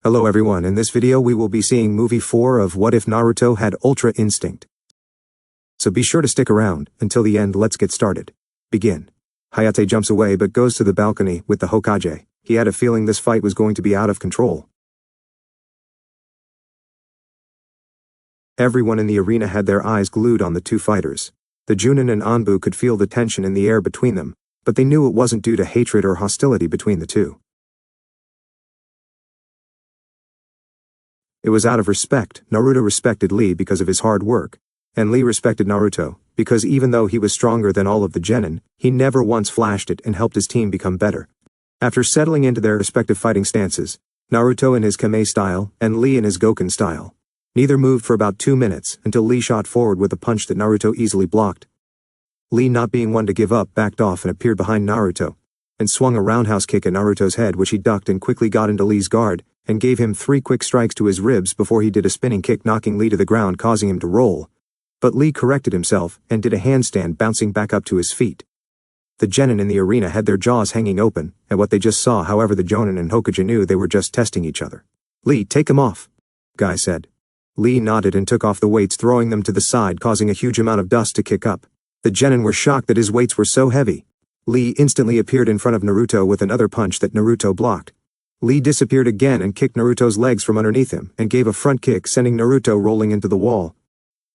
Hello everyone, in this video we will be seeing movie 4 of What If Naruto Had Ultra Instinct. So be sure to stick around until the end. Let's get started. Begin. Hayate jumps away but goes to the balcony with the Hokage. He had a feeling this fight was going to be out of control. Everyone in the arena had their eyes glued on the two fighters. The Junin and Anbu could feel the tension in the air between them, but they knew it wasn't due to hatred or hostility between the two. It was out of respect. Naruto respected Lee because of his hard work, and Lee respected Naruto because even though he was stronger than all of the genin, he never once flashed it and helped his team become better. After settling into their respective fighting stances, Naruto in his Kame style and Lee in his Goken style, neither moved for about 2 minutes until Lee shot forward with a punch that Naruto easily blocked. Lee, not being one to give up, backed off and appeared behind Naruto, and swung a roundhouse kick at Naruto's head, which he ducked and quickly got into Lee's guard, and gave him 3 quick strikes to his ribs before he did a spinning kick, knocking Lee to the ground, causing him to roll. But Lee corrected himself and did a handstand, bouncing back up to his feet. The genin in the arena had their jaws hanging open at what they just saw. However, the Jonin and Hokage knew they were just testing each other. "Lee, take him off," Guy said. Lee nodded and took off the weights, throwing them to the side, causing a huge amount of dust to kick up. The genin were shocked that his weights were so heavy. Lee instantly appeared in front of Naruto with another punch that Naruto blocked. Lee disappeared again and kicked Naruto's legs from underneath him and gave a front kick, sending Naruto rolling into the wall.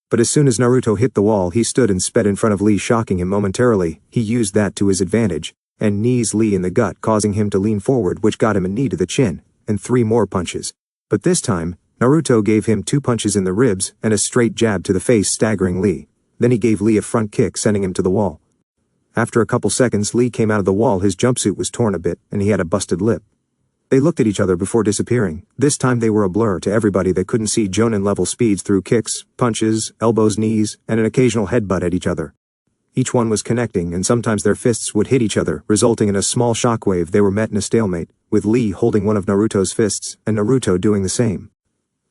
But as soon as Naruto hit the wall, he stood and sped in front of Lee, shocking him momentarily. He used that to his advantage and knees Lee in the gut, causing him to lean forward, which got him a knee to the chin and 3 more punches. But this time, Naruto gave him 2 punches in the ribs and a straight jab to the face, staggering Lee. Then he gave Lee a front kick, sending him to the wall. After a couple seconds, Lee came out of the wall. His jumpsuit was torn a bit and he had a busted lip. They looked at each other before disappearing. This time they were a blur to everybody that couldn't see Jonin-level speeds through kicks, punches, elbows, knees, and an occasional headbutt at each other. Each one was connecting, and sometimes their fists would hit each other, resulting in a small shockwave. They were met in a stalemate, with Lee holding one of Naruto's fists and Naruto doing the same.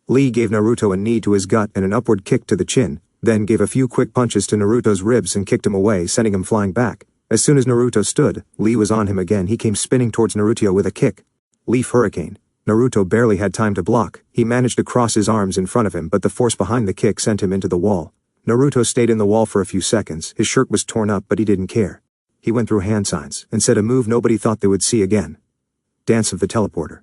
Lee gave Naruto a knee to his gut and an upward kick to the chin, then gave a few quick punches to Naruto's ribs and kicked him away, sending him flying back. As soon as Naruto stood, Lee was on him again. He came spinning towards Naruto with a kick. Leaf Hurricane. Naruto barely had time to block. He managed to cross his arms in front of him, but the force behind the kick sent him into the wall. Naruto stayed in the wall for a few seconds. His shirt was torn up, but he didn't care. He went through hand signs and said a move nobody thought they would see again. Dance of the Teleporter.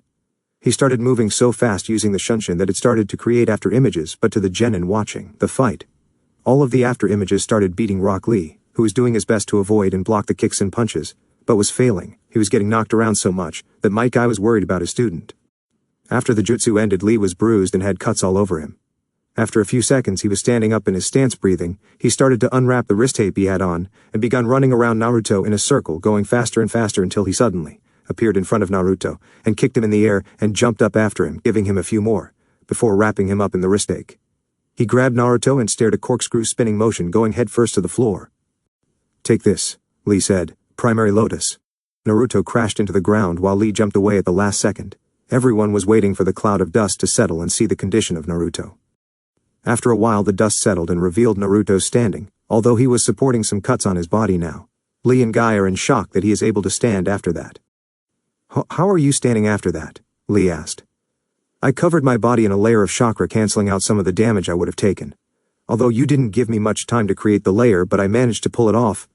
He started moving so fast using the Shunshin that it started to create after images, but to the genin watching the fight, all of the after images started beating Rock Lee, who was doing his best to avoid and block the kicks and punches, but was failing. He was getting knocked around so much that Guy was worried about his student. After the jutsu ended, Lee was bruised and had cuts all over him. After a few seconds, he was standing up in his stance, breathing. He started to unwrap the wrist tape he had on and begun running around Naruto in a circle, going faster and faster until he suddenly appeared in front of Naruto and kicked him in the air and jumped up after him, giving him a few more before wrapping him up in the wrist ache. He grabbed Naruto and stared a corkscrew spinning motion, going headfirst to the floor. "Take this," Lee said. "Primary Lotus." Naruto crashed into the ground while Lee jumped away at the last second. Everyone was waiting for the cloud of dust to settle and see the condition of Naruto. After a while, the dust settled and revealed Naruto standing, although he was supporting some cuts on his body now. Lee and Guy are in shock that he is able to stand after that. "How are you standing after that?" Lee asked. "I covered my body in a layer of chakra, canceling out some of the damage I would have taken. Although you didn't give me much time to create the layer, but I managed to pull it off,"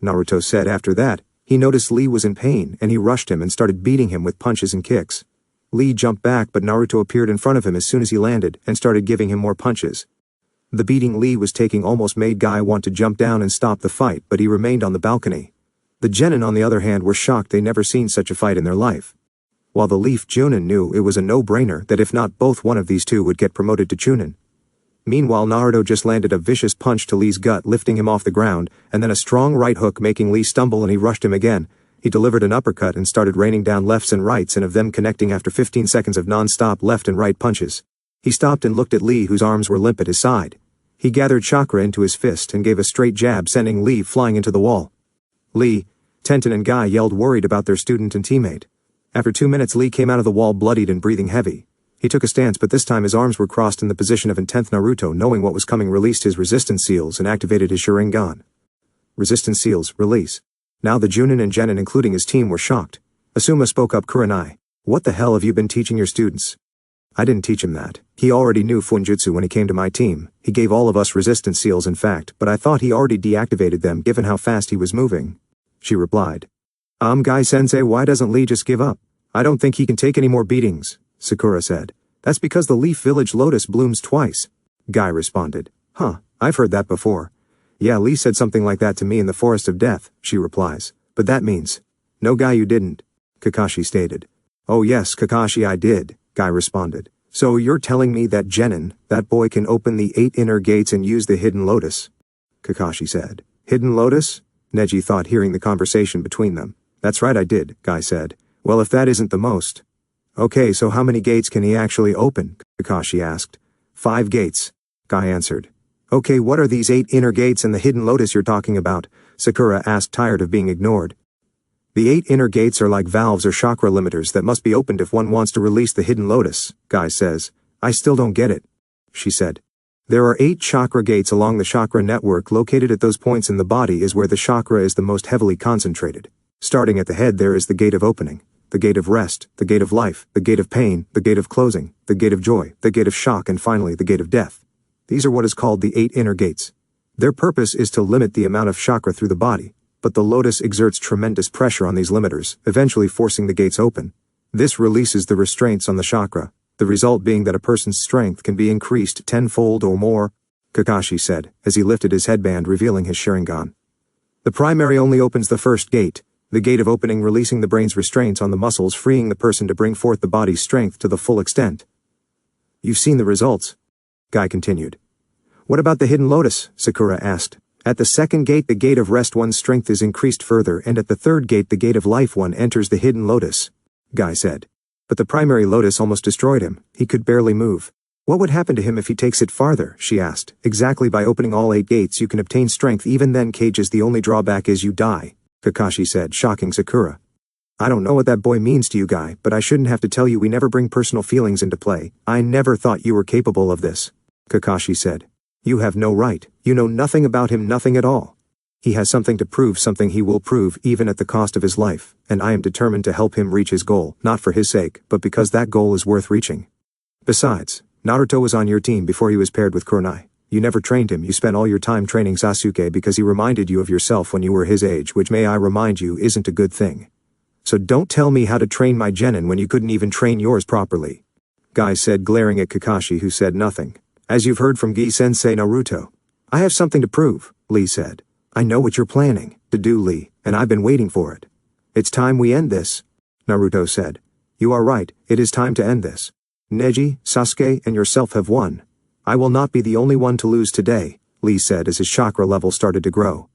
Naruto said. After that, he noticed Lee was in pain and he rushed him and started beating him with punches and kicks. Lee jumped back, but Naruto appeared in front of him as soon as he landed and started giving him more punches. The beating Lee was taking almost made Guy want to jump down and stop the fight, but he remained on the balcony. The genin, on the other hand, were shocked. They never seen such a fight in their life. While the Leaf Junin knew it was a no-brainer that if not both, one of these two would get promoted to Chunin. Meanwhile, Naruto just landed a vicious punch to Lee's gut, lifting him off the ground, and then a strong right hook, making Lee stumble, and he rushed him again. He delivered an uppercut and started raining down lefts and rights, and of them connecting after 15 seconds of non-stop left and right punches. He stopped and looked at Lee, whose arms were limp at his side. He gathered chakra into his fist and gave a straight jab, sending Lee flying into the wall. Lee, Tenten and Guy yelled, worried about their student and teammate. After 2 minutes, Lee came out of the wall bloodied and breathing heavy. He took a stance, but this time his arms were crossed in the position of intent. Naruto, knowing what was coming, released his resistance seals and activated his sharingan. Resistance seals, release. Now the Junin and genin, including his team, were shocked. Asuma spoke up. "Kurenai, What the hell have you been teaching your students? I didn't teach him that. He already knew Funjutsu when he came to my team. He gave all of us resistance seals in fact, but I thought he already deactivated them given how fast he was moving. She replied. Guy-sensei, why doesn't Lee just give up? I don't think he can take any more beatings, Sakura said. That's because the Leaf Village lotus blooms twice. Guy responded. Huh, I've heard that before. Yeah, Lee said something like that to me in the Forest of Death, she replies. But that means. No, Guy, you didn't, Kakashi stated. Oh yes, Kakashi, I did, Guy responded. So you're telling me that Genin, that boy, can open the 8 inner gates and use the hidden lotus? Kakashi said. Hidden lotus? Neji thought, hearing the conversation between them. That's right, I did, Guy said. Well, if that isn't the most. Okay, so how many gates can he actually open? Kakashi asked. 5 gates, Guy answered. Okay, what are these 8 inner gates and the hidden lotus you're talking about? Sakura asked, tired of being ignored. The 8 inner gates are like valves or chakra limiters that must be opened if one wants to release the hidden lotus, Guy says. I still don't get it, she said. There are 8 chakra gates along the chakra network. Located at those points in the body is where the chakra is the most heavily concentrated. Starting at the head there is the gate of opening, the gate of rest, the gate of life, the gate of pain, the gate of closing, the gate of joy, the gate of shock, and finally the gate of death. These are what is called the 8 inner gates. Their purpose is to limit the amount of chakra through the body, but the lotus exerts tremendous pressure on these limiters, eventually forcing the gates open. This releases the restraints on the chakra, the result being that a person's strength can be increased 10-fold or more, Kakashi said, as he lifted his headband revealing his sharingan. The primary only opens the first gate, the gate of opening, releasing the brain's restraints on the muscles, freeing the person to bring forth the body's strength to the full extent. You've seen the results, Guy continued. What about the hidden lotus? Sakura asked. At the second gate, the gate of rest, one's strength is increased further, and at the third gate, the gate of life, one enters the hidden lotus, Guy said. But the primary lotus almost destroyed him. He could barely move. What would happen to him if he takes it farther? She asked. Exactly, by opening all 8 gates you can obtain strength. Even then, cages, the only drawback is you die, Kakashi said, shocking Sakura. I don't know what that boy means to you, Guy, but I shouldn't have to tell you we never bring personal feelings into play. I never thought you were capable of this, Kakashi said. You have no right. You know nothing about him, nothing at all. He has something to prove, something he will prove even at the cost of his life, and I am determined to help him reach his goal, not for his sake, but because that goal is worth reaching. Besides, Naruto was on your team before he was paired with Kurenai. You never trained him. You spent all your time training Sasuke because he reminded you of yourself when you were his age, which, may I remind you, isn't a good thing. So don't tell me how to train my genin when you couldn't even train yours properly, Guy said, glaring at Kakashi, who said nothing. As you've heard from Gi-sensei, Naruto. I have something to prove, Lee said. I know what you're planning to do, Lee, and I've been waiting for it. It's time we end this, Naruto said. You are right, it is time to end this. Neji, Sasuke, and yourself have won. I will not be the only one to lose today, Lee said as his chakra level started to grow.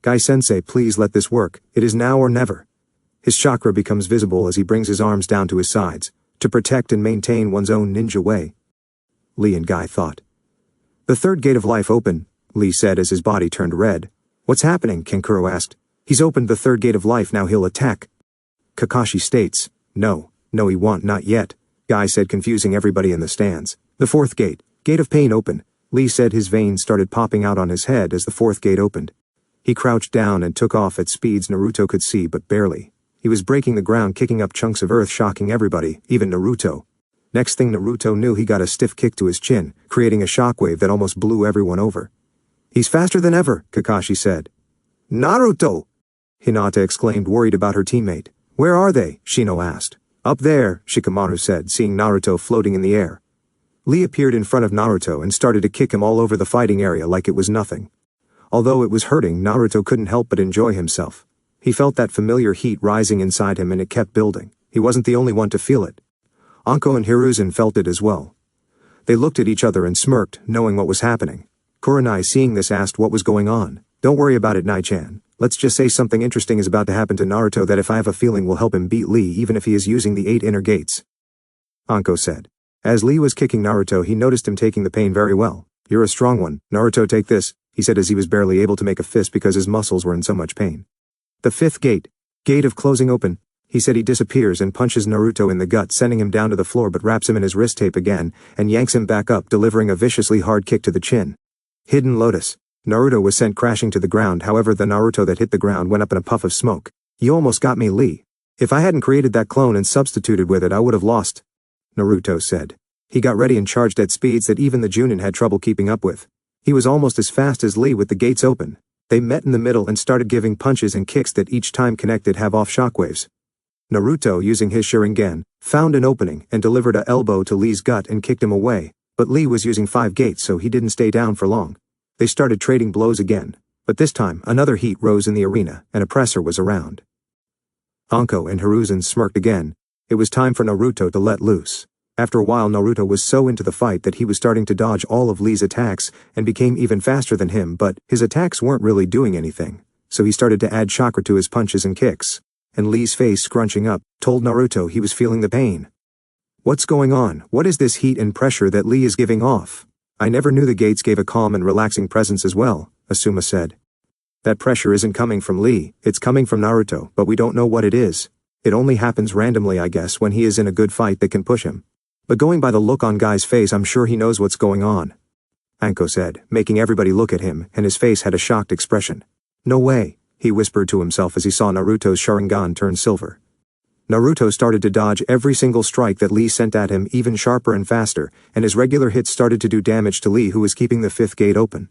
Guy-sensei, please let this work. It is now or never. His chakra becomes visible as he brings his arms down to his sides, to protect and maintain one's own ninja way. Lee and Guy thought. The third gate of life open, Lee said as his body turned red. What's happening? Kankuro asked. He's opened the third gate of life, now he'll attack. Kakashi states. No, he won't, not yet, Guy said, confusing everybody in the stands. The fourth gate, gate of pain, open. Lee said his veins started popping out on his head as the fourth gate opened. He crouched down and took off at speeds Naruto could see, but barely. He was breaking the ground, kicking up chunks of earth, shocking everybody, even Naruto. Next thing Naruto knew, he got a stiff kick to his chin, creating a shockwave that almost blew everyone over. He's faster than ever, Kakashi said. Naruto! Hinata exclaimed, worried about her teammate. Where are they? Shino asked. Up there, Shikamaru said, seeing Naruto floating in the air. Lee appeared in front of Naruto and started to kick him all over the fighting area like it was nothing. Although it was hurting, Naruto couldn't help but enjoy himself. He felt that familiar heat rising inside him, and it kept building. He wasn't the only one to feel it. Anko and Hiruzen felt it as well. They looked at each other and smirked, knowing what was happening. Kurenai, seeing this, asked what was going on. Don't worry about it, Nai-chan. Let's just say something interesting is about to happen to Naruto that, if I have a feeling, will help him beat Lee even if he is using the 8 inner gates. Anko said. As Lee was kicking Naruto, he noticed him taking the pain very well. You're a strong one. Naruto, take this, he said as he was barely able to make a fist because his muscles were in so much pain. The fifth gate. Gate of closing, open. He said. He disappears and punches Naruto in the gut, sending him down to the floor, but wraps him in his wrist tape again and yanks him back up, delivering a viciously hard kick to the chin. Hidden Lotus. Naruto was sent crashing to the ground. However, the Naruto that hit the ground went up in a puff of smoke. You almost got me, Lee. If I hadn't created that clone and substituted with it, I would have lost, Naruto said. He got ready and charged at speeds that even the Junin had trouble keeping up with. He was almost as fast as Lee with the gates open. They met in the middle and started giving punches and kicks that each time connected have off shockwaves. Naruto, using his sharingan, found an opening and delivered a elbow to Lee's gut and kicked him away, but Lee was using 5 gates so he didn't stay down for long. They started trading blows again, but this time another heat rose in the arena and a presser was around. Anko and Hiruzen smirked again. It was time for Naruto to let loose. After a while, Naruto was so into the fight that he was starting to dodge all of Lee's attacks and became even faster than him, but his attacks weren't really doing anything, so he started to add chakra to his punches and kicks. And Lee's face scrunching up told Naruto he was feeling the pain. What's going on? What is this heat and pressure that Lee is giving off? I never knew the gates gave a calm and relaxing presence as well, Asuma said. That pressure isn't coming from Lee, it's coming from Naruto, but we don't know what it is. It only happens randomly, I guess, when he is in a good fight that can push him. But going by the look on Guy's face, I'm sure he knows what's going on, Anko said, making everybody look at him, and his face had a shocked expression. No way, he whispered to himself as he saw Naruto's sharingan turn silver. Naruto started to dodge every single strike that Lee sent at him even sharper and faster, and his regular hits started to do damage to Lee, who was keeping the 5th gate open.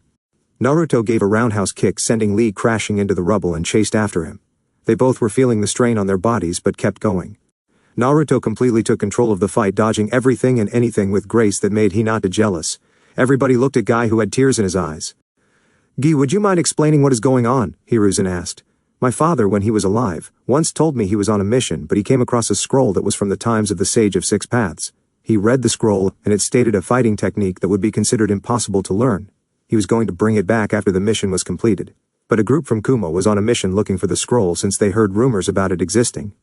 Naruto gave a roundhouse kick, sending Lee crashing into the rubble, and chased after him. They both were feeling the strain on their bodies but kept going. Naruto completely took control of the fight, dodging everything and anything with grace that made Hinata jealous. Everybody looked at Guy, who had tears in his eyes. Guy, would you mind explaining what is going on? Hiruzen asked. My father, when he was alive, once told me he was on a mission, but he came across a scroll that was from the times of the Sage of 6 Paths. He read the scroll, and it stated a fighting technique that would be considered impossible to learn. He was going to bring it back after the mission was completed. But a group from Kumo was on a mission looking for the scroll since they heard rumors about it existing.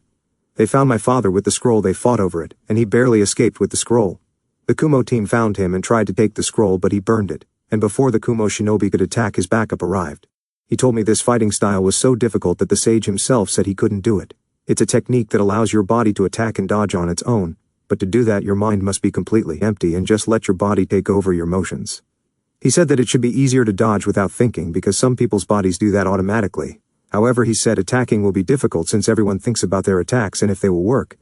They found my father with the scroll, they fought over it, and he barely escaped with the scroll. The Kumo team found him and tried to take the scroll, but he burned it, and before the Kumo shinobi could attack, his backup arrived. He told me this fighting style was so difficult that the sage himself said he couldn't do it. It's a technique that allows your body to attack and dodge on its own, but to do that your mind must be completely empty and just let your body take over your motions. He said that it should be easier to dodge without thinking because some people's bodies do that automatically. However, he said attacking will be difficult since everyone thinks about their attacks and if they will work.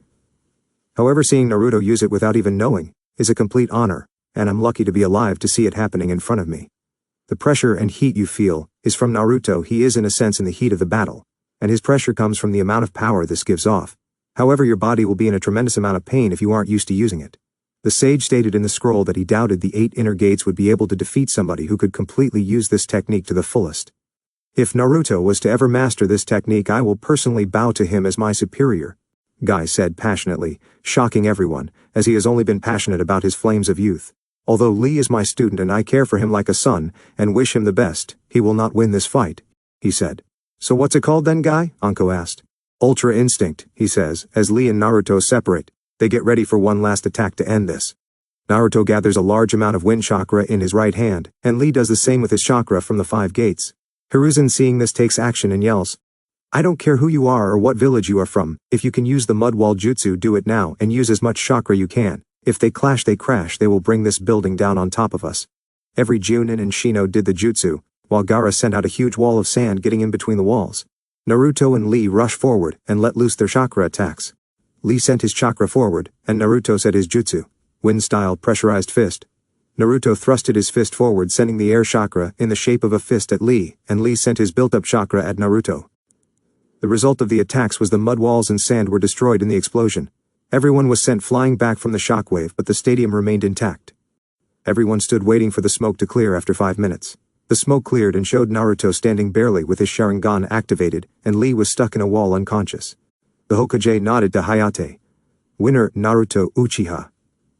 However, seeing Naruto use it without even knowing is a complete honor, and I'm lucky to be alive to see it happening in front of me. The pressure and heat you feel is from Naruto. He is in a sense in the heat of the battle, and his pressure comes from the amount of power this gives off. However, your body will be in a tremendous amount of pain if you aren't used to using it. The sage stated in the scroll that he doubted the 8 inner gates would be able to defeat somebody who could completely use this technique to the fullest. If Naruto was to ever master this technique, I will personally bow to him as my superior, Guy said passionately, shocking everyone, as he has only been passionate about his flames of youth. Although Lee is my student and I care for him like a son, and wish him the best, he will not win this fight, he said. So what's it called then, Guy? Anko asked. Ultra Instinct, he says, as Lee and Naruto separate. They get ready for one last attack to end this. Naruto gathers a large amount of wind chakra in his right hand, and Lee does the same with his chakra from the 5 gates. Hiruzen, seeing this, takes action and yells, I don't care who you are or what village you are from, if you can use the mud wall jutsu, do it now and use as much chakra you can. If they clash, they crash, they will bring this building down on top of us. Every Junin and Shino did the jutsu, while Gaara sent out a huge wall of sand getting in between the walls. Naruto and Lee rush forward and let loose their chakra attacks. Lee sent his chakra forward, and Naruto said his jutsu, wind-style pressurized fist. Naruto thrusted his fist forward, sending the air chakra in the shape of a fist at Lee, and Lee sent his built-up chakra at Naruto. The result of the attacks was the mud walls and sand were destroyed in the explosion. Everyone was sent flying back from the shockwave, but the stadium remained intact. Everyone stood waiting for the smoke to clear after 5 minutes. The smoke cleared and showed Naruto standing barely with his sharingan activated, and Lee was stuck in a wall unconscious. The Hokage nodded to Hayate. Winner, Naruto Uchiha.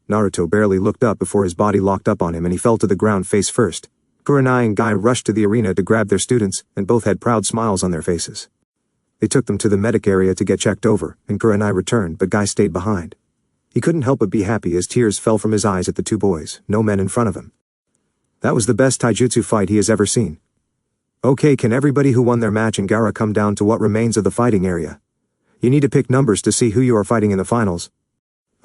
Naruto barely looked up before his body locked up on him and he fell to the ground face first. Kurenai and Guy rushed to the arena to grab their students, and both had proud smiles on their faces. They took them to the medic area to get checked over, and Kurenai returned, but Guy stayed behind. He couldn't help but be happy as tears fell from his eyes at the 2 boys, no men in front of him. That was the best taijutsu fight he has ever seen. Okay, can everybody who won their match in Gaara come down to what remains of the fighting area? You need to pick numbers to see who you are fighting in the finals.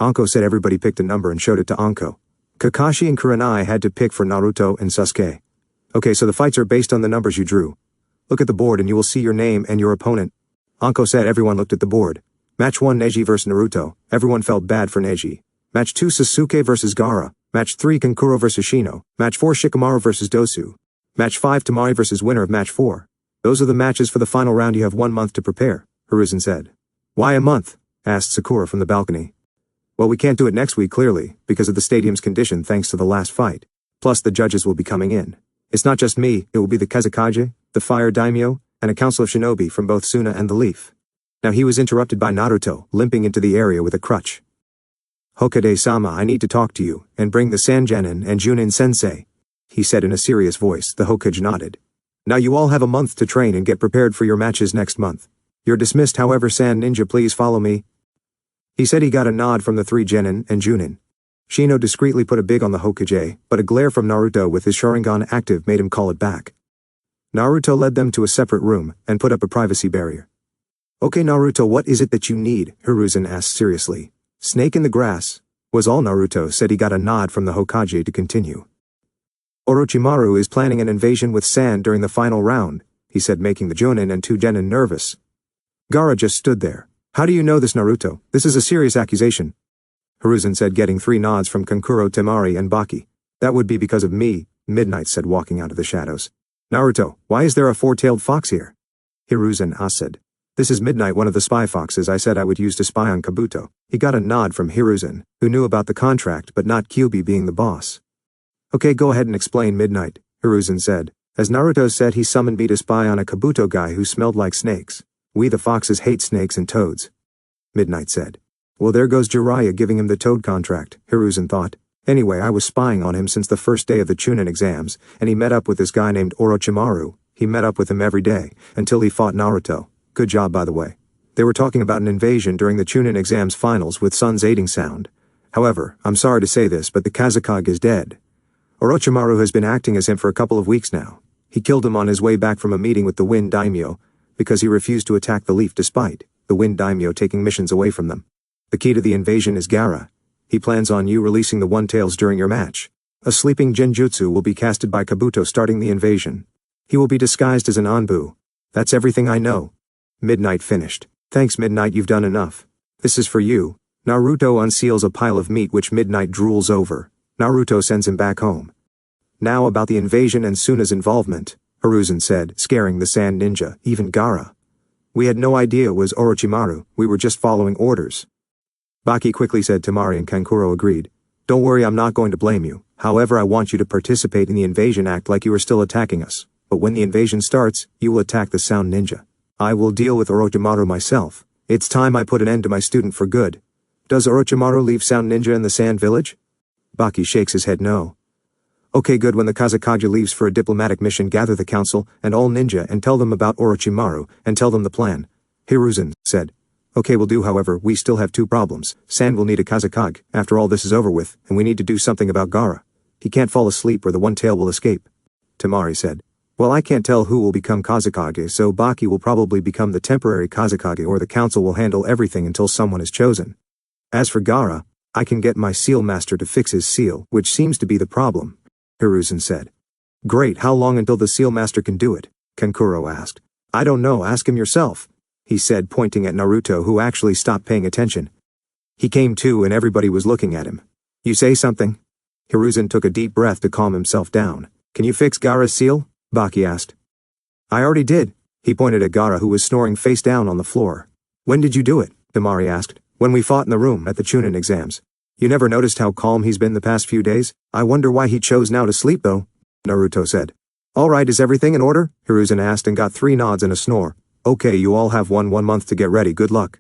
Anko said everybody picked a number and showed it to Anko. Kakashi and Kurenai had to pick for Naruto and Sasuke. Okay, so the fights are based on the numbers you drew. Look at the board and you will see your name and your opponent. Anko said everyone looked at the board. Match 1 Neji vs Naruto, everyone felt bad for Neji. Match 2 Sasuke vs Gaara. Match 3 Kankuro vs Shino. Match 4 Shikamaru vs Dosu. Match 5 Temari vs winner of Match 4. Those are the matches for the final round. You have 1 month to prepare, Hiruzen said. Why a month? Asked Sakura from the balcony. Well, we can't do it next week clearly, because of the stadium's condition thanks to the last fight. Plus the judges will be coming in. It's not just me, it will be the Kazekage, the Fire Daimyo, and a council of shinobi from both Suna and the Leaf. Now he was interrupted by Naruto, limping into the area with a crutch. Hokage-sama, I need to talk to you, and bring the Sanjanin and Junin-sensei, he said in a serious voice. The Hokage nodded. Now you all have a month to train and get prepared for your matches next month. You're dismissed, however. Sand Ninja, please follow me. He said he got a nod from the 3 Genin and Junin. Shino discreetly put a big on the Hokage, but a glare from Naruto with his sharingan active made him call it back. Naruto led them to a separate room and put up a privacy barrier. Okay Naruto, what is it that you need? Hiruzen asked seriously. Snake in the grass, was all Naruto said. He got a nod from the Hokage to continue. Orochimaru is planning an invasion with Sand during the final round, he said, making the Jonin and 2 Genin nervous. Gaara just stood there. How do you know this, Naruto? This is a serious accusation. Hiruzen said, getting 3 nods from Kankuro, Temari, and Baki. That would be because of me, Midnight said, walking out of the shadows. Naruto, why is there a 4-tailed fox here? Hiruzen said. This is Midnight, one of the spy foxes I said I would use to spy on Kabuto. He got a nod from Hiruzen, who knew about the contract but not Kyuubi being the boss. Okay, go ahead and explain, Midnight, Hiruzen said. As Naruto said, he summoned me to spy on a Kabuto guy who smelled like snakes. We the foxes hate snakes and toads. Midnight said. Well, there goes Jiraiya giving him the toad contract, Hiruzen thought. Anyway, I was spying on him since the first day of the Chunin exams, and he met up with this guy named Orochimaru. He met up with him every day, until he fought Naruto. Good job, by the way. They were talking about an invasion during the Chunin exams finals with Sun's aiding sound. However, I'm sorry to say this, but the Kazekage is dead. Orochimaru has been acting as him for a couple of weeks now. He killed him on his way back from a meeting with the Wind Daimyo, because he refused to attack the Leaf despite the Wind Daimyo taking missions away from them. The key to the invasion is Gaara. He plans on you releasing the One-Tails during your match. A sleeping genjutsu will be casted by Kabuto starting the invasion. He will be disguised as an Anbu. That's everything I know. Midnight finished. Thanks, Midnight, you've done enough. This is for you. Naruto unseals a pile of meat which Midnight drools over. Naruto sends him back home. Now about the invasion and Suna's involvement, Hiruzen said, scaring the Sand Ninja, even Gaara. We had no idea it was Orochimaru, we were just following orders. Baki quickly said. Temari and Kankuro agreed. Don't worry, I'm not going to blame you. However, I want you to participate in the invasion, act like you are still attacking us. But when the invasion starts, you will attack the Sound Ninja. I will deal with Orochimaru myself. It's time I put an end to my student for good. Does Orochimaru leave Sound Ninja in the Sand Village? Baki shakes his head no. Okay, good. When the Kazekage leaves for a diplomatic mission, gather the council and all ninja and tell them about Orochimaru and tell them the plan. Hiruzen said. Okay, will do. However, we still have 2 problems. Sand will need a Kazekage after all this is over with, and we need to do something about Gaara. He can't fall asleep or the One-Tail will escape. Temari said. Well, I can't tell who will become Kazekage, so Baki will probably become the temporary Kazekage, or the council will handle everything until someone is chosen. As for Gaara, I can get my seal master to fix his seal, which seems to be the problem, Hiruzen said. Great, how long until the seal master can do it? Kankuro asked. I don't know, ask him yourself, he said, pointing at Naruto, who actually stopped paying attention. He came to and everybody was looking at him. You say something? Hiruzen took a deep breath to calm himself down. Can you fix Gaara's seal? Baki asked. I already did. He pointed at Gaara, who was snoring face down on the floor. When did you do it? Temari asked. When we fought in the room at the Chunin exams. You never noticed how calm he's been the past few days? I wonder why he chose now to sleep though, Naruto said. All right, is everything in order? Hiruzen asked and got 3 nods and a snore. Okay, you all have one month to get ready, good luck.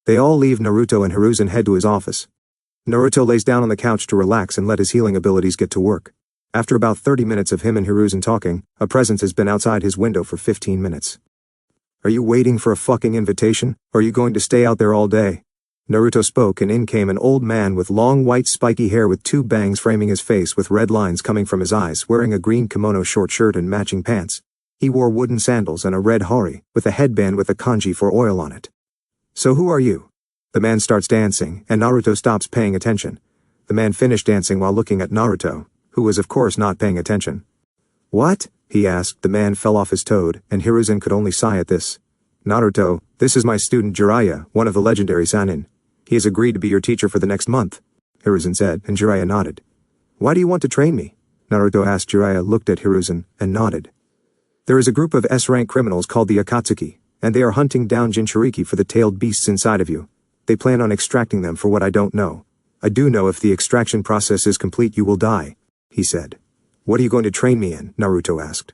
They all leave. Naruto and Hiruzen head to his office. Naruto lays down on the couch to relax and let his healing abilities get to work. After about 30 minutes of him and Hiruzen talking, a presence has been outside his window for 15 minutes. Are you waiting for a fucking invitation, or are you going to stay out there all day? Naruto spoke and in came an old man with long white spiky hair with 2 bangs framing his face with red lines coming from his eyes, wearing a green kimono short shirt and matching pants. He wore wooden sandals and a red hori, with a headband with a kanji for oil on it. So who are you? The man starts dancing, and Naruto stops paying attention. The man finished dancing while looking at Naruto, who was of course not paying attention. What? He asked. The man fell off his toad, and Hiruzen could only sigh at this. Naruto, this is my student Jiraiya, one of the legendary Sannin. He has agreed to be your teacher for the next month, Hiruzen said, and Jiraiya nodded. Why do you want to train me? Naruto asked. Jiraiya looked at Hiruzen and nodded. There is a group of S-rank criminals called the Akatsuki, and they are hunting down Jinchuriki for the tailed beasts inside of you. They plan on extracting them for what I don't know. I do know if the extraction process is complete you will die, he said. What are you going to train me in? Naruto asked.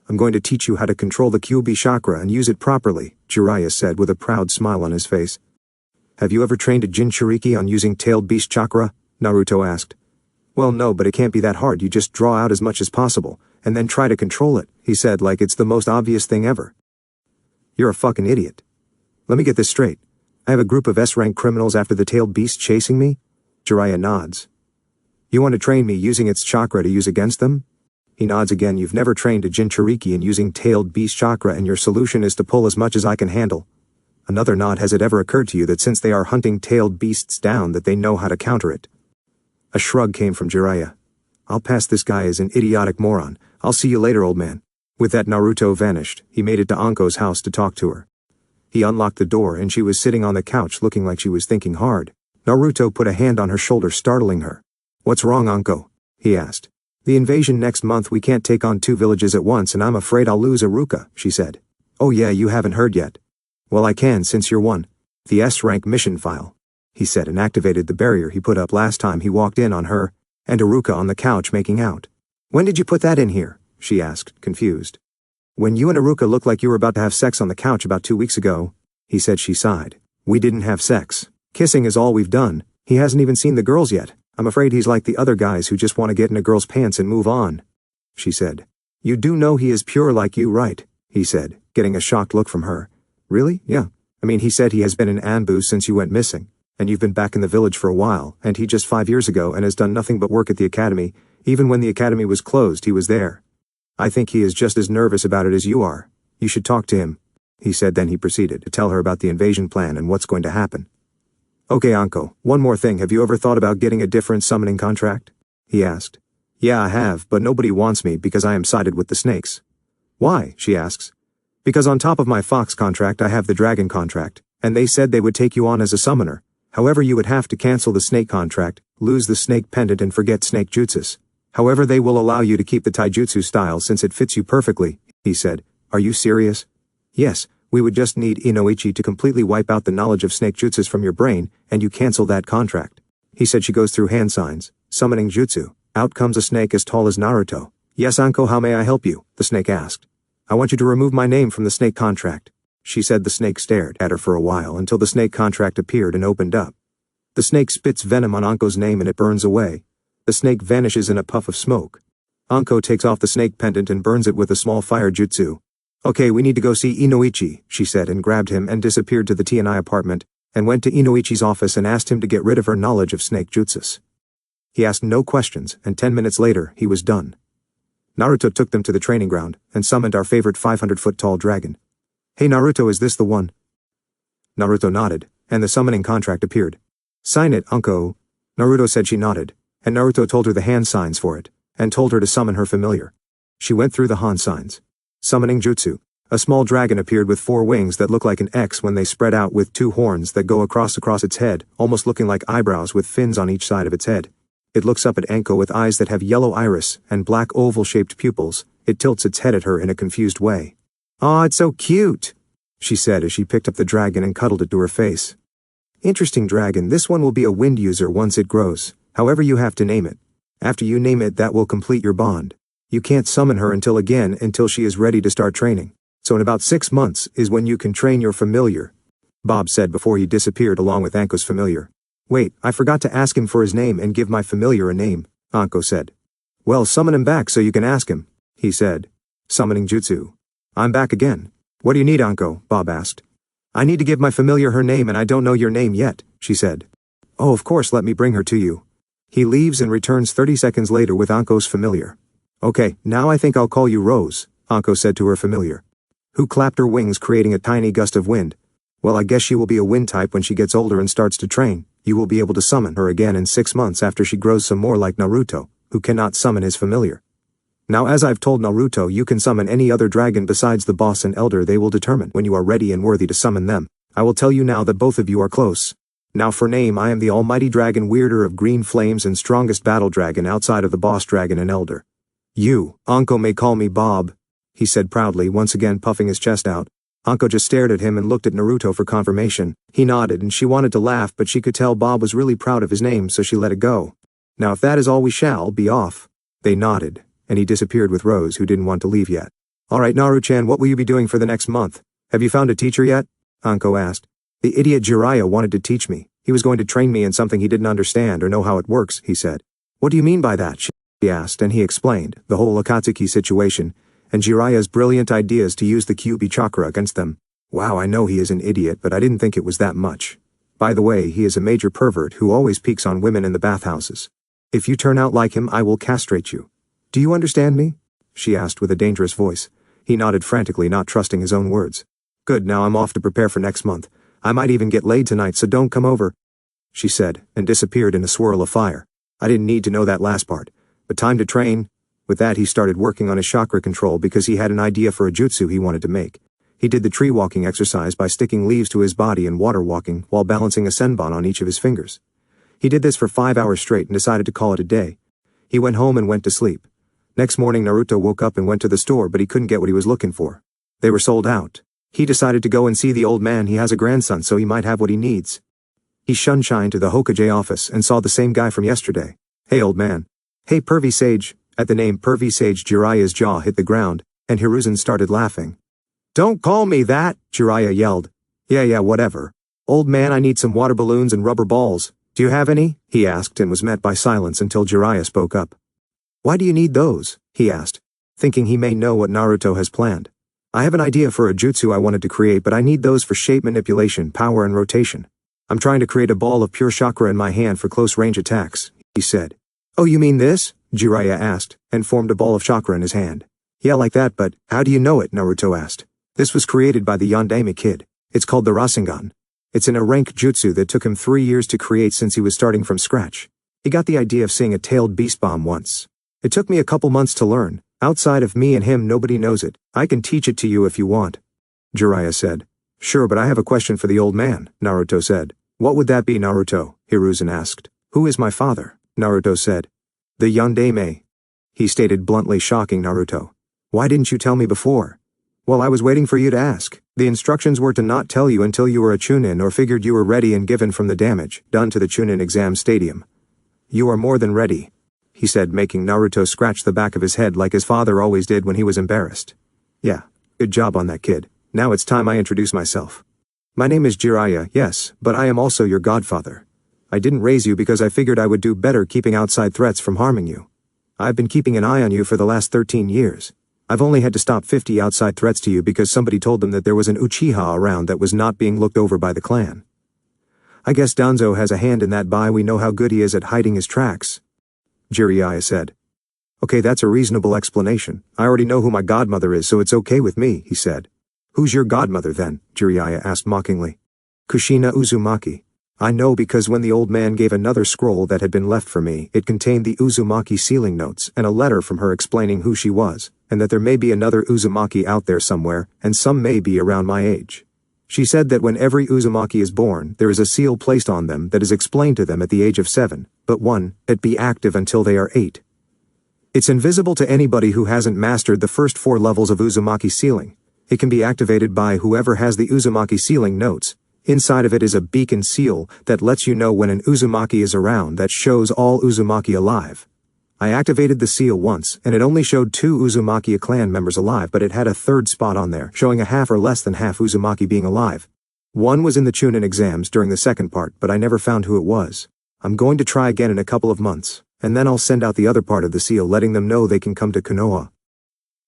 I'm going to teach you how to control the Kyuubi chakra and use it properly, Jiraiya said with a proud smile on his face. Have you ever trained a Jinchuriki on using tailed beast chakra? Naruto asked. Well, no, but it can't be that hard. You just draw out as much as possible, and then try to control it, he said like it's the most obvious thing ever. You're a fucking idiot. Let me get this straight. I have a group of S-rank criminals after the tailed beast chasing me? Jiraiya nods. You want to train me using its chakra to use against them? He nods again. You've never trained a Jinchuriki in using tailed beast chakra and your solution is to pull as much as I can handle. Another nod. Has it ever occurred to you that since they are hunting tailed beasts down that they know how to counter it? A shrug came from Jiraiya. I'll pass this guy as an idiotic moron. I'll see you later, old man. With that, Naruto vanished. He made it to Anko's house to talk to her. He unlocked the door and she was sitting on the couch looking like she was thinking hard. Naruto put a hand on her shoulder, startling her. What's wrong, Anko? He asked. The invasion next month. We can't take on 2 villages at once and I'm afraid I'll lose Iruka, she said. Oh yeah, you haven't heard yet. Well, I can since you're one. The S-rank mission file, he said and activated the barrier he put up last time he walked in on her and Iruka on the couch making out. When did you put that in here? She asked, confused. When you and Iruka looked like you were about to have sex on the couch about 2 weeks ago, he said. She sighed. We didn't have sex. Kissing is all we've done. He hasn't even seen the girls yet. I'm afraid he's like the other guys who just want to get in a girl's pants and move on, she said. You do know he is pure like you, right? He said, getting a shocked look from her. Really? Yeah. I mean, he said he has been in ambush since you went missing, and you've been back in the village for a while, and he just 5 years ago and has done nothing but work at the academy. Even when the academy was closed, he was there. I think he is just as nervous about it as you are. You should talk to him, he said. Then he proceeded to tell her about the invasion plan and what's going to happen. Okay, Anko, one more thing. Have you ever thought about getting a different summoning contract? He asked. Yeah, I have, but nobody wants me because I am sided with the snakes. Why? She asks. Because on top of my fox contract I have the dragon contract, and they said they would take you on as a summoner. However, you would have to cancel the snake contract, lose the snake pendant and forget snake jutsus. However, they will allow you to keep the taijutsu style since it fits you perfectly, he said. Are you serious? Yes, we would just need Inoichi to completely wipe out the knowledge of snake jutsus from your brain, and you cancel that contract, he said. She goes through hand signs, summoning jutsu. Out comes a snake as tall as Naruto. Yes, Anko, how may I help you? The snake asked. I want you to remove my name from the snake contract, she said. The snake stared at her for a while until the snake contract appeared and opened up. The snake spits venom on Anko's name and it burns away. The snake vanishes in a puff of smoke. Anko takes off the snake pendant and burns it with a small fire jutsu. Okay, we need to go see Inoichi, she said, and grabbed him and disappeared to the T&I apartment, and went to Inoichi's office and asked him to get rid of her knowledge of snake jutsus. He asked no questions, and 10 minutes later, he was done. Naruto took them to the training ground, and summoned our favorite 500-foot-tall dragon. Hey Naruto, is this the one? Naruto nodded, and the summoning contract appeared. Sign it, Anko. Naruto said. She nodded, and Naruto told her the hand signs for it, and told her to summon her familiar. She went through the hand signs. Summoning jutsu. A small dragon appeared with 4 wings that look like an X when they spread out, with 2 horns that go across its head, almost looking like eyebrows with fins on each side of its head. It looks up at Anko with eyes that have yellow iris and black oval-shaped pupils. It tilts its head at her in a confused way. Aw, it's so cute, she said as she picked up the dragon and cuddled it to her face. Interesting dragon. This one will be a wind user once it grows. However, you have to name it. After you name it, that will complete your bond. You can't summon her until she is ready to start training. So in about 6 months is when you can train your familiar, Bob said before he disappeared along with Anko's familiar. Wait, I forgot to ask him for his name and give my familiar a name, Anko said. Well, summon him back so you can ask him, he said. Summoning jutsu. I'm back again. What do you need, Anko? Bob asked. I need to give my familiar her name and I don't know your name yet, she said. Oh, of course, let me bring her to you. He leaves and returns 30 seconds later with Anko's familiar. Okay, now I think I'll call you Rose, Anko said to her familiar, who clapped her wings creating a tiny gust of wind. Well, I guess she will be a wind type when she gets older and starts to train. You will be able to summon her again in 6 months after she grows some more, like Naruto, who cannot summon his familiar. Now as I've told Naruto, you can summon any other dragon besides the boss and elder. They will determine when you are ready and worthy to summon them. I will tell you now that both of you are close. Now for name, I am the almighty dragon, wielder of green flames and strongest battle dragon outside of the boss dragon and elder. You, Anko, may call me Bob, he said proudly, once again puffing his chest out. Anko just stared at him and looked at Naruto for confirmation. He nodded and she wanted to laugh, but she could tell Bob was really proud of his name, so she let it go. Now if that is all, we shall be off. They nodded, and he disappeared with Rose, who didn't want to leave yet. Alright Naru-chan, what will you be doing for the next month? Have you found a teacher yet? Anko asked. The idiot Jiraiya wanted to teach me. He was going to train me in something he didn't understand or know how it works, he said. What do you mean by that? She asked, and he explained the whole Akatsuki situation, and Jiraiya's brilliant ideas to use the Kyuubi chakra against them. Wow, I know he is an idiot, but I didn't think it was that much. By the way, he is a major pervert who always peeks on women in the bathhouses. If you turn out like him, I will castrate you. Do you understand me? She asked with a dangerous voice. He nodded frantically, not trusting his own words. Good, now I'm off to prepare for next month. I might even get laid tonight, so don't come over, she said, and disappeared in a swirl of fire. I didn't need to know that last part. But time to train. With that, he started working on his chakra control because he had an idea for a jutsu he wanted to make. He did the tree walking exercise by sticking leaves to his body and water walking while balancing a senbon on each of his fingers. He did this for 5 hours straight and decided to call it a day. He went home and went to sleep. Next morning Naruto woke up and went to the store, but he couldn't get what he was looking for. They were sold out. He decided to go and see the old man. He has a grandson, so he might have what he needs. He shine to the Hokage office and saw the same guy from yesterday. Hey old man. Hey pervy sage. At the name pervy sage, Jiraiya's jaw hit the ground, and Hiruzen started laughing. Don't call me that, Jiraiya yelled. Yeah, whatever. Old man, I need some water balloons and rubber balls. Do you have any? He asked, and was met by silence until Jiraiya spoke up. Why do you need those? He asked, thinking he may know what Naruto has planned. I have an idea for a jutsu I wanted to create, but I need those for shape manipulation, power, and rotation. I'm trying to create a ball of pure chakra in my hand for close-range attacks, he said. Oh, you mean this? Jiraiya asked, and formed a ball of chakra in his hand. Yeah, like that, but how do you know it? Naruto asked. This was created by the Yondaime kid. It's called the Rasengan. It's in a rank jutsu that took him 3 years to create since he was starting from scratch. He got the idea of seeing a tailed beast bomb once. It took me a couple months to learn. Outside of me and him, nobody knows it. I can teach it to you if you want, Jiraiya said. Sure, but I have a question for the old man, Naruto said. What would that be, Naruto? Hiruzen asked. Who is my father? Naruto said. The Yondaime, he stated bluntly, shocking Naruto. Why didn't you tell me before? Well, I was waiting for you to ask. The instructions were to not tell you until you were a Chunin or figured you were ready and given from the damage done to the Chunin exam stadium. You are more than ready, he said, making Naruto scratch the back of his head like his father always did when he was embarrassed. Yeah, good job on that, kid. Now it's time I introduce myself. My name is Jiraiya, yes, but I am also your godfather. I didn't raise you because I figured I would do better keeping outside threats from harming you. I've been keeping an eye on you for the last 13 years. I've only had to stop 50 outside threats to you because somebody told them that there was an Uchiha around that was not being looked over by the clan. I guess Danzo has a hand in that. We know how good he is at hiding his tracks, Jiraiya said. Okay, that's a reasonable explanation. I already know who my godmother is, so it's okay with me, he said. Who's your godmother then? Jiraiya asked mockingly. Kushina Uzumaki. I know because when the old man gave another scroll that had been left for me, it contained the Uzumaki sealing notes and a letter from her explaining who she was, and that there may be another Uzumaki out there somewhere, and some may be around my age. She said that when every Uzumaki is born, there is a seal placed on them that is explained to them at the age of 7, but one that be active until they are 8. It's invisible to anybody who hasn't mastered the first 4 levels of Uzumaki sealing. It can be activated by whoever has the Uzumaki sealing notes. Inside of it is a beacon seal that lets you know when an Uzumaki is around that shows all Uzumaki alive. I activated the seal once, and it only showed 2 Uzumaki clan members alive, but it had a 3rd spot on there, showing a half or less than half Uzumaki being alive. One was in the Chunin exams during the second part, but I never found who it was. I'm going to try again in a couple of months, and then I'll send out the other part of the seal letting them know they can come to Konoha.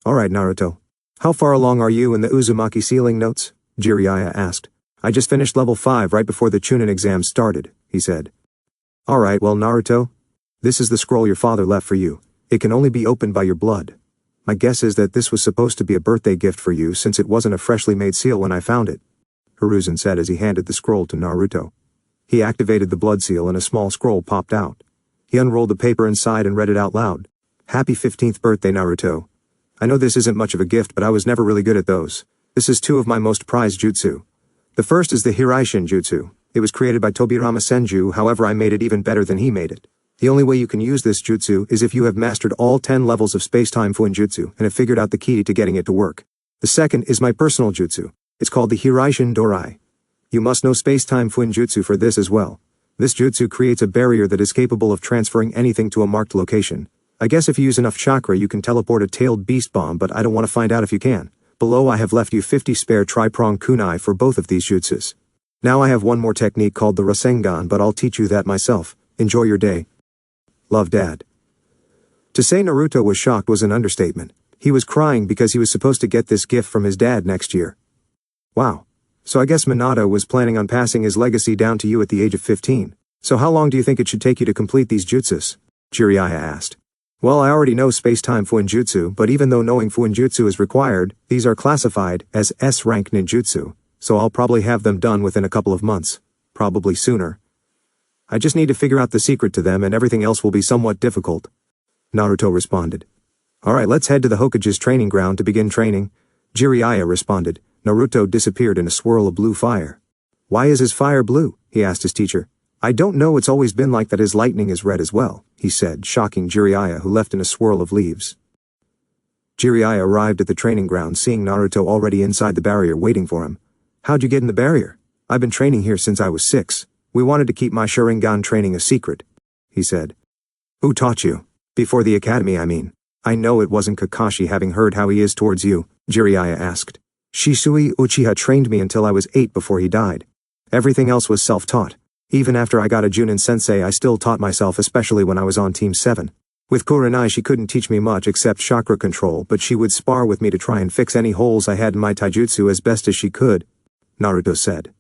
Alright Naruto. How far along are you in the Uzumaki sealing notes? Jiraiya asked. I just finished level 5 right before the Chunin exam started, he said. Alright, well Naruto, this is the scroll your father left for you. It can only be opened by your blood. My guess is that this was supposed to be a birthday gift for you since it wasn't a freshly made seal when I found it, Hiruzen said as he handed the scroll to Naruto. He activated the blood seal and a small scroll popped out. He unrolled the paper inside and read it out loud. Happy 15th birthday, Naruto. I know this isn't much of a gift, but I was never really good at those. This is two of my most prized jutsu. The first is the Hiraishin jutsu. It was created by Tobirama Senju, however I made it even better than he made it. The only way you can use this jutsu is if you have mastered all 10 levels of space-time fuinjutsu and have figured out the key to getting it to work. The second is my personal jutsu. It's called the Hiraishin Dorai. You must know space-time fuinjutsu for this as well. This jutsu creates a barrier that is capable of transferring anything to a marked location. I guess if you use enough chakra you can teleport a tailed beast bomb, but I don't want to find out if you can. Below I have left you 50 spare tri-prong kunai for both of these jutsus. Now I have one more technique called the Rasengan, but I'll teach you that myself. Enjoy your day. Love, Dad. To say Naruto was shocked was an understatement. He was crying because he was supposed to get this gift from his dad next year. Wow. So I guess Minato was planning on passing his legacy down to you at the age of 15. So how long do you think it should take you to complete these jutsus? Jiraiya asked. Well, I already know space-time fuinjutsu, but even though knowing fuinjutsu is required, these are classified as S-rank ninjutsu, so I'll probably have them done within a couple of months. Probably sooner. I just need to figure out the secret to them and everything else will be somewhat difficult. Naruto responded. Alright, let's head to the Hokage's training ground to begin training. Jiraiya responded. Naruto disappeared in a swirl of blue fire. Why is his fire blue? He asked his teacher. I don't know, it's always been like that. His lightning is red as well, he said, shocking Jiraiya, who left in a swirl of leaves. Jiraiya arrived at the training ground seeing Naruto already inside the barrier waiting for him. How'd you get in the barrier? I've been training here since I was 6. We wanted to keep my sharingan training a secret, he said. Who taught you? Before the academy, I mean. I know it wasn't Kakashi, having heard how he is towards you, Jiraiya asked. Shisui Uchiha trained me until I was 8 before he died. Everything else was self-taught. Even after I got a Junin sensei I still taught myself, especially when I was on Team 7. With Kurenai she couldn't teach me much except chakra control, but she would spar with me to try and fix any holes I had in my taijutsu as best as she could, Naruto said.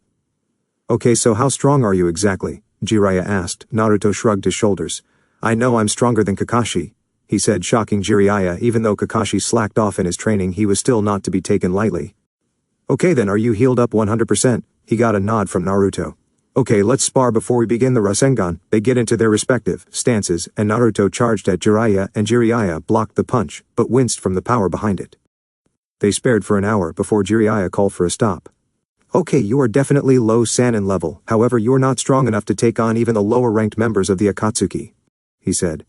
Okay, so how strong are you exactly? Jiraiya asked. Naruto shrugged his shoulders. I know I'm stronger than Kakashi, he said, shocking Jiraiya. Even though Kakashi slacked off in his training, he was still not to be taken lightly. Okay then, are you healed up 100%? He got a nod from Naruto. Okay, let's spar before we begin the Rasengan. They get into their respective stances, and Naruto charged at Jiraiya, and Jiraiya blocked the punch, but winced from the power behind it. They spared for an hour before Jiraiya called for a stop. Okay, you are definitely low Sannin level, however you're not strong enough to take on even the lower-ranked members of the Akatsuki, he said.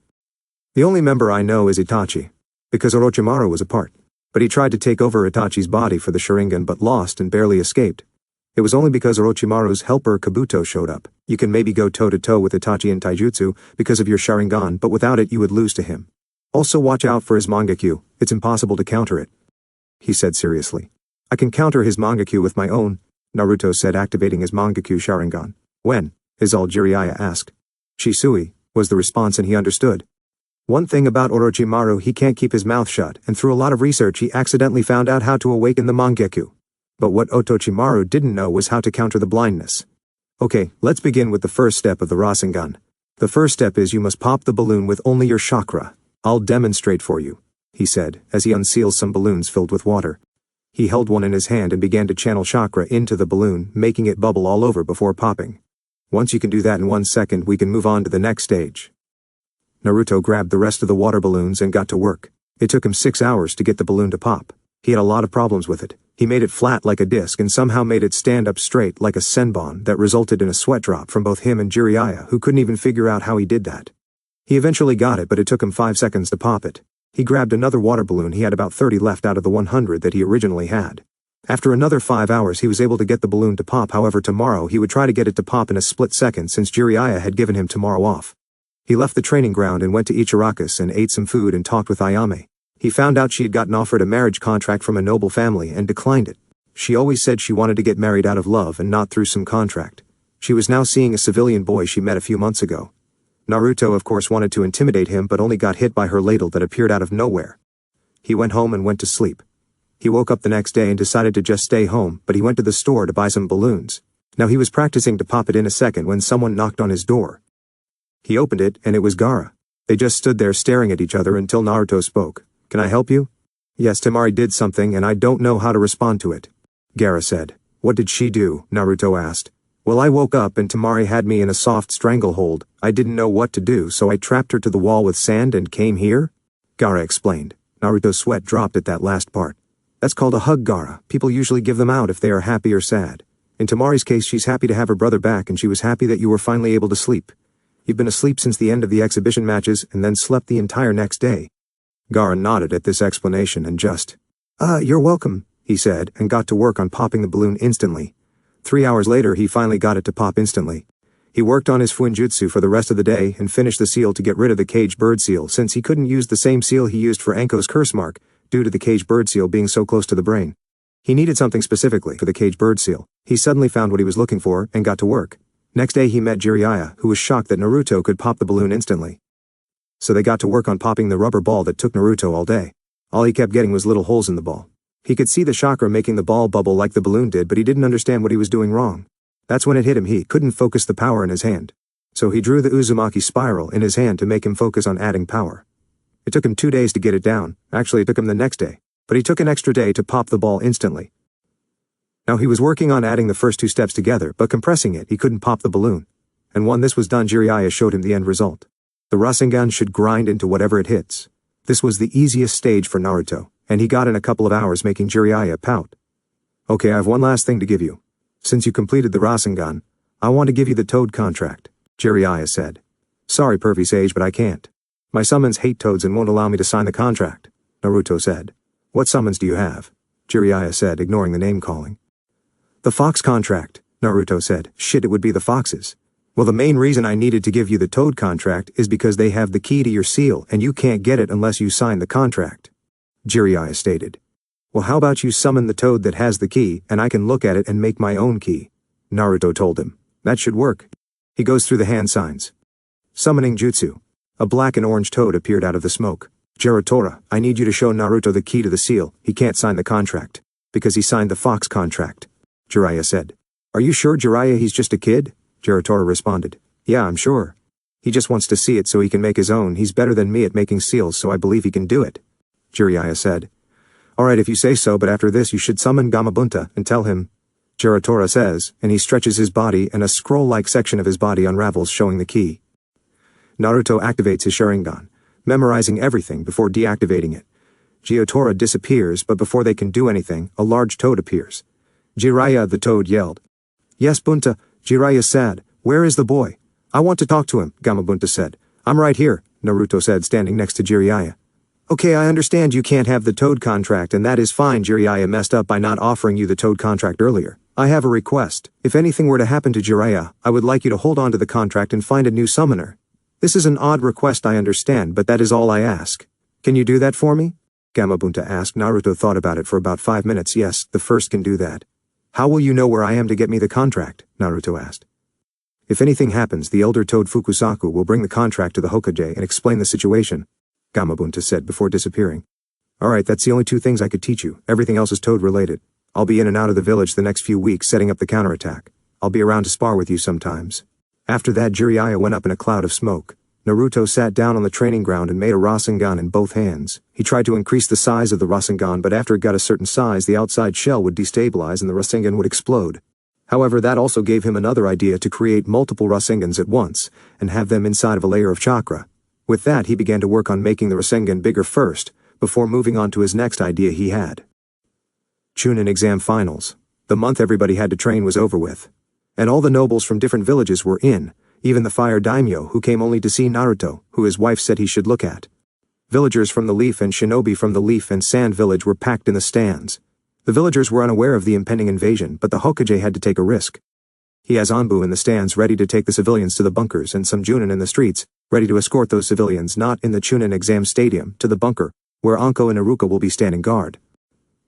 The only member I know is Itachi, because Orochimaru was a part. But he tried to take over Itachi's body for the Sharingan but lost and barely escaped. It was only because Orochimaru's helper Kabuto showed up. You can maybe go toe-to-toe with Itachi in taijutsu because of your Sharingan, but without it you would lose to him. Also watch out for his Mangekyu, it's impossible to counter it, he said seriously. I can counter his Mangekyu with my own, Naruto said, activating his Mangekyu Sharingan. When? Is all Jiraiya asked. Shisui, was the response, and he understood. One thing about Orochimaru, he can't keep his mouth shut, and through a lot of research he accidentally found out how to awaken the Mangekyu. But what Orochimaru didn't know was how to counter the blindness. Okay, let's begin with the first step of the Rasengan. The first step is you must pop the balloon with only your chakra. I'll demonstrate for you, he said, as he unseals some balloons filled with water. He held one in his hand and began to channel chakra into the balloon, making it bubble all over before popping. Once you can do that in 1 second, we can move on to the next stage. Naruto grabbed the rest of the water balloons and got to work. It took him 6 hours to get the balloon to pop. He had a lot of problems with it. He made it flat like a disc and somehow made it stand up straight like a senbon that resulted in a sweat drop from both him and Jiraiya, who couldn't even figure out how he did that. He eventually got it, but it took him 5 seconds to pop it. He grabbed another water balloon. He had about 30 left out of the 100 that he originally had. After another 5 hours he was able to get the balloon to pop. However, tomorrow he would try to get it to pop in a split second since Jiraiya had given him tomorrow off. He left the training ground and went to Ichiraku's and ate some food and talked with Ayame. He found out she had gotten offered a marriage contract from a noble family and declined it. She always said she wanted to get married out of love and not through some contract. She was now seeing a civilian boy she met a few months ago. Naruto of course wanted to intimidate him but only got hit by her ladle that appeared out of nowhere. He went home and went to sleep. He woke up the next day and decided to just stay home, but he went to the store to buy some balloons. Now he was practicing to pop it in a second when someone knocked on his door. He opened it and it was Gaara. They just stood there staring at each other until Naruto spoke. Can I help you? Yes, Temari did something and I don't know how to respond to it, Gaara said. What did she do? Naruto asked. Well, I woke up and Temari had me in a soft stranglehold. I didn't know what to do, so I trapped her to the wall with sand and came here? Gaara explained. Naruto's sweat dropped at that last part. That's called a hug, Gaara. People usually give them out if they are happy or sad. In Tamari's case, she's happy to have her brother back, and she was happy that you were finally able to sleep. You've been asleep since the end of the exhibition matches and then slept the entire next day. Gaara nodded at this explanation and just, you're welcome, he said, and got to work on popping the balloon instantly. 3 hours later, he finally got it to pop instantly. He worked on his Fuinjutsu for the rest of the day and finished the seal to get rid of the caged bird seal, since he couldn't use the same seal he used for Anko's curse mark, due to the caged bird seal being so close to the brain. He needed something specifically for the caged bird seal. He suddenly found what he was looking for and got to work. Next day he met Jiraiya, who was shocked that Naruto could pop the balloon instantly. So they got to work on popping the rubber ball that took Naruto all day. All he kept getting was little holes in the ball. He could see the chakra making the ball bubble like the balloon did, but he didn't understand what he was doing wrong. That's when it hit him. He couldn't focus the power in his hand. So he drew the Uzumaki spiral in his hand to make him focus on adding power. It took him 2 days to get it down. Actually, it took him the next day. But he took an extra day to pop the ball instantly. Now he was working on adding the first 2 steps together, but compressing it, he couldn't pop the balloon. And when this was done, Jiraiya showed him the end result. The Rasengan should grind into whatever it hits. This was the easiest stage for Naruto, and he got in a couple of hours, making Jiraiya pout. Okay, I have one last thing to give you. Since you completed the Rasengan, I want to give you the Toad contract, Jiraiya said. Sorry, pervy sage, but I can't. My summons hate toads and won't allow me to sign the contract, Naruto said. What summons do you have? Jiraiya said, ignoring the name calling. The fox contract, Naruto said. Shit, it would be the foxes. Well, the main reason I needed to give you the Toad contract is because they have the key to your seal and you can't get it unless you sign the contract, Jiraiya stated. Well, how about you summon the toad that has the key and I can look at it and make my own key, Naruto told him. That should work. He goes through the hand signs. Summoning jutsu. A black and orange toad appeared out of the smoke. Jirotora, I need you to show Naruto the key to the seal. He can't sign the contract, because he signed the fox contract, Jiraiya said. Are you sure, Jiraiya, he's just a kid? Jirotora responded. Yeah, I'm sure. He just wants to see it so he can make his own. He's better than me at making seals, so I believe he can do it, Jiraiya said. Alright, if you say so, but after this you should summon Gamabunta and tell him, Jirotora says, and he stretches his body and a scroll-like section of his body unravels showing the key. Naruto activates his Sharingan, memorizing everything before deactivating it. Jirotora disappears, but before they can do anything, a large toad appears. Jiraiya the toad yelled. Yes, Bunta, Jiraiya said. Where is the boy? I want to talk to him, Gamabunta said. I'm right here, Naruto said, standing next to Jiraiya. Okay, I understand you can't have the Toad contract, and that is fine. Jiraiya messed up by not offering you the Toad contract earlier. I have a request. If anything were to happen to Jiraiya, I would like you to hold on to the contract and find a new summoner. This is an odd request, I understand, but that is all I ask. Can you do that for me? Gamabunta asked. Naruto thought about it for about 5 minutes. Yes, the first can do that. How will you know where I am to get me the contract? Naruto asked. If anything happens, the elder Toad Fukusaku will bring the contract to the Hokage and explain the situation, Gamabunta said before disappearing. Alright, that's the only 2 things I could teach you. Everything else is Toad-related. I'll be in and out of the village the next few weeks setting up the counterattack. I'll be around to spar with you sometimes. After that, Jiraiya went up in a cloud of smoke. Naruto sat down on the training ground and made a Rasengan in both hands. He tried to increase the size of the Rasengan, but after it got a certain size, the outside shell would destabilize and the Rasengan would explode. However, that also gave him another idea to create multiple Rasengans at once, and have them inside of a layer of chakra. With that, he began to work on making the Rasengan bigger first, before moving on to his next idea he had. Chunin exam finals. The month everybody had to train was over with. And all the nobles from different villages were in, even the fire daimyo who came only to see Naruto, who his wife said he should look at. Villagers from the Leaf and shinobi from the Leaf and Sand village were packed in the stands. The villagers were unaware of the impending invasion, but the Hokage had to take a risk. He has Anbu in the stands ready to take the civilians to the bunkers and some Junin in the streets, ready to escort those civilians not in the Chunin exam stadium to the bunker, where Anko and Iruka will be standing guard.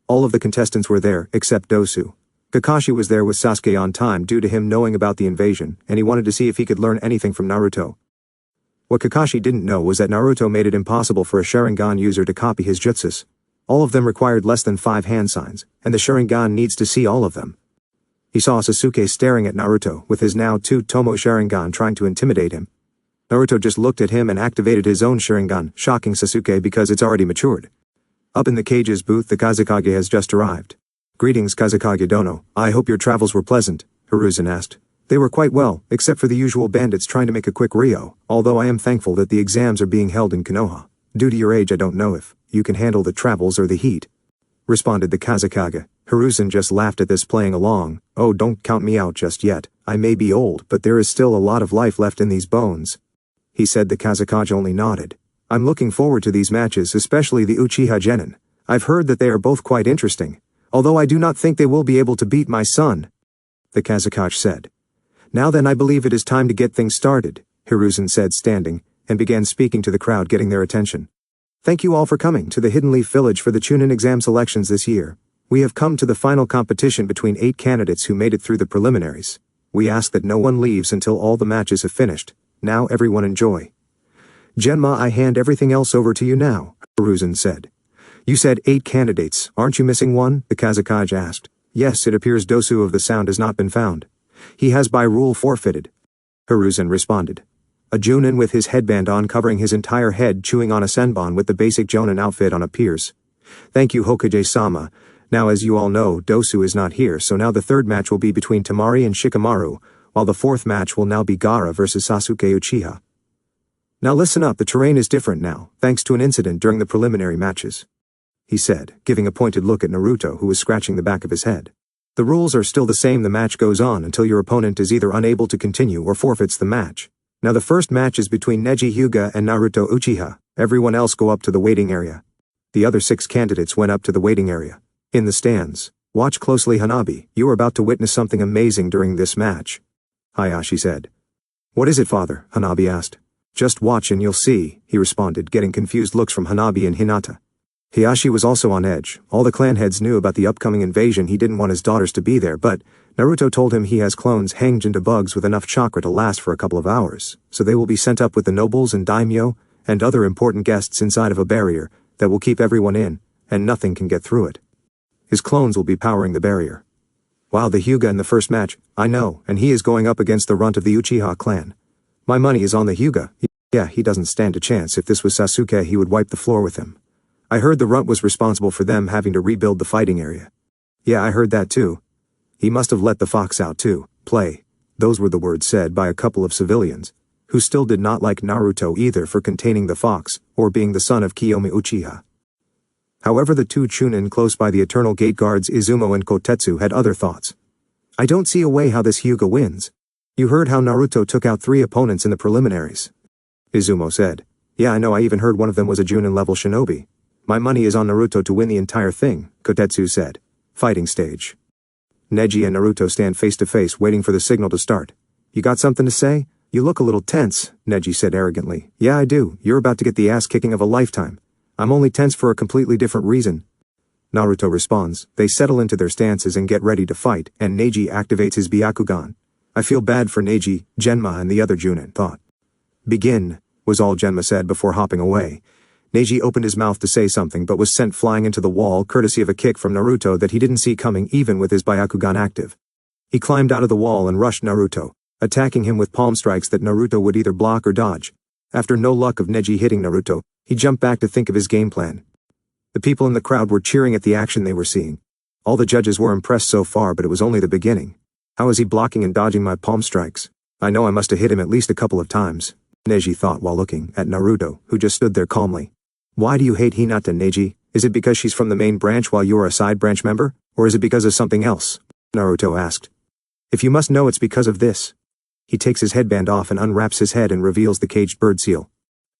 All of the contestants were there, except Dosu. Kakashi was there with Sasuke on time due to him knowing about the invasion, and he wanted to see if he could learn anything from Naruto. What Kakashi didn't know was that Naruto made it impossible for a Sharingan user to copy his jutsus. All of them required less than 5 hand signs, and the Sharingan needs to see all of them. He saw Sasuke staring at Naruto, with his now 2 Tomo Sharingan trying to intimidate him. Naruto just looked at him and activated his own Sharingan, shocking Sasuke because it's already matured. Up in the cage's booth, the Kazekage has just arrived. Greetings, Kazekage Dono. I hope your travels were pleasant, Hiruzen asked. They were quite well, except for the usual bandits trying to make a quick Rio, although I am thankful that the exams are being held in Konoha. Due to your age, I don't know if you can handle the travels or the heat," responded the Kazekage. Hiruzen just laughed at this, playing along. "Oh, don't count me out just yet. I may be old, but there is still a lot of life left in these bones," he said. The Kazekage only nodded. "I'm looking forward to these matches, especially the Uchiha Genin. I've heard that they are both quite interesting, although I do not think they will be able to beat my son," the Kazekage said. "Now then, I believe it is time to get things started," Hiruzen said, standing, and began speaking to the crowd, getting their attention. "Thank you all for coming to the Hidden Leaf Village for the Chunin exam selections this year. We have come to the final competition between 8 candidates who made it through the preliminaries. We ask that no one leaves until all the matches have finished. Now everyone enjoy." "Genma, I hand everything else over to you now," Hiruzen said. "You said 8 candidates, aren't you missing one?" the Kazekage asked. "Yes, it appears Dosu of the Sound has not been found. He has by rule forfeited," Hiruzen responded. A Junin with his headband on covering his entire head, chewing on a senbon with the basic Jonin outfit on, appears. "Thank you, Hokage-sama. Now, as you all know, Dosu is not here, so now the third match will be between Temari and Shikamaru, while the fourth match will now be Gaara versus Sasuke Uchiha. Now listen up, the terrain is different now, thanks to an incident during the preliminary matches," he said, giving a pointed look at Naruto, who was scratching the back of his head. "The rules are still the same. The match goes on until your opponent is either unable to continue or forfeits the match. Now the first match is between Neji Hyuga and Naruto Uchiha. Everyone else go up to the waiting area." The other 6 candidates went up to the waiting area. In the stands, "Watch closely, Hanabi. You are about to witness something amazing during this match," Hayashi said. "What is it, father?" Hanabi asked. "Just watch and you'll see," he responded, getting confused looks from Hanabi and Hinata. Hayashi was also on edge. All the clan heads knew about the upcoming invasion. He didn't want his daughters to be there, but Naruto told him he has clones hanged into bugs with enough chakra to last for a couple of hours, so they will be sent up with the nobles and daimyo and other important guests inside of a barrier that will keep everyone in, and nothing can get through it. His clones will be powering the barrier. Wow, the Hyuga in the first match, I know, and he is going up against the runt of the Uchiha clan. My money is on the Hyuga. Yeah, he doesn't stand a chance. If this was Sasuke, he would wipe the floor with him. I heard the runt was responsible for them having to rebuild the fighting area. Yeah, I heard that too. He must have let the fox out too. Play. Those were the words said by a couple of civilians, who still did not like Naruto either for containing the fox, or being the son of Kiyomi Uchiha. However, the 2 Chunin close by the Eternal Gate guards Izumo and Kotetsu had other thoughts. "I don't see a way how this Hyuga wins. You heard how Naruto took out 3 opponents in the preliminaries," Izumo said. "Yeah, I know, I even heard one of them was a Junin-level shinobi. My money is on Naruto to win the entire thing," Kotetsu said. Fighting stage. Neji and Naruto stand face to face, waiting for the signal to start. "You got something to say? You look a little tense," Neji said arrogantly. "Yeah, I do. You're about to get the ass-kicking of a lifetime. I'm only tense for a completely different reason," Naruto responds. They settle into their stances and get ready to fight, and Neji activates his Byakugan. "I feel bad for Neji, Genma and the other Junin," thought. "Begin," was all Genma said before hopping away. Neji opened his mouth to say something but was sent flying into the wall courtesy of a kick from Naruto that he didn't see coming even with his Byakugan active. He climbed out of the wall and rushed Naruto, attacking him with palm strikes that Naruto would either block or dodge. After no luck of Neji hitting Naruto, he jumped back to think of his game plan. The people in the crowd were cheering at the action they were seeing. All the judges were impressed so far, but it was only the beginning. How is he blocking and dodging my palm strikes? I know I must have hit him at least a couple of times, Neji thought while looking at Naruto, who just stood there calmly. Why do you hate Hinata, Neji? Is it because she's from the main branch while you are a side branch member? Or is it because of something else? Naruto asked. If you must know, it's because of this. He takes his headband off and unwraps his head and reveals the caged bird seal.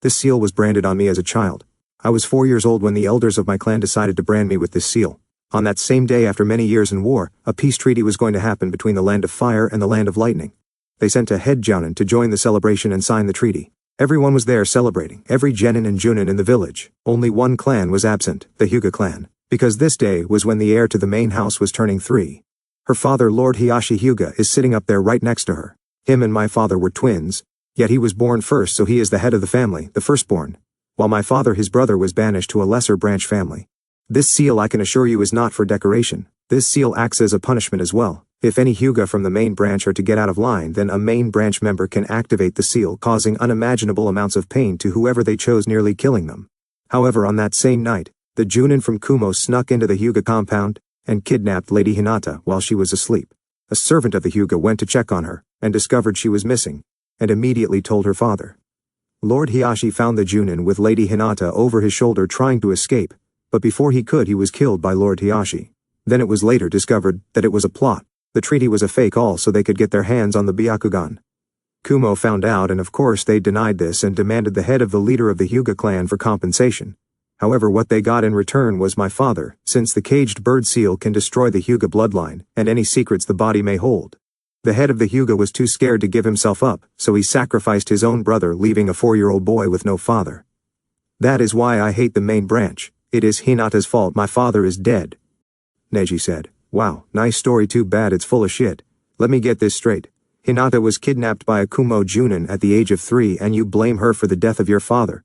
This seal was branded on me as a child. I was 4 years old when the elders of my clan decided to brand me with this seal. On that same day, after many years in war, a peace treaty was going to happen between the land of fire and the land of lightning. They sent a head Jounin to join the celebration and sign the treaty. Everyone was there celebrating, every Genin and Junin in the village. Only one clan was absent, the Hyuga clan, because this day was when the heir to the main house was turning 3. Her father, Lord Hiyashi Hyuga, is sitting up there right next to her. Him and my father were twins, yet he was born first, so he is the head of the family, the firstborn, while my father, his brother, was banished to a lesser branch family. This seal, I can assure you, is not for decoration. This seal acts as a punishment as well. If any Hyuga from the main branch are to get out of line, then a main branch member can activate the seal, causing unimaginable amounts of pain to whoever they chose, nearly killing them. However, on that same night, the Junin from Kumo snuck into the Hyuga compound and kidnapped Lady Hinata while she was asleep. A servant of the Hyuga went to check on her and discovered she was missing, and immediately told her father. Lord Hiashi found the Junin with Lady Hinata over his shoulder trying to escape, but before he could he was killed by Lord Hiashi. Then it was later discovered that it was a plot. The treaty was a fake all so they could get their hands on the Byakugan. Kumo found out and of course they denied this and demanded the head of the leader of the Hyuga clan for compensation. However, what they got in return was my father, since the caged bird seal can destroy the Hyuga bloodline and any secrets the body may hold. The head of the Hyuga was too scared to give himself up, so he sacrificed his own brother, leaving a 4-year-old boy with no father. That is why I hate the main branch. It is Hinata's fault my father is dead. Neji said, "Wow, nice story, too bad it's full of shit. Let me get this straight. Hinata was kidnapped by a Kumo Junin at the age of 3 and you blame her for the death of your father."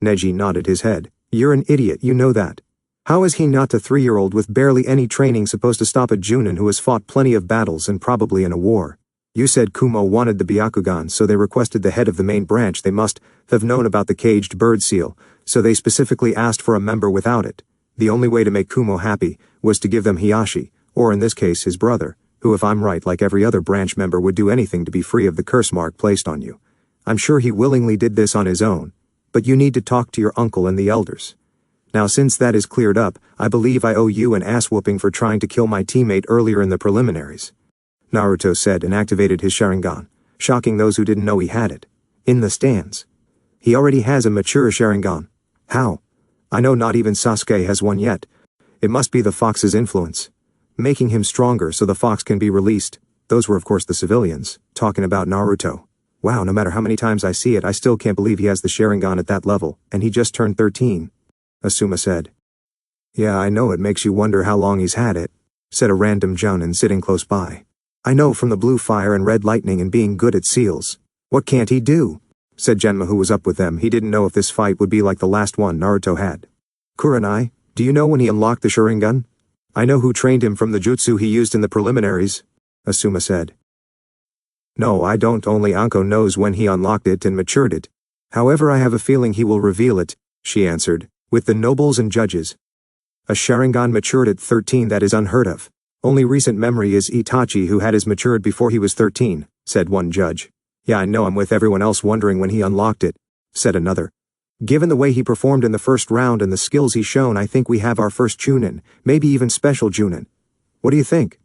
Neji nodded his head. "You're an idiot, you know that. How is Hinata, 3-year-old with barely any training, supposed to stop a Junin who has fought plenty of battles and probably in a war? You said Kumo wanted the Byakugan, so they requested the head of the main branch. They must have known about the caged bird seal, so they specifically asked for a member without it. The only way to make Kumo happy was to give them Hiashi, or in this case his brother, who, if I'm right, like every other branch member, would do anything to be free of the curse mark placed on you. I'm sure he willingly did this on his own, but you need to talk to your uncle and the elders. Now since that is cleared up, I believe I owe you an ass-whooping for trying to kill my teammate earlier in the preliminaries." Naruto said and activated his Sharingan, shocking those who didn't know he had it. In the stands. He already has a mature Sharingan. How? I know not even Sasuke has one yet. It must be the fox's influence. Making him stronger so the fox can be released. Those were of course the civilians, talking about Naruto. Wow, no matter how many times I see it, I still can't believe he has the Sharingan at that level, and he just turned 13. Asuma said. "Yeah, I know, it makes you wonder how long he's had it," said a random Jonin sitting close by. "I know from the blue fire and red lightning and being good at seals. What can't he do?" said Genma, who was up with them. He didn't know if this fight would be like the last one Naruto had. "Kurenai, do you know when he unlocked the Sharingan?" "I know who trained him from the jutsu he used in the preliminaries," Asuma said. "No, I don't, only Anko knows when he unlocked it and matured it. However, I have a feeling he will reveal it," she answered. "With the nobles and judges. A Sharingan matured at 13, that is unheard of. Only recent memory is Itachi, who had his matured before he was 13, said one judge. "Yeah, I know, I'm with everyone else wondering when he unlocked it," said another. "Given the way he performed in the first round and the skills he's shown, I think we have our first Chunin, maybe even special Chunin. What do you think?"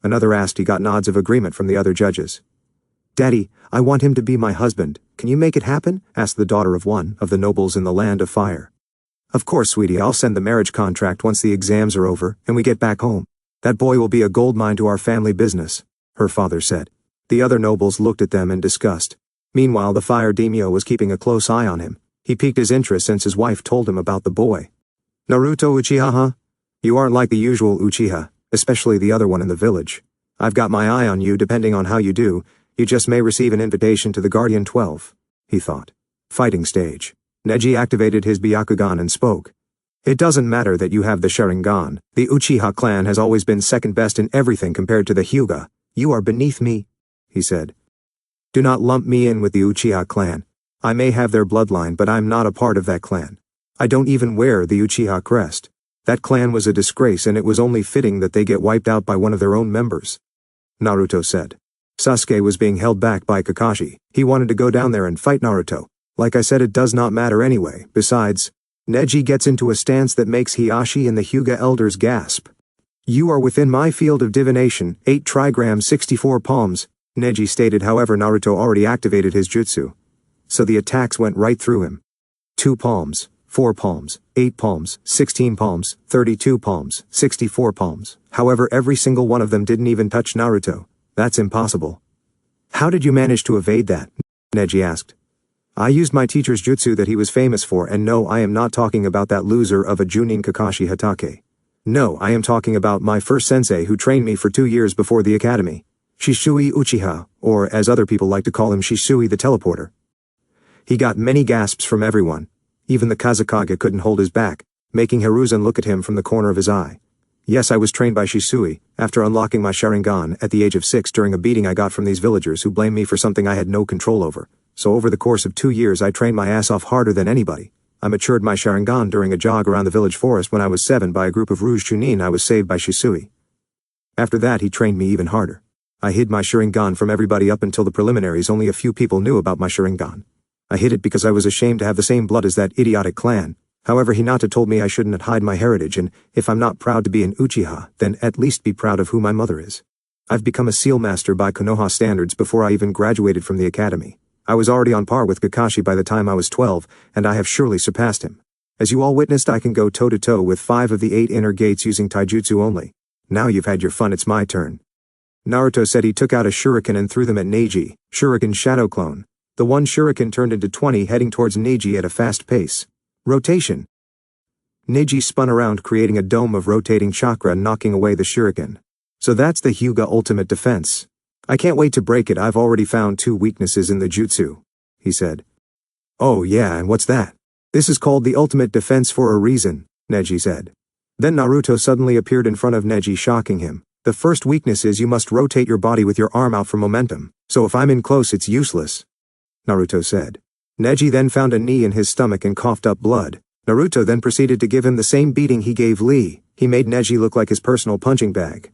Another asked. He got nods of agreement from the other judges. "Daddy, I want him to be my husband. Can you make it happen?" asked the daughter of one of the nobles in the land of fire. "Of course, sweetie, I'll send the marriage contract once the exams are over and we get back home. That boy will be a goldmine to our family business," her father said. The other nobles looked at them in disgust. Meanwhile, the fire daimyo was keeping a close eye on him. He piqued his interest since his wife told him about the boy. "Naruto Uchiha, huh? You aren't like the usual Uchiha, especially the other one in the village. I've got my eye on you. Depending on how you do, you just may receive an invitation to the Guardian 12, he thought. Fighting stage. Neji activated his Byakugan and spoke. "It doesn't matter that you have the Sharingan. The Uchiha clan has always been second best in everything compared to the Hyuga. You are beneath me," he said. "Do not lump me in with the Uchiha clan. I may have their bloodline, but I'm not a part of that clan. I don't even wear the Uchiha crest. That clan was a disgrace, and it was only fitting that they get wiped out by one of their own members," Naruto said. Sasuke was being held back by Kakashi. He wanted to go down there and fight Naruto. Like I said, it does not matter anyway. Besides, Neji gets into a stance that makes Hiashi and the Hyuga elders gasp. "You are within my field of divination, 8 trigrams 64 palms, Neji stated. However, Naruto already activated his jutsu, so the attacks went right through him. 2 palms, 4 palms, 8 palms, 16 palms, 32 palms, 64 palms. However, every single one of them didn't even touch Naruto. That's impossible. "How did you manage to evade that?" Neji asked. "I used my teacher's jutsu that he was famous for, and no, I am not talking about that loser of a Junin Kakashi Hatake. No, I am talking about my first sensei who trained me for 2 years before the academy. Shisui Uchiha, or as other people like to call him, Shisui the Teleporter." He got many gasps from everyone. Even the Kazekage couldn't hold his back, making Hiruzen look at him from the corner of his eye. "Yes, I was trained by Shisui, after unlocking my Sharingan at the age of 6 during a beating I got from these villagers who blamed me for something I had no control over. So over the course of 2 years I trained my ass off harder than anybody. I matured my Sharingan during a jog around the village forest when I was 7 by a group of Rouge Chunin. I was saved by Shisui. After that he trained me even harder. I hid my Sharingan from everybody up until the preliminaries. Only a few people knew about my Sharingan. I hid it because I was ashamed to have the same blood as that idiotic clan. However, Hinata told me I shouldn't hide my heritage, and if I'm not proud to be an Uchiha, then at least be proud of who my mother is. I've become a seal master by Konoha standards before I even graduated from the academy. I was already on par with Kakashi by the time I was 12, and I have surely surpassed him. As you all witnessed, I can go toe-to-toe with 5 of the 8 inner gates using taijutsu only. Now you've had your fun, it's my turn. Naruto said he took out a shuriken and threw them at Neji, shuriken shadow clone. The one shuriken turned into 20 heading towards Neji at a fast pace. Rotation. Neji spun around creating a dome of rotating chakra knocking away the shuriken. So that's the Hyuga ultimate defense. I can't wait to break it. I've already found 2 weaknesses in the jutsu, he said. Oh yeah, and what's that? This is called the ultimate defense for a reason, Neji said. Then Naruto suddenly appeared in front of Neji, shocking him. The first weakness is you must rotate your body with your arm out for momentum, so if I'm in close it's useless, Naruto said. Neji then found a knee in his stomach and coughed up blood. Naruto then proceeded to give him the same beating he gave Lee. He made Neji look like his personal punching bag.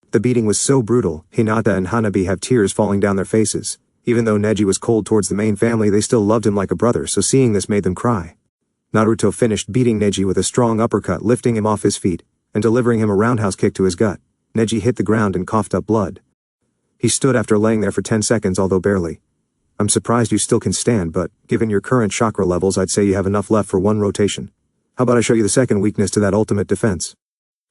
The beating was so brutal, Hinata and Hanabi have tears falling down their faces. Even though Neji was cold towards the main family, they still loved him like a brother, so seeing this made them cry. Naruto finished beating Neji with a strong uppercut, lifting him off his feet, and delivering him a roundhouse kick to his gut. Neji hit the ground and coughed up blood. He stood after laying there for 10 seconds, although barely. I'm surprised you still can stand, but given your current chakra levels, I'd say you have enough left for 1 rotation. How about I show you the second weakness to that ultimate defense?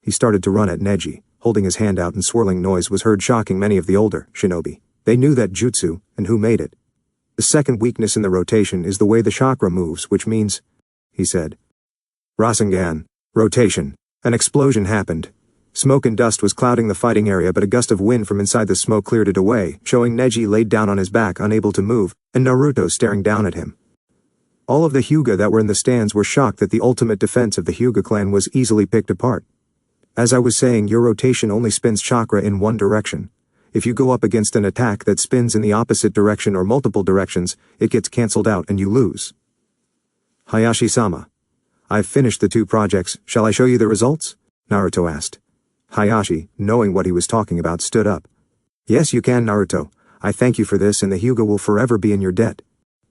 He started to run at Neji, holding his hand out, and swirling noise was heard, shocking many of the older shinobi. They knew that jutsu, and who made it. The second weakness in the rotation is the way the chakra moves, which means, he said. Rasengan. Rotation. An explosion happened. Smoke and dust was clouding the fighting area, but a gust of wind from inside the smoke cleared it away, showing Neji laid down on his back, unable to move, and Naruto staring down at him. All of the Hyuga that were in the stands were shocked that the ultimate defense of the Hyuga clan was easily picked apart. As I was saying, your rotation only spins chakra in one direction. If you go up against an attack that spins in the opposite direction or multiple directions, it gets cancelled out and you lose. Hayashi-sama. I've finished the 2 projects, shall I show you the results? Naruto asked. Hayashi, knowing what he was talking about, stood up. Yes, you can, Naruto. I thank you for this, and the Hyuga will forever be in your debt,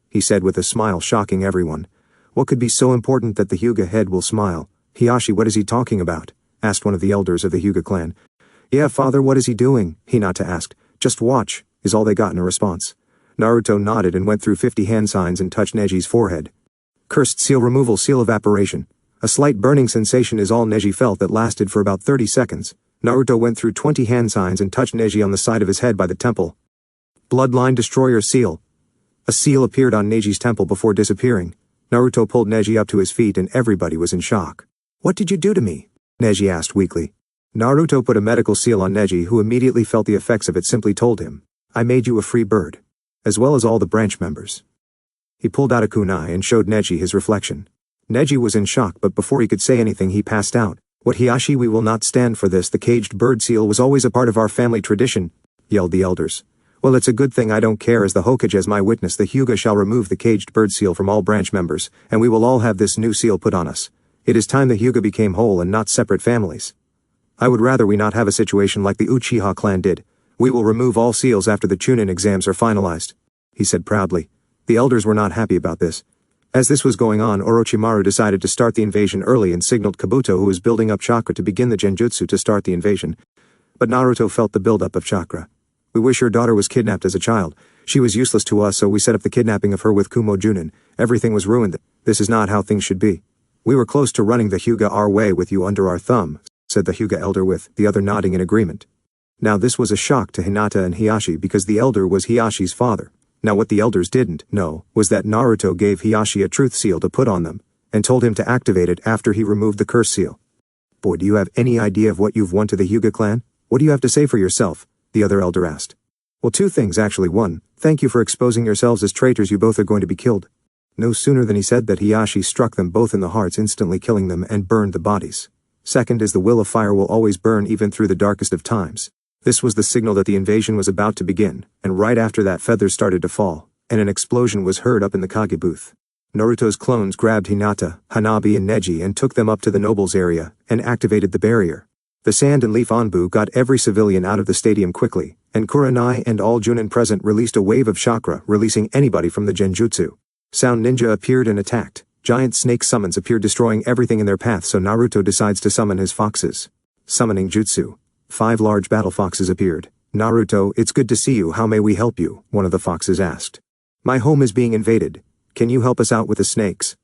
he said with a smile, shocking everyone. What could be so important that the Hyuga head will smile? Hiyashi, what is he talking about? Asked one of the elders of the Hyuga clan. Yeah, father, what is he doing? Hinata asked. Just watch, is all they got in a response. Naruto nodded and went through 50 hand signs and touched Neji's forehead. Cursed seal removal, seal evaporation. A slight burning sensation is all Neji felt that lasted for about 30 seconds. Naruto went through 20 hand signs and touched Neji on the side of his head by the temple. Bloodline destroyer seal. A seal appeared on Neji's temple before disappearing. Naruto pulled Neji up to his feet and everybody was in shock. What did you do to me? Neji asked weakly. Naruto put a medical seal on Neji, who immediately felt the effects of it, simply told him, I made you a free bird. As well as all the branch members. He pulled out a kunai and showed Neji his reflection. Neji was in shock, but before he could say anything he passed out. What, Hiyashi, we will not stand for this. The caged bird seal was always a part of our family tradition, yelled the elders. Well, it's a good thing I don't care. As the Hokage as my witness, the Hyuga shall remove the caged bird seal from all branch members, and we will all have this new seal put on us. It is time the Hyuga became whole and not separate families. I would rather we not have a situation like the Uchiha clan did. We will remove all seals after the Chunin exams are finalized, he said proudly. The elders were not happy about this. As this was going on, Orochimaru decided to start the invasion early and signaled Kabuto, who was building up chakra, to begin the genjutsu to start the invasion. But Naruto felt the buildup of chakra. We wish your daughter was kidnapped as a child. She was useless to us, so we set up the kidnapping of her with Kumo Junin. Everything was ruined. This is not how things should be. We were close to running the Hyuga our way with you under our thumb, said the Hyuga elder, with the other nodding in agreement. Now this was a shock to Hinata and Hiyashi because the elder was Hiyashi's father. Now what the elders didn't know was that Naruto gave Hiyashi a truth seal to put on them, and told him to activate it after he removed the curse seal. Boy, do you have any idea of what you've won to the Hyuga clan? What do you have to say for yourself? The other elder asked. Well, 2 things actually. 1, thank you for exposing yourselves as traitors. You both are going to be killed. No sooner than he said that, Hiyashi struck them both in the hearts, instantly killing them and burned the bodies. 2nd is the will of fire will always burn even through the darkest of times. This was the signal that the invasion was about to begin, and right after that feathers started to fall, and an explosion was heard up in the Kage booth. Naruto's clones grabbed Hinata, Hanabi and Neji and took them up to the nobles area, and activated the barrier. The sand and leaf Anbu got every civilian out of the stadium quickly, and Kurenai and all Junin present released a wave of chakra, releasing anybody from the genjutsu. Sound ninja appeared and attacked. Giant snake summons appeared, destroying everything in their path, so Naruto decides to summon his foxes. Summoning jutsu. 5 large battle foxes appeared. "Naruto, it's good to see you. How may we help you?" one of the foxes asked. "My home is being invaded. Can you help us out with the snakes?"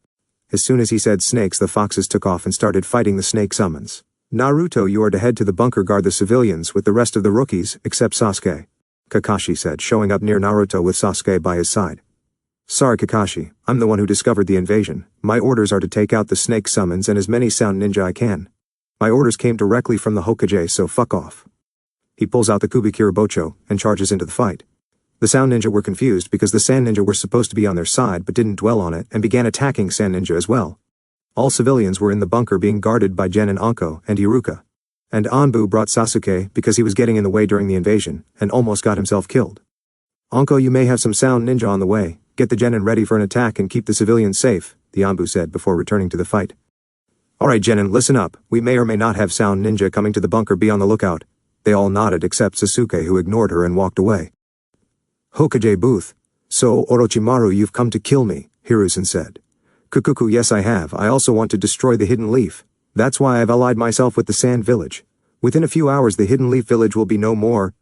As soon as he said snakes, the foxes took off and started fighting the snake summons. "Naruto, you are to head to the bunker, guard the civilians with the rest of the rookies, except Sasuke," Kakashi said, showing up near Naruto with Sasuke by his side. "Sorry Kakashi, I'm the one who discovered the invasion. My orders are to take out the snake summons and as many sound ninja I can. My orders came directly from the Hokage, so fuck off." He pulls out the Kubikirabocho and charges into the fight. The sound ninja were confused because the sand ninja were supposed to be on their side but didn't dwell on it and began attacking sand ninja as well. All civilians were in the bunker being guarded by Gen and Anko and Iruka. And Anbu brought Sasuke because he was getting in the way during the invasion and almost got himself killed. "Anko, you may have some sound ninja on the way. Get the Genin ready for an attack and keep the civilians safe," the Anbu said before returning to the fight. "Alright Genin, listen up. We may or may not have sound ninja coming to the bunker. Be on the lookout." They all nodded except Sasuke, who ignored her and walked away. "Hokage Booth. So, Orochimaru, you've come to kill me," Hiruzen said. "Kukuku, yes I have. I also want to destroy the Hidden Leaf. That's why I've allied myself with the Sand Village. Within a few hours the Hidden Leaf Village will be no more,"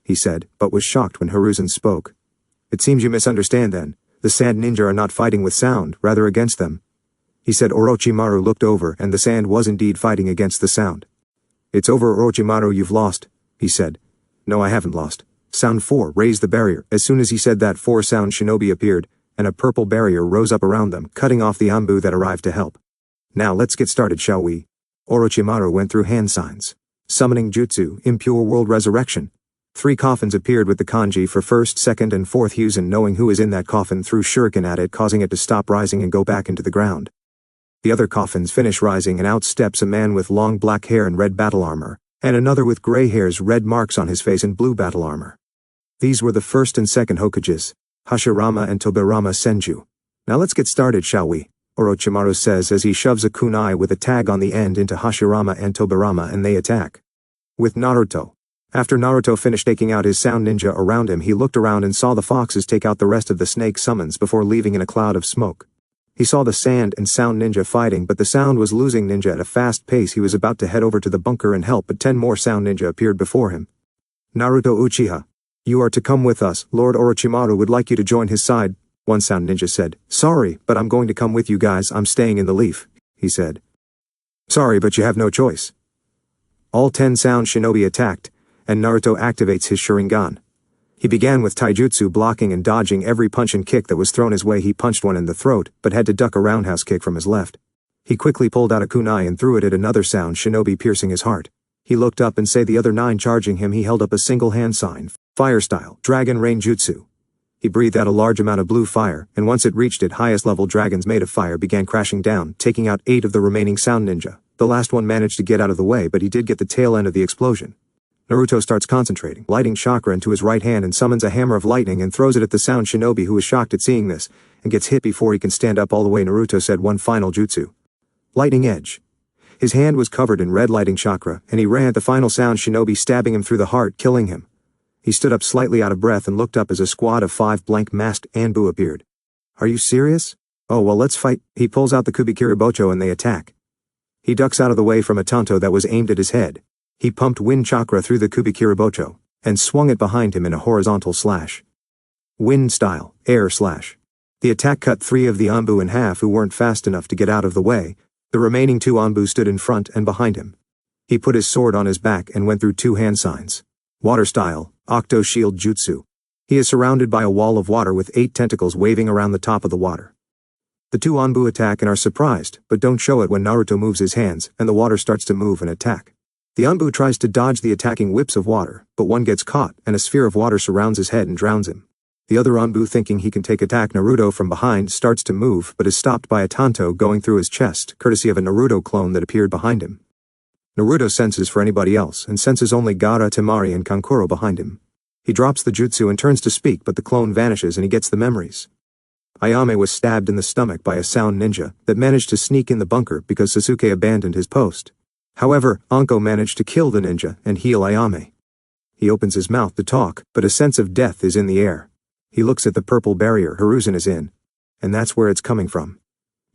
he said, but was shocked when Hiruzen spoke. "It seems you misunderstand then. The Sand Ninja are not fighting with sound, rather against them," he said. Orochimaru looked over and the sand was indeed fighting against the sound. "It's over Orochimaru, you've lost," he said. "No, I haven't lost. Sound 4 raised the barrier." As soon as he said that, 4 sound shinobi appeared, and a purple barrier rose up around them, cutting off the Anbu that arrived to help. "Now let's get started, shall we?" Orochimaru went through hand signs. Summoning jutsu, impure world resurrection. 3 coffins appeared with the kanji for first, second, and fourth hues, and knowing who is in that coffin threw shuriken at it, causing it to stop rising and go back into the ground. The other coffins finish rising and out steps a man with long black hair and red battle armor, and another with gray hairs, red marks on his face, and blue battle armor. These were the first and second Hokages, Hashirama and Tobirama Senju. "Now let's get started, shall we?" Orochimaru says as he shoves a kunai with a tag on the end into Hashirama and Tobirama, and they attack. With Naruto. After Naruto finished taking out his sound ninja around him, he looked around and saw the foxes take out the rest of the snake summons before leaving in a cloud of smoke. He saw the sand and sound ninja fighting, but the sound was losing ninja at a fast pace. He was about to head over to the bunker and help, but 10 more sound ninja appeared before him. "Naruto Uchiha, you are to come with us. Lord Orochimaru would like you to join his side," one sound ninja said. "Sorry, but I'm going to come with you guys. I'm staying in the leaf," he said. "Sorry, but you have no choice." All 10 sound shinobi attacked, and Naruto activates his sharingan. He began with taijutsu, blocking and dodging every punch and kick that was thrown his way. He punched one in the throat, but had to duck a roundhouse kick from his left. He quickly pulled out a kunai and threw it at another sound shinobi, piercing his heart. He looked up and saw the other 9 charging him. He held up a single hand sign, fire style, dragon rain jutsu. He breathed out a large amount of blue fire, and once it reached its highest level, dragons made of fire began crashing down, taking out 8 of the remaining sound ninja. The last one managed to get out of the way, but he did get the tail end of the explosion. Naruto starts concentrating, lighting chakra into his right hand, and summons a hammer of lightning and throws it at the sound shinobi, who is shocked at seeing this, and gets hit before he can stand up all the way. Naruto said one final jutsu. Lightning edge. His hand was covered in red lighting chakra, and he ran at the final sound shinobi, stabbing him through the heart, killing him. He stood up slightly out of breath and looked up as a squad of 5 blank masked Anbu appeared. "Are you serious? Oh well, let's fight." He pulls out the Kubikirabocho and they attack. He ducks out of the way from a tanto that was aimed at his head. He pumped wind chakra through the Kubikirabocho, and swung it behind him in a horizontal slash. Wind style, air slash. The attack cut 3 of the Anbu in half who weren't fast enough to get out of the way. The remaining 2 Anbu stood in front and behind him. He put his sword on his back and went through 2 hand signs. Water style, Octo Shield Jutsu. He is surrounded by a wall of water with 8 tentacles waving around the top of the water. The 2 Anbu attack and are surprised, but don't show it when Naruto moves his hands, and the water starts to move and attack. The Anbu tries to dodge the attacking whips of water, but one gets caught, and a sphere of water surrounds his head and drowns him. The other Anbu, thinking he can attack Naruto from behind, starts to move, but is stopped by a tanto going through his chest, courtesy of a Naruto clone that appeared behind him. Naruto senses for anybody else, and senses only Gaara, Temari, and Kankuro behind him. He drops the jutsu and turns to speak, but the clone vanishes and he gets the memories. Ayame was stabbed in the stomach by a sound ninja that managed to sneak in the bunker because Sasuke abandoned his post. However, Anko managed to kill the ninja and heal Ayame. He opens his mouth to talk, but a sense of death is in the air. He looks at the purple barrier Hiruzen is in. and that's where it's coming from.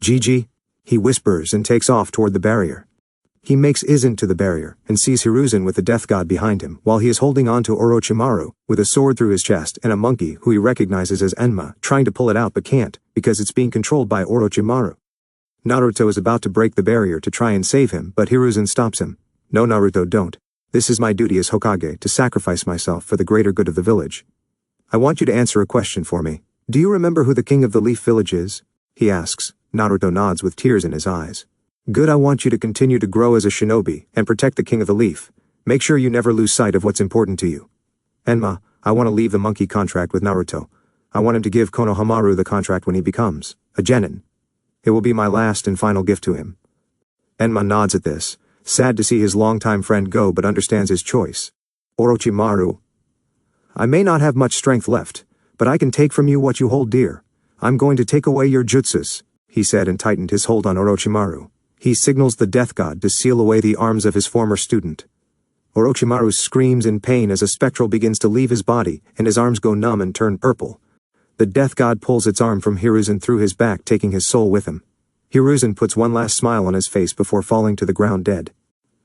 Gigi, he whispers and takes off toward the barrier. He makes isn't to the barrier, and sees Hiruzen with the death god behind him, while he is holding on to Orochimaru, with a sword through his chest, and a monkey, who he recognizes as Enma, trying to pull it out but can't, because it's being controlled by Orochimaru. Naruto is about to break the barrier to try and save him, but Hiruzen stops him. No, Naruto, don't. This is my duty as Hokage, to sacrifice myself for the greater good of the village. I want you to answer a question for me. Do you remember who the king of the Leaf Village is? He asks. Naruto nods with tears in his eyes. Good, I want you to continue to grow as a shinobi, and protect the king of the leaf. Make sure you never lose sight of what's important to you. Enma, I want to leave the monkey contract with Naruto. I want him to give Konohamaru the contract when he becomes a genin. It will be my last and final gift to him. Enma nods at this, sad to see his longtime friend go but understands his choice. Orochimaru, I may not have much strength left, but I can take from you what you hold dear. I'm going to take away your jutsus, he said and tightened his hold on Orochimaru. He signals the death god to seal away the arms of his former student. Orochimaru screams in pain as a spectral begins to leave his body, and his arms go numb and turn purple. The death god pulls its arm from Hiruzen through his back, taking his soul with him. Hiruzen puts one last smile on his face before falling to the ground dead.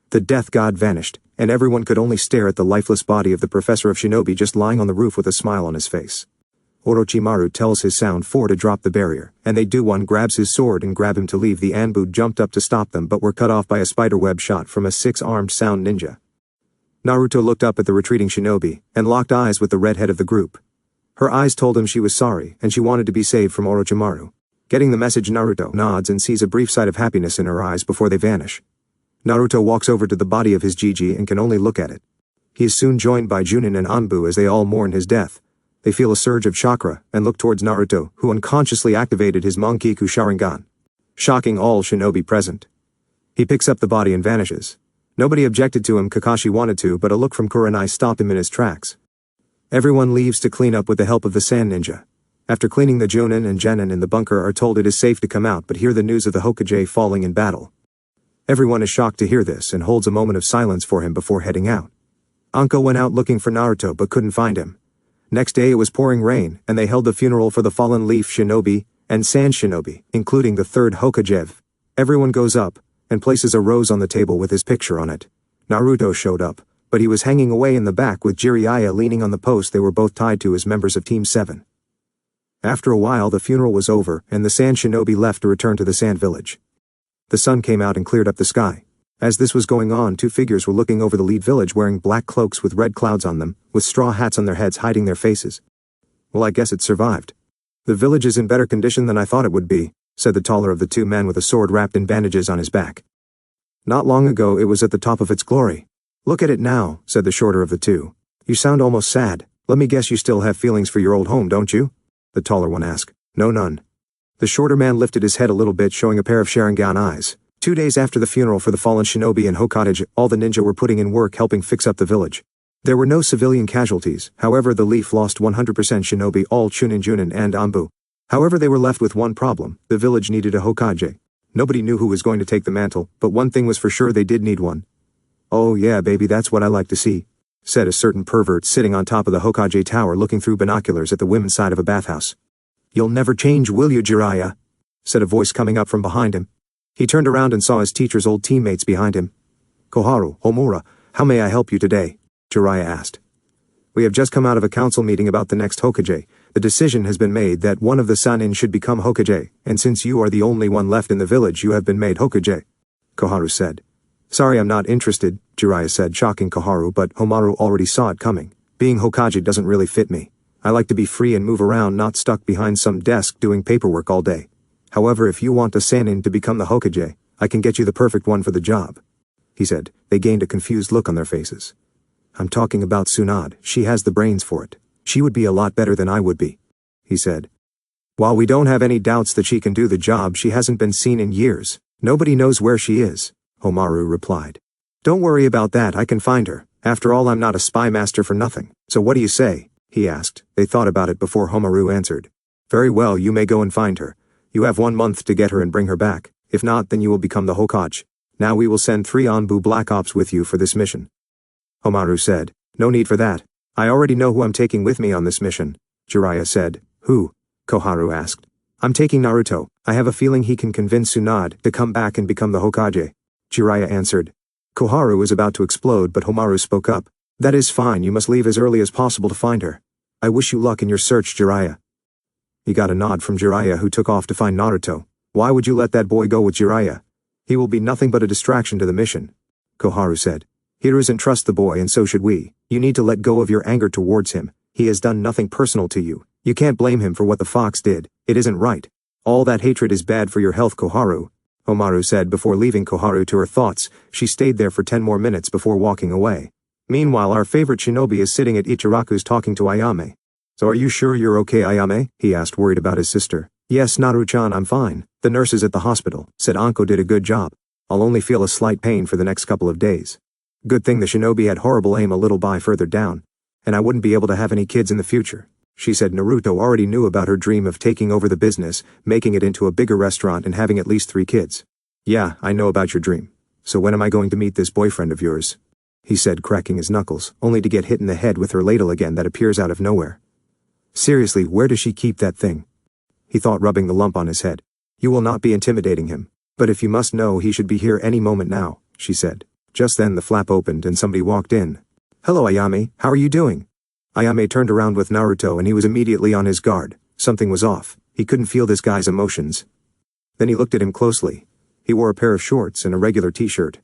The death god vanished, and everyone could only stare at the lifeless body of the professor of shinobi just lying on the roof with a smile on his face. Orochimaru tells his Sound 4 to drop the barrier, and they do. One grabs his sword and grab him to leave. The Anbu jumped up to stop them but were cut off by a spiderweb shot from a 6-armed Sound ninja. Naruto looked up at the retreating shinobi, and locked eyes with the redhead of the group. Her eyes told him she was sorry, and she wanted to be saved from Orochimaru. Getting the message, Naruto nods and sees a brief sight of happiness in her eyes before they vanish. Naruto walks over to the body of his Gigi and can only look at it. He is soon joined by Junin and Anbu as they all mourn his death. They feel a surge of chakra, and look towards Naruto, who unconsciously activated his Mankiku sharingan, shocking all shinobi present. He picks up the body and vanishes. Nobody objected to him. Kakashi wanted to, but a look from Kurenai stopped him in his tracks. Everyone leaves to clean up with the help of the Sand Ninja. After cleaning, the Jonin and Genin in the bunker are told it is safe to come out but hear the news of the Hokage falling in battle. Everyone is shocked to hear this and holds a moment of silence for him before heading out. Anko went out looking for Naruto but couldn't find him. Next day it was pouring rain, and they held the funeral for the fallen Leaf Shinobi and Sand Shinobi, including the third Hokage. Everyone goes up and places a rose on the table with his picture on it. Naruto showed up, but he was hanging away in the back with Jiraiya leaning on the post they were both tied to as members of Team 7. After a while the funeral was over, and the Sand Shinobi left to return to the Sand Village. The sun came out and cleared up the sky. As this was going on, 2 figures were looking over the lead village wearing black cloaks with red clouds on them, with straw hats on their heads hiding their faces. Well, I guess it survived. The village is in better condition than I thought it would be, said the taller of the 2 men with a sword wrapped in bandages on his back. Not long ago it was at the top of its glory. Look at it now, said the shorter of the 2. You sound almost sad. Let me guess, you still have feelings for your old home, don't you? The taller one asked. No, none. The shorter man lifted his head a little bit, showing a pair of sharingan eyes. 2 days after the funeral for the fallen shinobi and Hokage, all the ninja were putting in work helping fix up the village. There were no civilian casualties. However, the Leaf lost 100% shinobi, all Chunin, Junin and Anbu. However, they were left with one problem. The village needed a Hokage. Nobody knew who was going to take the mantle, but one thing was for sure, they did need one. Oh yeah, baby, that's what I like to see, said a certain pervert sitting on top of the Hokage tower looking through binoculars at the women's side of a bathhouse. You'll never change, will you, Jiraiya? Said a voice coming up from behind him. He turned around and saw his teacher's old teammates behind him. Koharu, Homura, how may I help you today? Jiraiya asked. We have just come out of a council meeting about the next Hokage. The decision has been made that one of the Sannin should become Hokage, and since you are the only one left in the village, you have been made Hokage, Koharu said. Sorry, I'm not interested, Jiraiya said, shocking Koharu, but Homaru already saw it coming. Being Hokage doesn't really fit me. I like to be free and move around, not stuck behind some desk doing paperwork all day. However, if you want a Sannin to become the Hokage, I can get you the perfect one for the job, he said. They gained a confused look on their faces. I'm talking about Tsunade. She has the brains for it. She would be a lot better than I would be, he said. While we don't have any doubts that she can do the job, she hasn't been seen in years. Nobody knows where she is, Homaru replied. Don't worry about that, I can find her. After all, I'm not a spy master for nothing. So what do you say? He asked. They thought about it before Homaru answered. Very well, you may go and find her. You have 1 month to get her and bring her back. If not, then you will become the Hokage. Now we will send 3 Anbu Black Ops with you for this mission. Homaru said. No need for that. I already know who I'm taking with me on this mission, Jiraiya said. Who? Koharu asked. I'm taking Naruto. I have a feeling he can convince Tsunade to come back and become the Hokage. Jiraiya answered. Koharu was about to explode, but Homaru spoke up. That is fine, you must leave as early as possible to find her. I wish you luck in your search, Jiraiya. He got a nod from Jiraiya, who took off to find Naruto. Why would you let that boy go with Jiraiya? He will be nothing but a distraction to the mission. Koharu said. Hiro doesn't trust the boy, and so should we. You need to let go of your anger towards him. He has done nothing personal to you. You can't blame him for what the fox did. It isn't right. All that hatred is bad for your health, Koharu. Homaru said before leaving Koharu to her thoughts. She stayed there for 10 more minutes before walking away. Meanwhile, our favorite shinobi is sitting at Ichiraku's talking to Ayame. So are you sure you're okay, Ayame? He asked, worried about his sister. Yes, Naru-chan, I'm fine. The nurses at the hospital said Anko did a good job. I'll only feel a slight pain for the next couple of days. Good thing the shinobi had horrible aim a little by further down. And I wouldn't be able to have any kids in the future. She said Naruto already knew about her dream of taking over the business, making it into a bigger restaurant and having at least 3 kids. Yeah, I know about your dream. So when am I going to meet this boyfriend of yours? He said, cracking his knuckles, only to get hit in the head with her ladle again that appears out of nowhere. Seriously, where does she keep that thing? He thought, rubbing the lump on his head. You will not be intimidating him. But if you must know, he should be here any moment now, she said. Just then the flap opened and somebody walked in. Hello, Ayame, how are you doing? Ayame turned around with Naruto and he was immediately on his guard. Something was off. He couldn't feel this guy's emotions. Then he looked at him closely. He wore a pair of shorts and a regular t-shirt.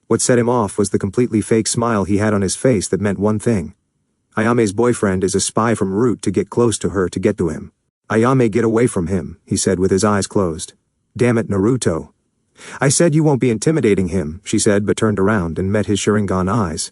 What set him off was the completely fake smile he had on his face that meant one thing. Ayame's boyfriend is a spy from Root to get close to her to get to him. Ayame, get away from him, he said with his eyes closed. Damn it, Naruto. I said you won't be intimidating him, she said, but turned around and met his Sharingan eyes.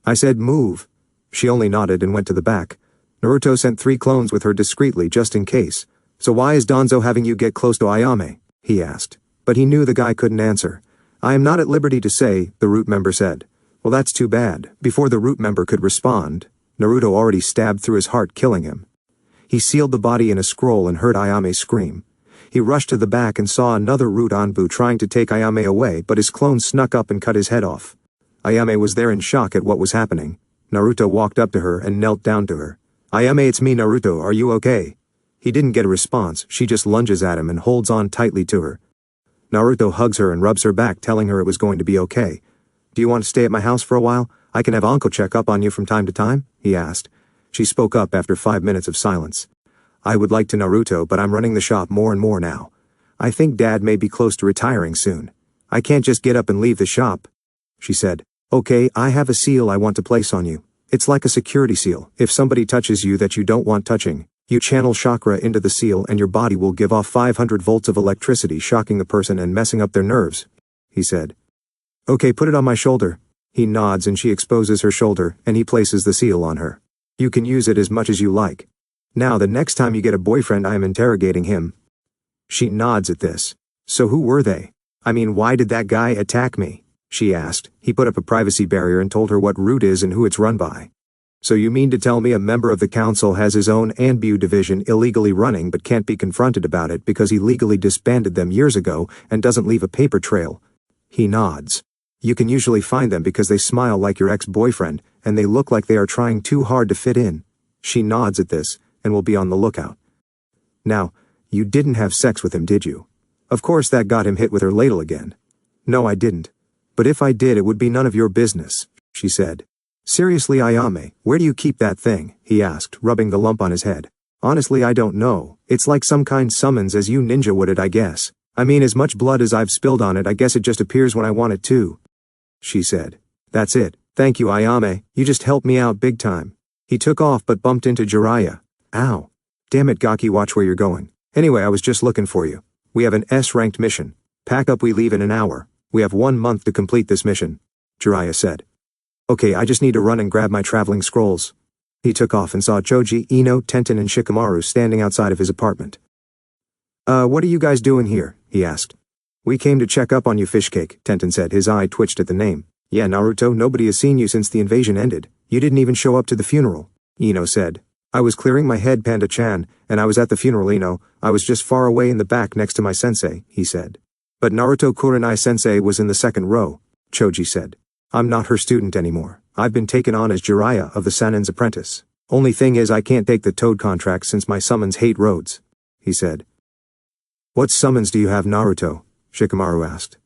I said move. She only nodded and went to the back. Naruto sent 3 clones with her discreetly just in case. So why is Danzo having you get close to Ayame? He asked. But he knew the guy couldn't answer. I am not at liberty to say, the Root member said. Well, that's too bad. Before the Root member could respond, Naruto already stabbed through his heart, killing him. He sealed the body in a scroll and heard Ayame scream. He rushed to the back and saw another Root Anbu trying to take Ayame away, but his clone snuck up and cut his head off. Ayame was there in shock at what was happening. Naruto walked up to her and knelt down to her. Ayame, it's me, Naruto, are you okay? He didn't get a response. She just lunges at him and holds on tightly to her. Naruto hugs her and rubs her back, telling her it was going to be okay. Do you want to stay at my house for a while? I can have Anko check up on you from time to time, he asked. She spoke up after 5 minutes of silence. I would like to, Naruto, but I'm running the shop more and more now. I think Dad may be close to retiring soon. I can't just get up and leave the shop. She said, okay, I have a seal I want to place on you. It's like a security seal. If somebody touches you that you don't want touching, you channel chakra into the seal and your body will give off 500 volts of electricity, shocking the person and messing up their nerves, he said. Okay, put it on my shoulder. He nods and she exposes her shoulder and he places the seal on her. You can use it as much as you like. Now the next time you get a boyfriend, I am interrogating him. She nods at this. So who were they? I mean, why did that guy attack me? She asked. He put up a privacy barrier and told her what Root is and who it's run by. So you mean to tell me a member of the council has his own Anbu division illegally running but can't be confronted about it because he legally disbanded them years ago and doesn't leave a paper trail? He nods. You can usually find them because they smile like your ex-boyfriend and they look like they are trying too hard to fit in. She nods at this and will be on the lookout. Now, you didn't have sex with him, did you? Of course that got him hit with her ladle again. No, I didn't. But if I did, it would be none of your business, she said. Seriously, Ayame, where do you keep that thing? He asked, rubbing the lump on his head. Honestly, I don't know. It's like some kind summons as you ninja would it, I guess. I mean, as much blood as I've spilled on it, I guess it just appears when I want it to. She said. That's it. Thank you, Ayame. You just helped me out big time. He took off but bumped into Jiraiya. Ow. Damn it, Gaki, watch where you're going. Anyway, I was just looking for you. We have an S-ranked mission. Pack up, we leave in an hour. We have 1 month to complete this mission, Jiraiya said. Okay, I just need to run and grab my traveling scrolls. He took off and saw Choji, Ino, Tenten and Shikamaru standing outside of his apartment. What are you guys doing here? He asked. We came to check up on you, Fishcake, Tenten said, his eye twitched at the name. Yeah, Naruto, nobody has seen you since the invasion ended. You didn't even show up to the funeral, Ino said. I was clearing my head, Panda-chan, and I was at the funeral, Ino. I was just far away in the back next to my sensei, he said. But Naruto Kurenai-sensei was in the second row, Choji said. I'm not her student anymore. I've been taken on as Jiraiya of the Sanin's apprentice. Only thing is I can't take the Toad contract since my summons hate roads, he said. What summons do you have, Naruto? Shikamaru asked.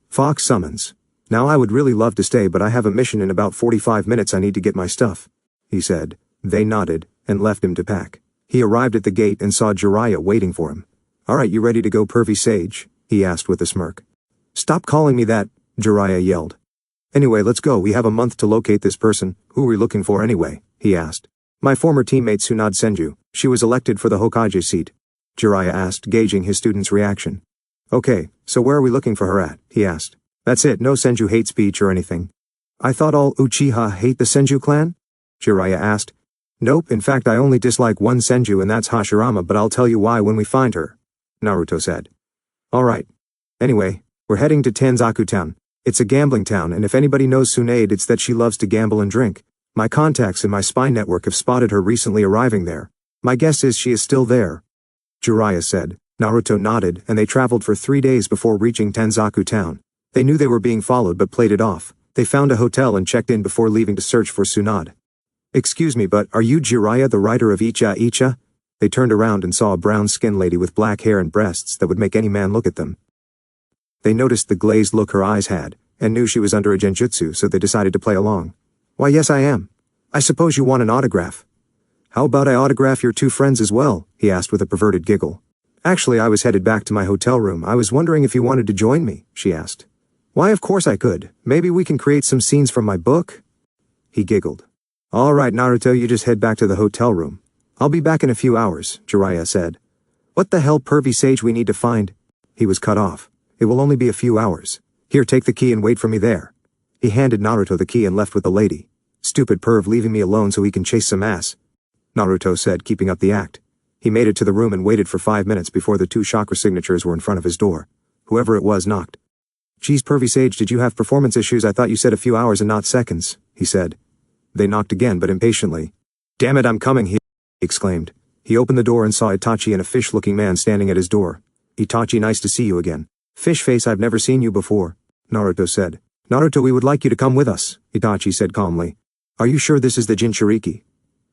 Fox summons. Now I would really love to stay, but I have a mission in about 45 minutes. I need to get my stuff, he said. They nodded and left him to pack. He arrived at the gate and saw Jiraiya waiting for him. Alright, you ready to go, pervy sage? He asked with a smirk. Stop calling me that, Jiraiya yelled. Anyway, let's go. We have a month to locate this person. Who are we looking for anyway? He asked. My former teammate Tsunade Senju. She was elected for the Hokage seat, Jiraiya asked, gauging his student's reaction. Okay, so where are we looking for her at? He asked. That's it, no Senju hate speech or anything. I thought all Uchiha hate the Senju clan? Jiraiya asked. Nope, in fact I only dislike one Senju and that's Hashirama, but I'll tell you why when we find her, Naruto said. Alright. Anyway, we're heading to Tanzaku Town. It's a gambling town, and if anybody knows Tsunade, it's that she loves to gamble and drink. My contacts in my spy network have spotted her recently arriving there. My guess is she is still there, Jiraiya said. Naruto nodded, and they traveled for 3 days before reaching Tanzaku Town. They knew they were being followed but played it off. They found a hotel and checked in before leaving to search for Tsunade. Excuse me, but are you Jiraiya, the writer of Icha? They turned around and saw a brown-skinned lady with black hair and breasts that would make any man look at them. They noticed the glazed look her eyes had, and knew she was under a genjutsu, so they decided to play along. Why, yes I am. I suppose you want an autograph. How about I autograph your two friends as well? He asked with a perverted giggle. Actually, I was headed back to my hotel room. I was wondering if you wanted to join me, she asked. Why, of course I could. Maybe we can create some scenes from my book? He giggled. Alright, Naruto, you just head back to the hotel room. I'll be back in a few hours, Jiraiya said. What the hell, pervy sage, we need to find? He was cut off. It will only be a few hours. Here, take the key and wait for me there. He handed Naruto the key and left with the lady. Stupid perv leaving me alone so he can chase some ass, Naruto said, keeping up the act. He made it to the room and waited for 5 minutes before the 2 chakra signatures were in front of his door. Whoever it was knocked. Geez, pervy sage, did you have performance issues? I thought you said a few hours and not seconds, he said. They knocked again, but impatiently. Damn it, I'm coming, he exclaimed. He opened the door and saw Itachi and a fish-looking man standing at his door. Itachi, nice to see you again. Fish face, I've never seen you before, Naruto said. Naruto, we would like you to come with us, Itachi said calmly. Are you sure this is the Jinchuriki?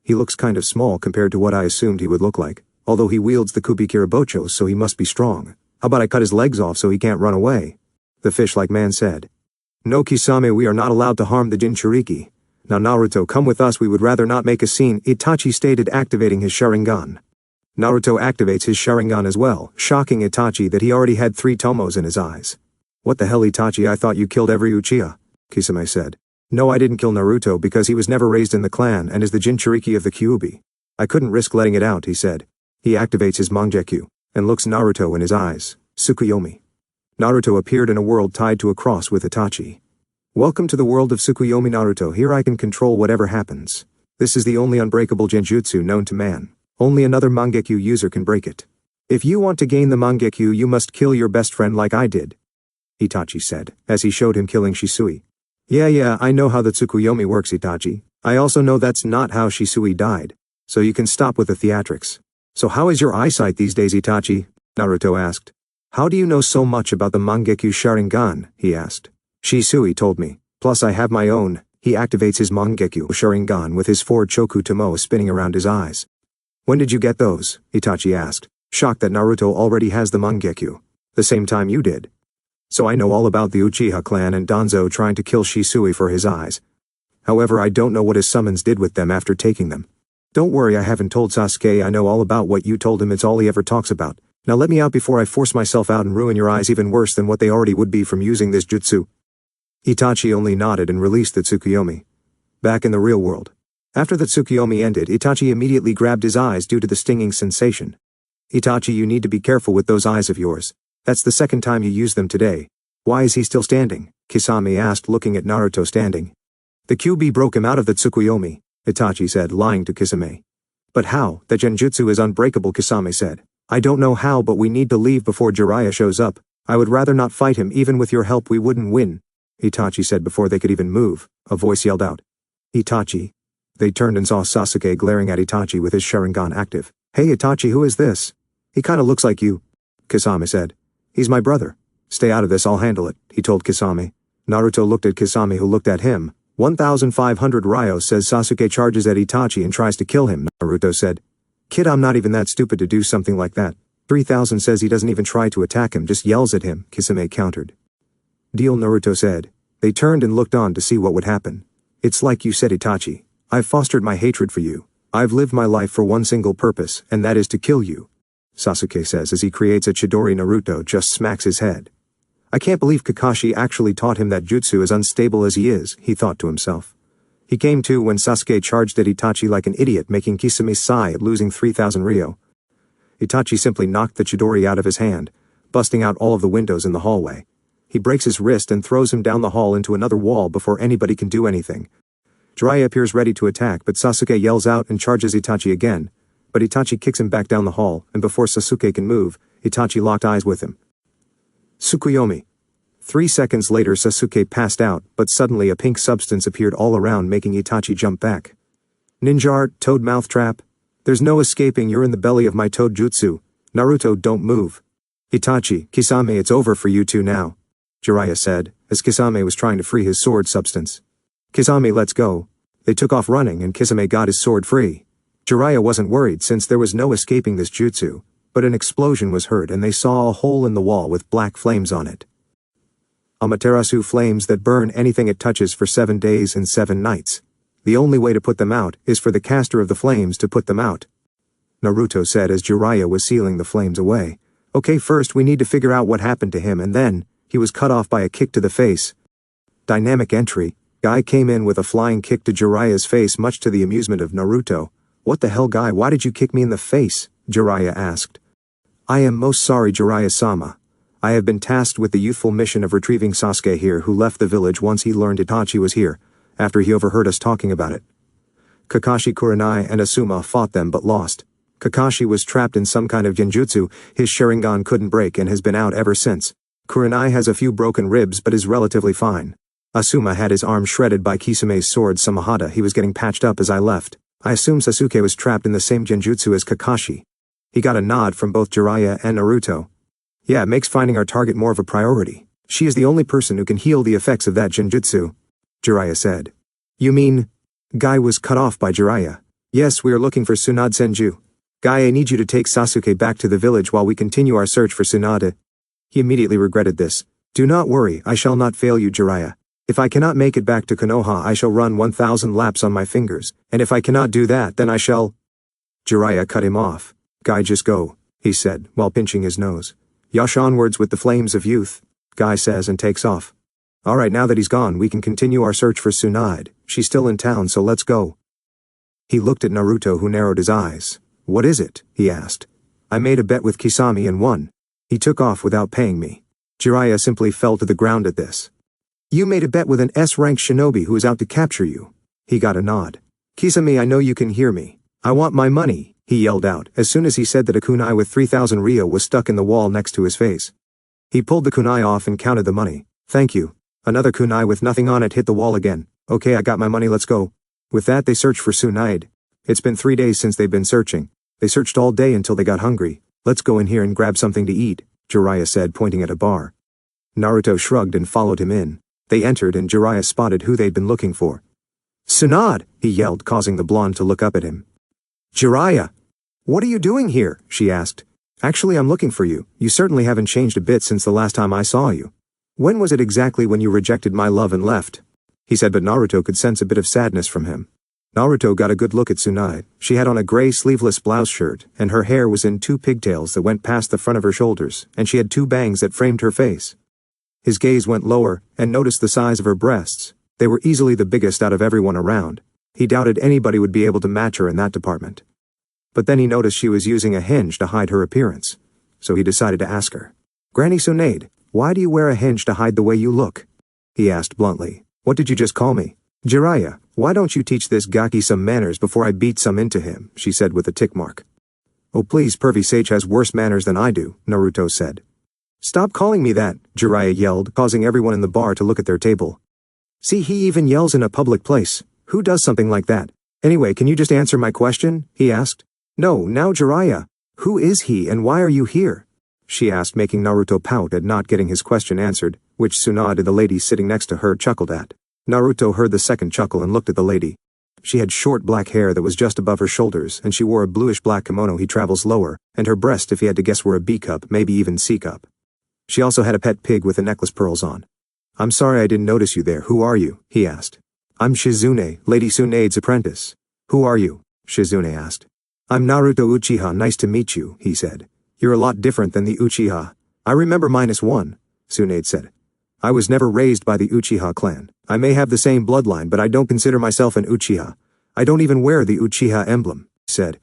He looks kind of small compared to what I assumed he would look like, although he wields the Kubikirabocho, so he must be strong. How about I cut his legs off so he can't run away? The fish-like man said. No, Kisame, we are not allowed to harm the Jinchuriki. Now Naruto, come with us, we would rather not make a scene, Itachi stated, activating his sharingan. Naruto activates his sharingan as well, shocking Itachi that he already had 3 tomos in his eyes. What the hell, Itachi, I thought you killed every Uchiha, Kisame said. No, I didn't kill Naruto because he was never raised in the clan and is the Jinchuriki of the Kyuubi. I couldn't risk letting it out, he said. He activates his Mangekyu and looks Naruto in his eyes. Tsukuyomi. Naruto appeared in a world tied to a cross with Itachi. Welcome to the world of Tsukuyomi, Naruto. Here I can control whatever happens. This is the only unbreakable genjutsu known to man. Only another Mangekyu user can break it. If you want to gain the Mangekyu, you must kill your best friend like I did, Itachi said, as he showed him killing Shisui. Yeah, I know how the Tsukuyomi works, Itachi. I also know that's not how Shisui died. So you can stop with the theatrics. So how is your eyesight these days, Itachi? Naruto asked. How do you know so much about the Mangekyu Sharingan? He asked. Shisui told me. Plus I have my own. He activates his Mangekyu Sharingan with his 4 Choku Tomoe spinning around his eyes. When did you get those? Itachi asked, shocked that Naruto already has the Mangekyu. The same time you did. So I know all about the Uchiha clan and Danzo trying to kill Shisui for his eyes. However, I don't know what his summons did with them after taking them. Don't worry, I haven't told Sasuke. I know all about what you told him. It's all he ever talks about. Now let me out before I force myself out and ruin your eyes even worse than what they already would be from using this jutsu. Itachi only nodded and released the Tsukuyomi. Back in the real world. After the Tsukuyomi ended, Itachi immediately grabbed his eyes due to the stinging sensation. Itachi, you need to be careful with those eyes of yours. That's the second time you used them today. Why is he still standing? Kisame asked, looking at Naruto standing. The Kyuubi broke him out of the Tsukuyomi, Itachi said, lying to Kisame. But how? The genjutsu is unbreakable, Kisame said. I don't know how, but we need to leave before Jiraiya shows up. I would rather not fight him. Even with your help we wouldn't win, Itachi said before they could even move. A voice yelled out. Itachi. They turned and saw Sasuke glaring at Itachi with his Sharingan active. Hey Itachi, who is this? He kinda looks like you, Kisame said. He's my brother. Stay out of this, I'll handle it, he told Kisame. Naruto looked at Kisame, who looked at him. 1,500 Ryo says Sasuke charges at Itachi and tries to kill him, Naruto said. Kid, I'm not even that stupid to do something like that, 3000 says he doesn't even try to attack him, just yells at him, Kisame countered. Deal, Naruto said. They turned and looked on to see what would happen. It's like you said, Itachi. I've fostered my hatred for you. I've lived my life for one single purpose, and that is to kill you. Sasuke says as he creates a Chidori. Naruto just smacks his head. I can't believe Kakashi actually taught him that jutsu, as unstable as he is, he thought to himself. He came to when Sasuke charged at Itachi like an idiot, making Kisame sigh at losing 3000 Ryo. Itachi simply knocked the Chidori out of his hand, busting out all of the windows in the hallway. He breaks his wrist and throws him down the hall into another wall before anybody can do anything. Jiraiya appears ready to attack, but Sasuke yells out and charges Itachi again. But Itachi kicks him back down the hall, and before Sasuke can move, Itachi locked eyes with him. Tsukuyomi. 3 seconds later Sasuke passed out, but suddenly a pink substance appeared all around, making Itachi jump back. Ninja art, toad mouth trap. There's no escaping, you're in the belly of my toad jutsu. Naruto, don't move. Itachi, Kisame, it's over for you two now, Jiraiya said, as Kisame was trying to free his sword substance. Kisame, let's go. They took off running and Kisame got his sword free. Jiraiya wasn't worried since there was no escaping this jutsu, but an explosion was heard and they saw a hole in the wall with black flames on it. Amaterasu, flames that burn anything it touches for 7 days and 7 nights. The only way to put them out is for the caster of the flames to put them out, Naruto said as Jiraiya was sealing the flames away. Okay, first we need to figure out what happened to him, and then, he was cut off by a kick to the face. Dynamic entry. Guy came in with a flying kick to Jiraiya's face, much to the amusement of Naruto. What the hell, Guy, why did you kick me in the face? Jiraiya asked. I am most sorry, Jiraiya-sama. I have been tasked with the youthful mission of retrieving Sasuke here, who left the village once he learned Itachi was here, after he overheard us talking about it. Kakashi, Kurenai, and Asuma fought them but lost. Kakashi was trapped in some kind of genjutsu, his sharingan couldn't break and has been out ever since. Kurenai has a few broken ribs but is relatively fine. Asuma had his arm shredded by Kisame's sword Samahata. He was getting patched up as I left. I assume Sasuke was trapped in the same genjutsu as Kakashi. He got a nod from both Jiraiya and Naruto. Yeah, it makes finding our target more of a priority. She is the only person who can heal the effects of that genjutsu, Jiraiya said. You mean? Guy was cut off by Jiraiya. Yes, we are looking for Tsunade Senju. Guy, I need you to take Sasuke back to the village while we continue our search for Tsunade. He immediately regretted this. Do not worry, I shall not fail you, Jiraiya. If I cannot make it back to Konoha, I shall run 1000 laps on my fingers, and if I cannot do that, then I shall... Jiraiya cut him off. Guy, just go, he said, while pinching his nose. Yash onwards with the flames of youth, Guy says and takes off. Alright, now that he's gone, we can continue our search for Tsunade. She's still in town, so let's go. He looked at Naruto, who narrowed his eyes. What is it? He asked. I made a bet with Kisame and won. He took off without paying me. Jiraiya simply fell to the ground at this. You made a bet with an S-ranked shinobi who is out to capture you. He got a nod. Kisame, I know you can hear me. I want my money, he yelled out, as soon as he said that a kunai with 3000 Ryo was stuck in the wall next to his face. He pulled the kunai off and counted the money. Thank you. Another kunai with nothing on it hit the wall again. Okay, I got my money, let's go. With that they searched for Tsunade. It's been 3 days since they've been searching. They searched all day until they got hungry. Let's go in here and grab something to eat, Jiraiya said, pointing at a bar. Naruto shrugged and followed him in. They entered and Jiraiya spotted who they'd been looking for. Tsunade, he yelled, causing the blonde to look up at him. Jiraiya! What are you doing here? She asked. Actually, I'm looking for you. You certainly haven't changed a bit since the last time I saw you. When was it exactly when you rejected my love and left? He said, but Naruto could sense a bit of sadness from him. Naruto got a good look at Tsunade. She had on a gray sleeveless blouse shirt, and her hair was in 2 pigtails that went past the front of her shoulders, and she had 2 bangs that framed her face. His gaze went lower, and noticed the size of her breasts. They were easily the biggest out of everyone around. He doubted anybody would be able to match her in that department. But then he noticed she was using a hinge to hide her appearance. So he decided to ask her. Granny Tsunade, why do you wear a hinge to hide the way you look? He asked bluntly. What did you just call me? Jiraiya, why don't you teach this Gaki some manners before I beat some into him, she said with a tick mark. Oh please, Pervy Sage has worse manners than I do, Naruto said. Stop calling me that, Jiraiya yelled, causing everyone in the bar to look at their table. See, he even yells in a public place. Who does something like that? Anyway, can you just answer my question? He asked. No, now Jiraiya. Who is he and why are you here? She asked, making Naruto pout at not getting his question answered, which Tsunade, the lady sitting next to her, chuckled at. Naruto heard the second chuckle and looked at the lady. She had short black hair that was just above her shoulders, and she wore a bluish-black kimono he travels lower, and her breasts, if he had to guess, were a B cup, maybe even C cup. She also had a pet pig with a necklace pearls on. "I'm sorry I didn't notice you there. Who are you?" he asked. "I'm Shizune, Lady Tsunade's apprentice." "Who are you?" Shizune asked. "I'm Naruto Uchiha, nice to meet you," he said. "You're a lot different than the Uchiha." "I remember -1, Tsunade said. "I was never raised by the Uchiha clan. I may have the same bloodline, but I don't consider myself an Uchiha. I don't even wear the Uchiha emblem," he said.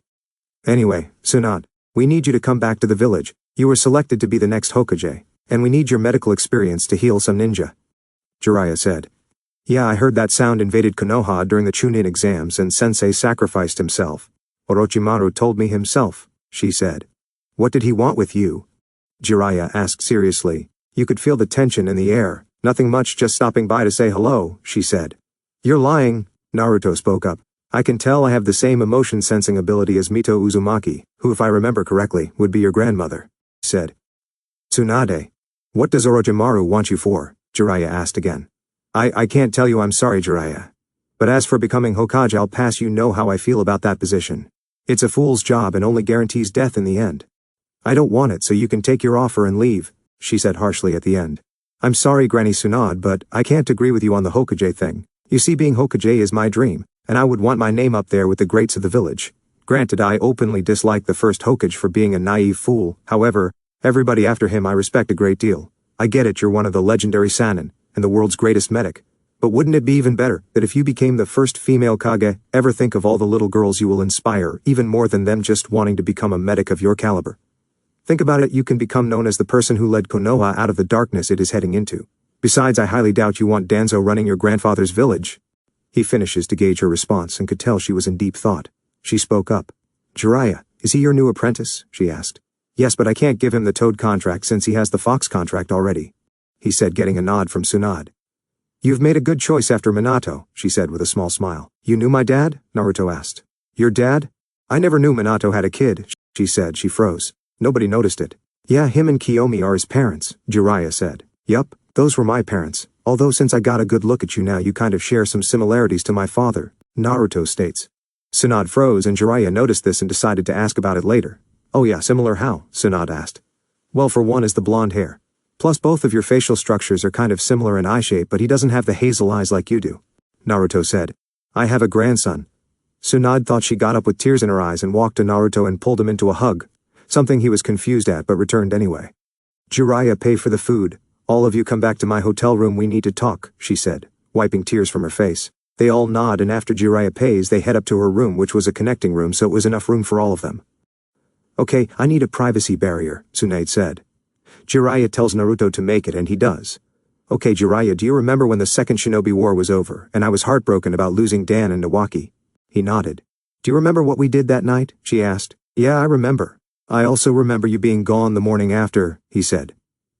"Anyway, Tsunade, we need you to come back to the village. You were selected to be the next Hokage, and we need your medical experience to heal some ninja," Jiraiya said. "Yeah, I heard that sound invaded Konoha during the Chunin exams and Sensei sacrificed himself. Orochimaru told me himself," she said. "What did he want with you?" Jiraiya asked seriously. You could feel the tension in the air. "Nothing much, just stopping by to say hello," she said. "You're lying," Naruto spoke up. "I can tell I have the same emotion-sensing ability as Mito Uzumaki, who, if I remember correctly, would be your grandmother," said. "Tsunade. What does Orochimaru want you for?" Jiraiya asked again. I can't tell you, I'm sorry, Jiraiya. But as for becoming Hokage, I'll pass. You know how I feel about that position. It's a fool's job and only guarantees death in the end. I don't want it, so you can take your offer and leave," she said harshly at the end. "I'm sorry, Granny Tsunade, but I can't agree with you on the Hokage thing. You see, being Hokage is my dream, and I would want my name up there with the greats of the village. Granted, I openly dislike the first Hokage for being a naive fool. However, everybody after him I respect a great deal. I get it, you're one of the legendary Sannin, and the world's greatest medic. But wouldn't it be even better that if you became the first female Kage? Ever think of all the little girls you will inspire, even more than them just wanting to become a medic of your caliber? Think about it, you can become known as the person who led Konoha out of the darkness it is heading into. Besides, I highly doubt you want Danzo running your grandfather's village." He finishes to gauge her response and could tell she was in deep thought. She spoke up. "Jiraiya, is he your new apprentice?" she asked. "Yes, but I can't give him the Toad contract since he has the Fox contract already," he said, getting a nod from Tsunade. "You've made a good choice after Minato," she said with a small smile. "You knew my dad?" Naruto asked. "Your dad? I never knew Minato had a kid," she said. She froze. Nobody noticed it. "Yeah, him and Kiyomi are his parents," Jiraiya said. "Yup, those were my parents, although since I got a good look at you now you kind of share some similarities to my father," Naruto states. Tsunade froze and Jiraiya noticed this and decided to ask about it later. "Oh yeah, similar how?" Tsunade asked. "Well, for one is the blonde hair. Plus both of your facial structures are kind of similar in eye shape, but he doesn't have the hazel eyes like you do," Naruto said. "I have a grandson." Tsunade thought she got up with tears in her eyes and walked to Naruto and pulled him into a hug, something he was confused at but returned anyway. "Jiraiya, pay for the food. All of you come back to my hotel room, we need to talk," she said, wiping tears from her face. They all nod and after Jiraiya pays they head up to her room, which was a connecting room, so it was enough room for all of them. "Okay, I need a privacy barrier," Tsunade said. Jiraiya tells Naruto to make it and he does. "Okay, Jiraiya, do you remember when the Second Shinobi War was over and I was heartbroken about losing Dan and Nawaki?" He nodded. "Do you remember what we did that night?" she asked. "Yeah, I remember. I also remember you being gone the morning after," he said.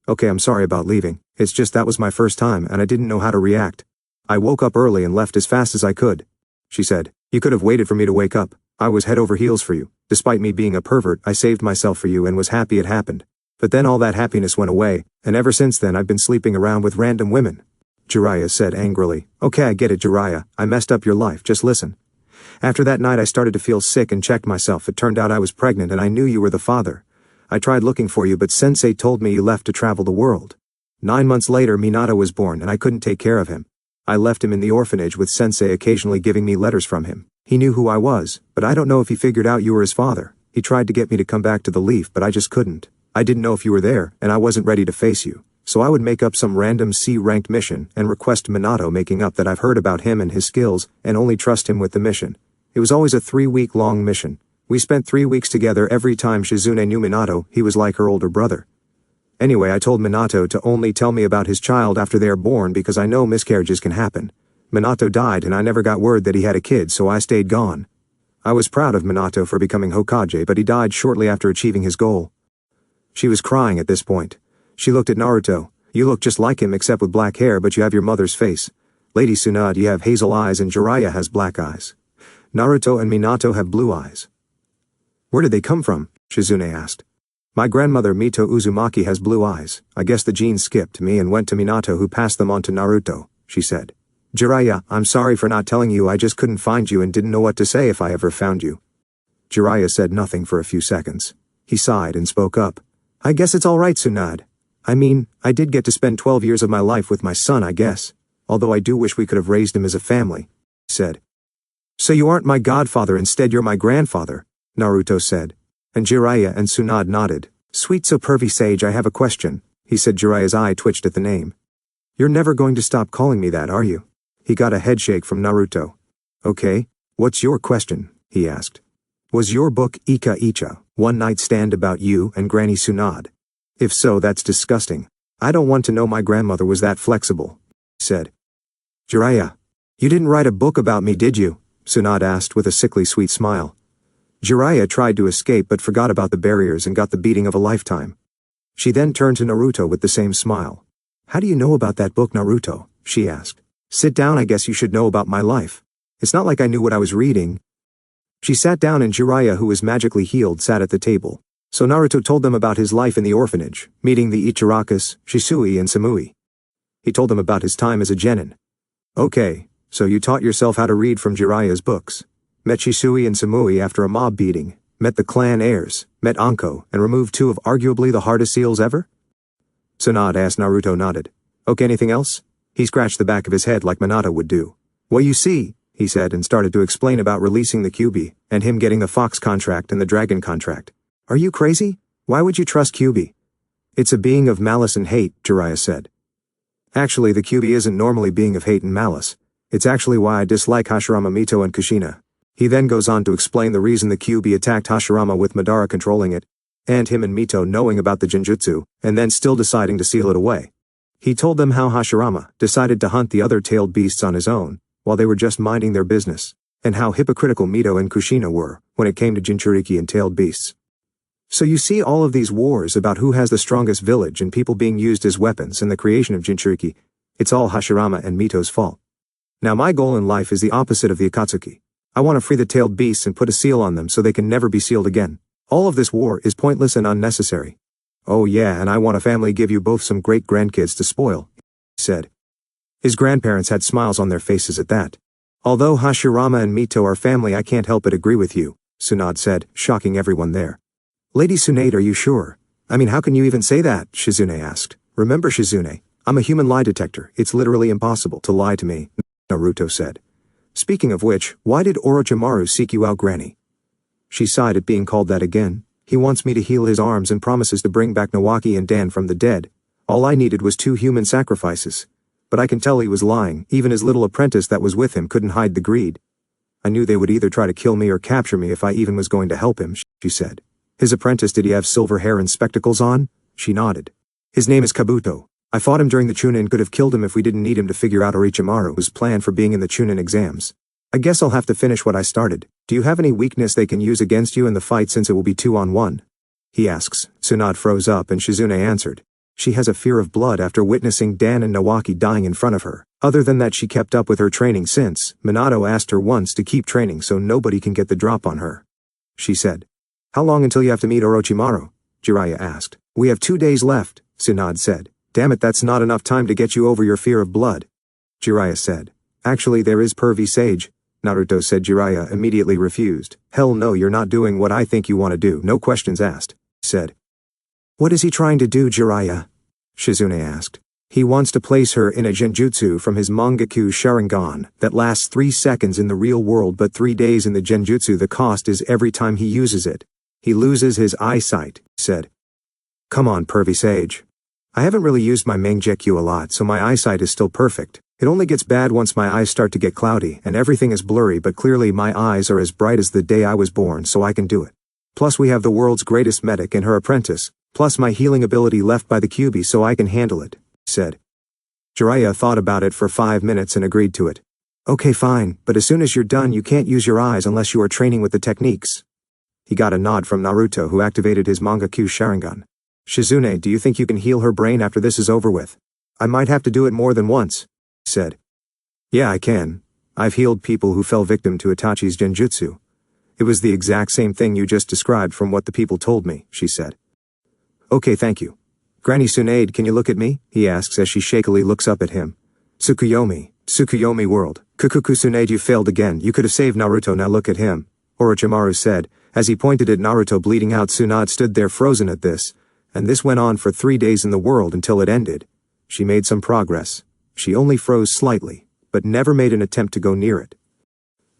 "Okay, I'm sorry about leaving. It's just that was my first time and I didn't know how to react. I woke up early and left as fast as I could," she said. "You could have waited for me to wake up. I was head over heels for you. Despite me being a pervert, I saved myself for you and was happy it happened. But then all that happiness went away, and ever since then I've been sleeping around with random women," Jiraiya said angrily. "Okay, I get it, Jiraiya. I messed up your life, just listen. After that night I started to feel sick and checked myself. It turned out I was pregnant and I knew you were the father. I tried looking for you, but Sensei told me you left to travel the world. 9 months later Minato was born and I couldn't take care of him. I left him in the orphanage with Sensei occasionally giving me letters from him. He knew who I was, but I don't know if he figured out you were his father. He tried to get me to come back to the Leaf, but I just couldn't. I didn't know if you were there, and I wasn't ready to face you. So I would make up some random C-ranked mission and request Minato, making up that I've heard about him and his skills and only trust him with the mission. It was always a 3-week-long mission. We spent 3 weeks together. Every time Shizune knew Minato, he was like her older brother. Anyway, I told Minato to only tell me about his child after they are born because I know miscarriages can happen. Minato died and I never got word that he had a kid, so I stayed gone. I was proud of Minato for becoming Hokage, but he died shortly after achieving his goal." She was crying at this point. She looked at Naruto. "You look just like him except with black hair, but you have your mother's face. Lady Tsunade, you have hazel eyes and Jiraiya has black eyes. Naruto and Minato have blue eyes." "Where did they come from?" Shizune asked. "My grandmother Mito Uzumaki has blue eyes. I guess the genes skipped me and went to Minato, who passed them on to Naruto," she said. Jiraiya, I'm sorry for not telling you, I just couldn't find you and didn't know what to say if I ever found you. Jiraiya said nothing for a few seconds. He sighed and spoke up. I guess it's alright, Tsunade. I mean, I did get to spend 12 years of my life with my son, I guess. Although I do wish we could have raised him as a family, he said. So you aren't my godfather, instead you're my grandfather, Naruto said. And Jiraiya and Tsunade nodded. Sweet so pervy sage, I have a question, he said. Jiraiya's eye twitched at the name. You're never going to stop calling me that, are you? He got a headshake from Naruto. Okay, what's your question, he asked. Was your book Ika Icha, One Night Stand about you and Granny Tsunade? If so, that's disgusting. I don't want to know my grandmother was that flexible, he said. Jiraiya, you didn't write a book about me, did you? Tsunade asked with a sickly sweet smile. Jiraiya tried to escape but forgot about the barriers and got the beating of a lifetime. She then turned to Naruto with the same smile. How do you know about that book, Naruto? She asked. Sit down, I guess you should know about my life. It's not like I knew what I was reading. She sat down and Jiraiya, who was magically healed, sat at the table. So Naruto told them about his life in the orphanage, meeting the Ichirakas, Shisui and Samui. He told them about his time as a genin. Okay, so you taught yourself how to read from Jiraiya's books. Met Shisui and Samui after a mob beating, met the clan heirs, met Anko, and removed two of arguably the hardest seals ever? Tsunade asked. Naruto nodded. Okay, anything else? He scratched the back of his head like Minato would do. Well, you see, he said, and started to explain about releasing the Kyuubi, and him getting the Fox contract and the Dragon contract. Are you crazy? Why would you trust Kyuubi? It's a being of malice and hate, Jiraiya said. Actually, the Kyuubi isn't normally being of hate and malice. It's actually why I dislike Hashirama, Mito and Kushina. He then goes on to explain the reason the Kyuubi attacked Hashirama with Madara controlling it, and him and Mito knowing about the genjutsu, and then still deciding to seal it away. He told them how Hashirama decided to hunt the other tailed beasts on his own, while they were just minding their business, and how hypocritical Mito and Kushina were when it came to Jinchuriki and tailed beasts. So you see all of these wars about who has the strongest village and people being used as weapons and the creation of Jinchuriki, it's all Hashirama and Mito's fault. Now my goal in life is the opposite of the Akatsuki. I want to free the tailed beasts and put a seal on them so they can never be sealed again. All of this war is pointless and unnecessary. Oh yeah, and I want a family give you both some great grandkids to spoil, he said. His grandparents had smiles on their faces at that. Although Hashirama and Mito are family, I can't help but agree with you, Tsunade said, shocking everyone there. Lady Tsunade, are you sure? I mean, how can you even say that? Shizune asked. Remember, Shizune, I'm a human lie detector. It's literally impossible to lie to me, Naruto said. Speaking of which, why did Orochimaru seek you out, Granny? She sighed at being called that again. He wants me to heal his arms and promises to bring back Nawaki and Dan from the dead. All I needed was 2 human sacrifices. But I can tell he was lying. Even his little apprentice that was with him couldn't hide the greed. I knew they would either try to kill me or capture me if I even was going to help him, she said. His apprentice, did he have silver hair and spectacles on? She nodded. His name is Kabuto. I fought him during the Chunin and could have killed him if we didn't need him to figure out Orochimaru's plan for being in the Chunin exams. I guess I'll have to finish what I started. Do you have any weakness they can use against you in the fight since it will be 2-on-1? He asks. Tsunade froze up and Shizune answered. She has a fear of blood after witnessing Dan and Nawaki dying in front of her. Other than that, she kept up with her training since Minato asked her once to keep training so nobody can get the drop on her. She said. How long until you have to meet Orochimaru? Jiraiya asked. We have 2 days left, Tsunade said. Damn it, that's not enough time to get you over your fear of blood. Jiraiya said. Actually, there is pervy sage, Naruto said. Jiraiya immediately refused. Hell no, you're not doing what I think you want to do. No questions asked, said. What is he trying to do, Jiraiya? Shizune asked. He wants to place her in a genjutsu from his Mangaku Sharingan that lasts 3 seconds in the real world but 3 days in the genjutsu. The cost is every time he uses it, he loses his eyesight, said. Come on, pervy sage. I haven't really used my Mangekyou a lot, so my eyesight is still perfect. It only gets bad once my eyes start to get cloudy and everything is blurry, but clearly my eyes are as bright as the day I was born, so I can do it. Plus we have the world's greatest medic and her apprentice, plus my healing ability left by the Kyuubi, so I can handle it, said. Jiraiya thought about it for 5 minutes and agreed to it. Okay, fine, but as soon as you're done you can't use your eyes unless you are training with the techniques. He got a nod from Naruto, who activated his Mangaku Sharingan. Shizune, do you think you can heal her brain after this is over with? I might have to do it more than once, said. Yeah, I can. I've healed people who fell victim to Itachi's genjutsu. It was the exact same thing you just described from what the people told me, she said. Okay, thank you. Granny Tsunade, can you look at me? He asks as she shakily looks up at him. Tsukuyomi, Tsukuyomi whirled. Tsunade, you failed again. You could have saved Naruto, now look at him, Orochimaru said. As he pointed at Naruto bleeding out, Tsunade stood there frozen at this. And this went on for 3 days in the world until it ended. She made some progress. She only froze slightly, but never made an attempt to go near it.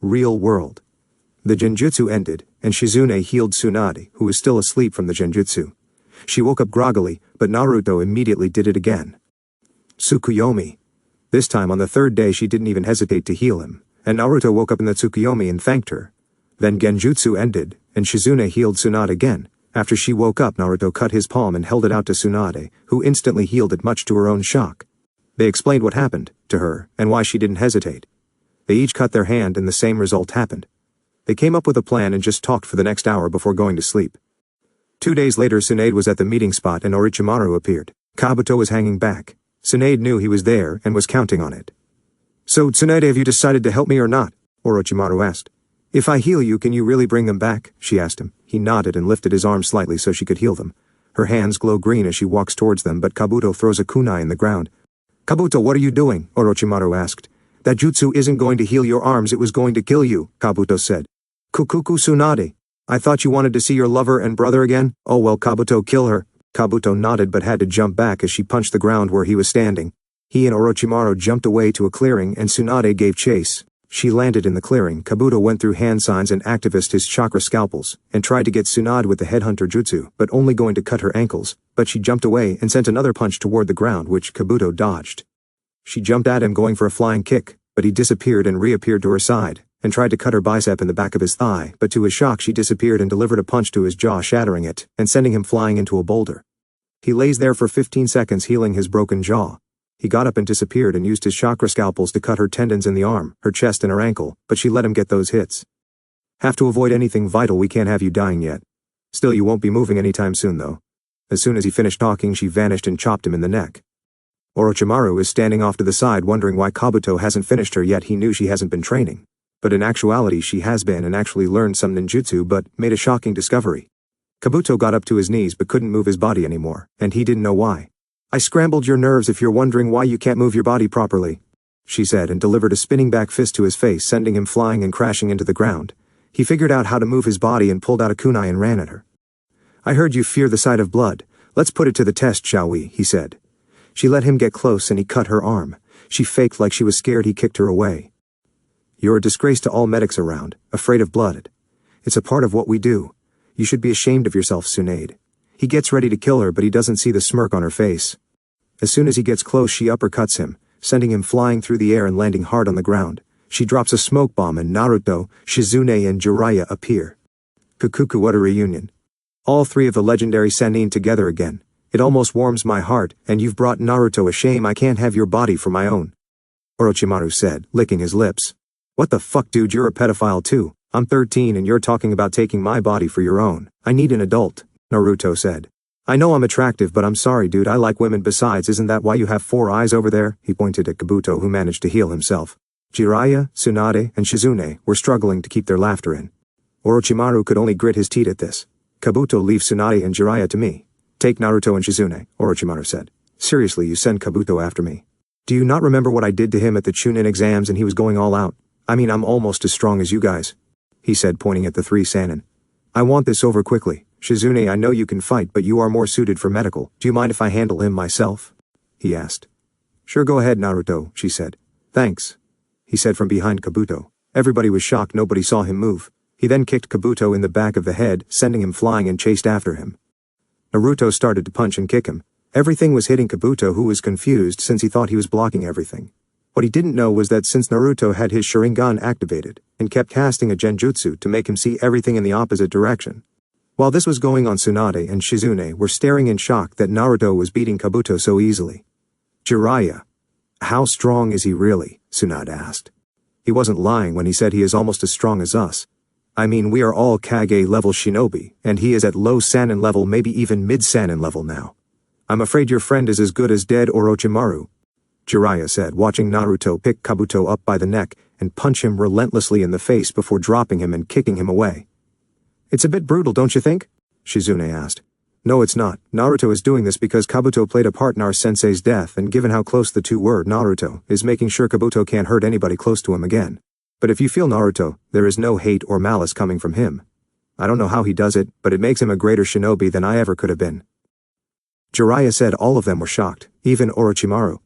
Real world. The genjutsu ended, and Shizune healed Tsunade, who was still asleep from the genjutsu. She woke up groggily, but Naruto immediately did it again. Tsukuyomi. This time on the 3rd day she didn't even hesitate to heal him, and Naruto woke up in the Tsukuyomi and thanked her. Then genjutsu ended, and Shizune healed Tsunade again. After she woke up, Naruto cut his palm and held it out to Tsunade, who instantly healed it much to her own shock. They explained what happened to her, and why she didn't hesitate. They each cut their hand and the same result happened. They came up with a plan and just talked for the next hour before going to sleep. 2 days later, Tsunade was at the meeting spot and Orochimaru appeared. Kabuto was hanging back. Tsunade knew he was there and was counting on it. "So, Tsunade, have you decided to help me or not?" Orochimaru asked. "If I heal you, can you really bring them back?" she asked him. He nodded and lifted his arms slightly so she could heal them. Her hands glow green as she walks towards them, but Kabuto throws a kunai in the ground. "Kabuto, what are you doing?" Orochimaru asked. "That jutsu isn't going to heal your arms, it was going to kill you," Kabuto said. "Kukuku Tsunade. I thought you wanted to see your lover and brother again? Oh well, Kabuto, kill her." Kabuto nodded but had to jump back as she punched the ground where he was standing. He and Orochimaru jumped away to a clearing and Tsunade gave chase. She landed in the clearing. Kabuto went through hand signs and activated his chakra scalpels, and tried to get Tsunade with the headhunter jutsu, but only going to cut her ankles, but she jumped away and sent another punch toward the ground which Kabuto dodged. She jumped at him going for a flying kick, but he disappeared and reappeared to her side, and tried to cut her bicep in the back of his thigh, but to his shock she disappeared and delivered a punch to his jaw, shattering it, and sending him flying into a boulder. He lays there for 15 seconds healing his broken jaw. He got up and disappeared and used his chakra scalpels to cut her tendons in the arm, her chest and her ankle, but she let him get those hits. "Have to avoid anything vital, we can't have you dying yet. Still, you won't be moving anytime soon though." As soon as he finished talking, she vanished and chopped him in the neck. Orochimaru is standing off to the side wondering why Kabuto hasn't finished her yet. He knew she hasn't been training. But in actuality she has been and actually learned some ninjutsu, but made a shocking discovery. Kabuto got up to his knees but couldn't move his body anymore, and he didn't know why. "I scrambled your nerves if you're wondering why you can't move your body properly," she said and delivered a spinning back fist to his face, sending him flying and crashing into the ground. He figured out how to move his body and pulled out a kunai and ran at her. "I heard you fear the sight of blood. Let's put it to the test, shall we?" he said. She let him get close and he cut her arm. She faked like she was scared. He kicked her away. "You're a disgrace to all medics around, afraid of blood. It's a part of what we do. You should be ashamed of yourself, Tsunade." He gets ready to kill her but he doesn't see the smirk on her face. As soon as he gets close she uppercuts him, sending him flying through the air and landing hard on the ground. She drops a smoke bomb and Naruto, Shizune and Jiraiya appear. Kukuku, what a reunion. All 3 of the legendary Sannin together again. It almost warms my heart, and you've brought Naruto a shame. I can't have your body for my own," Orochimaru said, licking his lips. "What the fuck, dude, you're a pedophile too. I'm 13 and you're talking about taking my body for your own. I need an adult," Naruto said. "I know I'm attractive but I'm sorry dude, I like women. Besides, isn't that why you have 4 eyes over there?" He pointed at Kabuto, who managed to heal himself. Jiraiya, Tsunade, and Shizune were struggling to keep their laughter in. Orochimaru could only grit his teeth at this. "Kabuto, leave Tsunade and Jiraiya to me. Take Naruto and Shizune," Orochimaru said. "Seriously, you send Kabuto after me. Do you not remember what I did to him at the Chunin exams and he was going all out? I mean, I'm almost as strong as you guys," he said, pointing at the 3 Sannin. "I want this over quickly. Shizune, I know you can fight but you are more suited for medical. Do you mind if I handle him myself?" he asked. "Sure, go ahead, Naruto," she said. "Thanks," he said from behind Kabuto. Everybody was shocked. Nobody saw him move. He then kicked Kabuto in the back of the head, sending him flying, and chased after him. Naruto started to punch and kick him. Everything was hitting Kabuto, who was confused since he thought he was blocking everything. What he didn't know was that since Naruto had his sharingan activated and kept casting a genjutsu to make him see everything in the opposite direction. While this was going on, Tsunade and Shizune were staring in shock that Naruto was beating Kabuto so easily. "Jiraiya, how strong is he really?" Tsunade asked. He wasn't lying when he said he is almost as strong as us. I mean, we are all Kage-level shinobi, and he is at low Sannin level, maybe even mid-Sannin level now. "I'm afraid your friend is as good as dead, Orochimaru," Jiraiya said, watching Naruto pick Kabuto up by the neck and punch him relentlessly in the face before dropping him and kicking him away. "It's a bit brutal, don't you think?" Shizune asked. No, it's not. Naruto is doing this because Kabuto played a part in our sensei's death, and given how close the two were, Naruto is making sure Kabuto can't hurt anybody close to him again. But if you feel Naruto, there is no hate or malice coming from him. I don't know how he does it, but it makes him a greater shinobi than I ever could have been. Jiraiya said. All of them were shocked, even Orochimaru.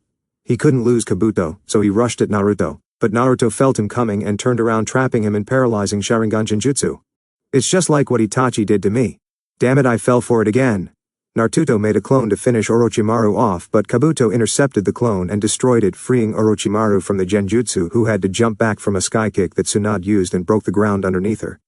He couldn't lose Kabuto, so he rushed at Naruto, but Naruto felt him coming and turned around, trapping him in paralyzing Sharingan Genjutsu. It's just like what Itachi did to me. Damn it, I fell for it again. Naruto made a clone to finish Orochimaru off, but Kabuto intercepted the clone and destroyed it, freeing Orochimaru from the Genjutsu, who had to jump back from a sky kick that Tsunade used and broke the ground underneath her.